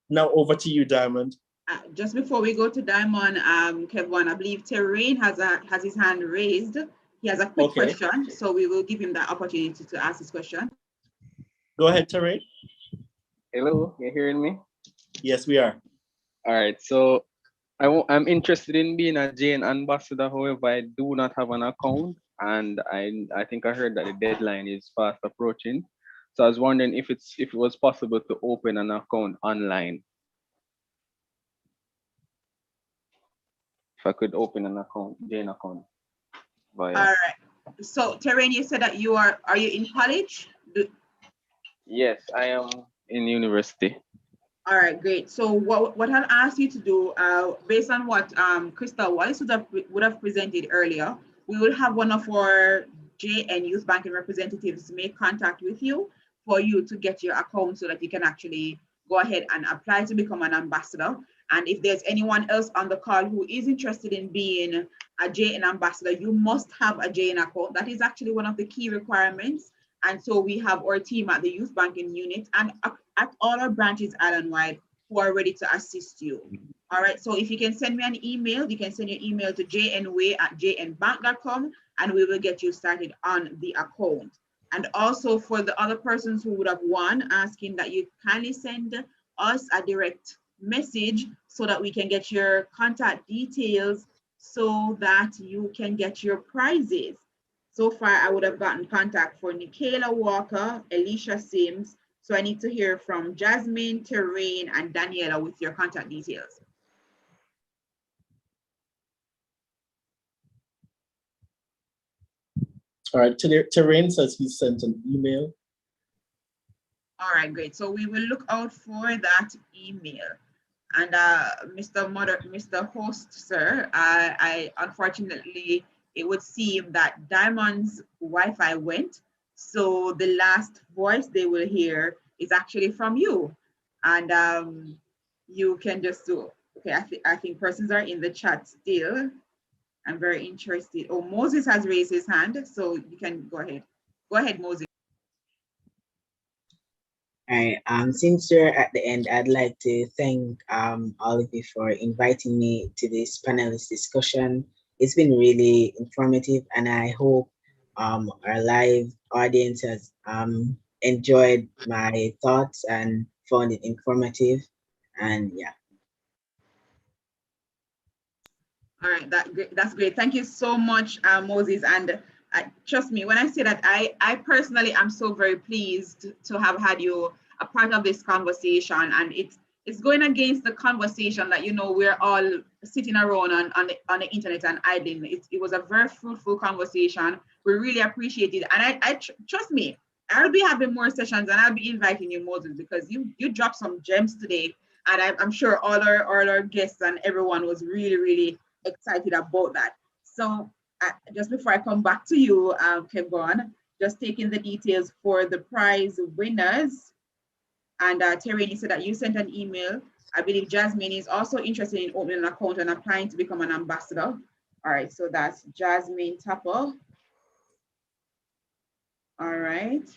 Now over to you, Diamond. Just before we go to Diamond, Kevin, I believe Terrain has his hand raised. He has a quick question, so we will give him the opportunity to ask his question. Go ahead, Terrain. Hello, you hearing me? Yes, we are. All right, so I'm interested in being a JN ambassador. However, I do not have an account, and I think I heard that the deadline is fast approaching. So I was wondering if it was possible to open an account online. If I could open an account, JN account. Via. All right. So Terrain, you said that are you in college? Yes, I am in university. All right, great. So what I'll ask you to do, based on what Crystal Wallace would have presented earlier, we will have one of our JN Youth Banking representatives make contact with you for you to get your account so that you can actually go ahead and apply to become an ambassador. And if there's anyone else on the call who is interested in being a JN ambassador, you must have a JN account. That is actually one of the key requirements. And so we have our team at the Youth Banking Unit and at all our branches island-wide who are ready to assist you. All right, so if you can send me an email, you can send your email to jnway@jnbank.com and we will get you started on the account. And also for the other persons who would have won, asking that you kindly send us a direct message so that we can get your contact details so that you can get your prizes. So far, I would have gotten contact for Nikayla Walker, Alicia Sims. So I need to hear from Jasmine, Terrain, and Daniela with your contact details. All right, Terrain says he sent an email. All right, great. So we will look out for that email. And Mr. Host, sir, I unfortunately, it would seem that Diamond's Wi-Fi went. So the last voice they will hear is actually from you. And you can just do, okay, I think persons are in the chat still. I'm very interested. Oh, Moses has raised his hand, so you can go ahead. Go ahead, Moses. All right, since you're at the end, I'd like to thank all of you for inviting me to this panelist discussion. It's been really informative, and I hope our live audience has enjoyed my thoughts and found it informative. And yeah. All right, that's great. Thank you so much, Moses. And trust me when I say that, I personally am so very pleased to have had you a part of this conversation, and it's going against the conversation that we're all sitting around on the internet and idling. It was a very fruitful conversation. We really appreciate it, and I trust me, I'll be having more sessions, and I'll be inviting you, Moses, because you dropped some gems today, and I'm sure all our guests and everyone was really, really excited about that. So just before I come back to you, Kevon, just taking the details for the prize winners. And Terry, you said that you sent an email. I believe Jasmine is also interested in opening an account and applying to become an ambassador. All right, so that's Jasmine Tapper. All right.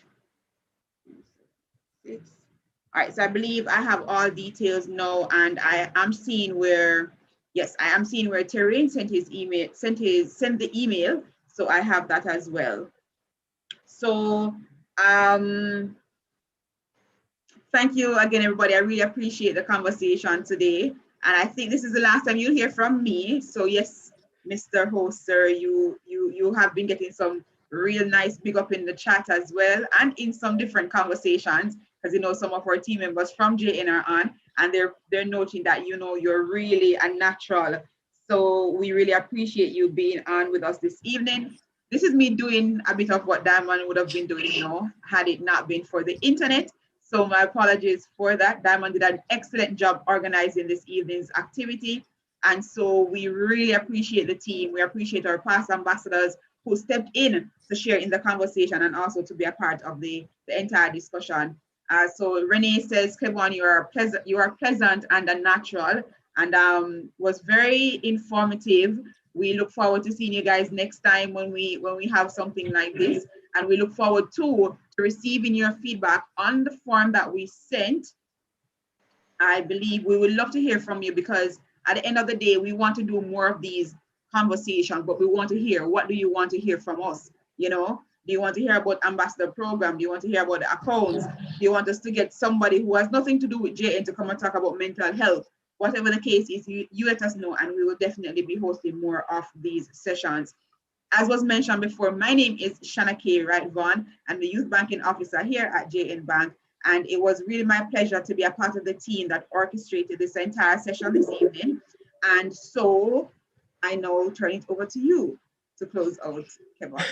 All right, so I believe I have all details now, and I am seeing where, yes, I am seeing where Terry sent his email, sent the email. So I have that as well. So thank you again, everybody. I really appreciate the conversation today. And I think this is the last time you'll hear from me. So yes, Mr. Host, sir, you have been getting some real nice big up in the chat as well, and in some different conversations, because some of our team members from JN are on, and they're noting that you're really a natural. So we really appreciate you being on with us this evening. This is me doing a bit of what Diamond would have been doing, had it not been for the internet. So my apologies for that. Diamond did an excellent job organizing this evening's activity. And so we really appreciate the team. We appreciate our past ambassadors who stepped in to share in the conversation and also to be a part of the entire discussion. So Renee says, Kevon, you are pleasant and a natural, and was very informative. We look forward to seeing you guys next time when we have something like this. And we look forward to receiving your feedback on the form that we sent. I believe we would love to hear from you, because at the end of the day, we want to do more of these conversations, but we want to hear, what do you want to hear from us? Do you want to hear about ambassador program? Do you want to hear about the accounts? Do you want us to get somebody who has nothing to do with JN to come and talk about mental health? Whatever the case is, you let us know, and we will definitely be hosting more of these sessions. As was mentioned before, my name is Shanna K. Wright Vaughn. I'm the Youth Banking Officer here at JN Bank, and it was really my pleasure to be a part of the team that orchestrated this entire session this evening. And so I now turn it over to you to close out, Kevon.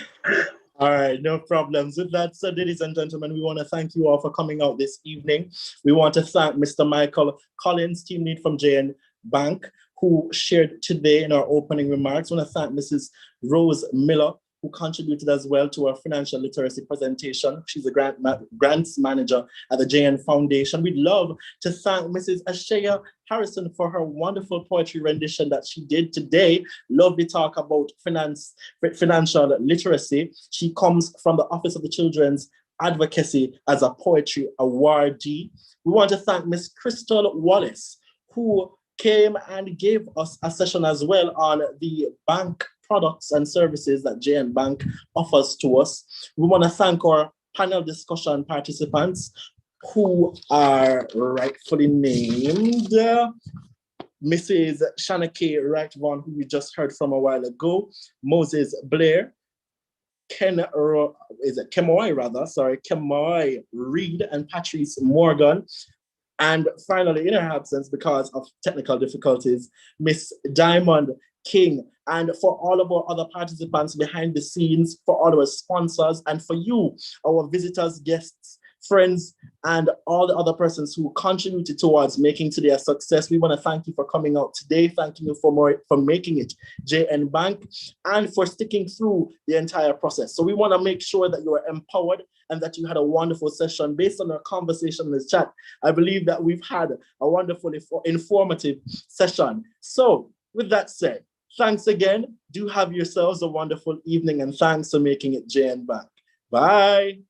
All right, no problems. With that said, ladies and gentlemen, we want to thank you all for coming out this evening. We want to thank Mr. Michael Collins, team lead from JN Bank, who shared today in our opening remarks. I want to thank Mrs. Rose Miller, who contributed as well to our financial literacy presentation. She's a grants manager at the JN Foundation. We'd love to thank Mrs. Ashaya Harrison for her wonderful poetry rendition that she did today. Lovely talk about financial literacy. She comes from the Office of the Children's Advocacy as a poetry awardee. We want to thank Miss Crystal Wallace, who came and gave us a session as well on the bank products and services that JN Bank offers to us. We want to thank our panel discussion participants, who are rightfully named Mrs. Shanna K. Wright Vaughn, who we just heard from a while ago, Moses Blair, Kemoy Reed, and Patrice Morgan. And finally, in her absence, because of technical difficulties, Miss Diamond King. And for all of our other participants behind the scenes, for all our sponsors, and for you, our visitors, guests, friends, and all the other persons who contributed towards making today a success, we want to thank you for coming out today. Thanking you for making it JN Bank, and for sticking through the entire process. So we want to make sure that you are empowered and that you had a wonderful session. Based on our conversation in the chat, I believe that we've had a wonderful, informative session. So with that said, thanks again. Do have yourselves a wonderful evening, and thanks for making it JN Bank. Bye.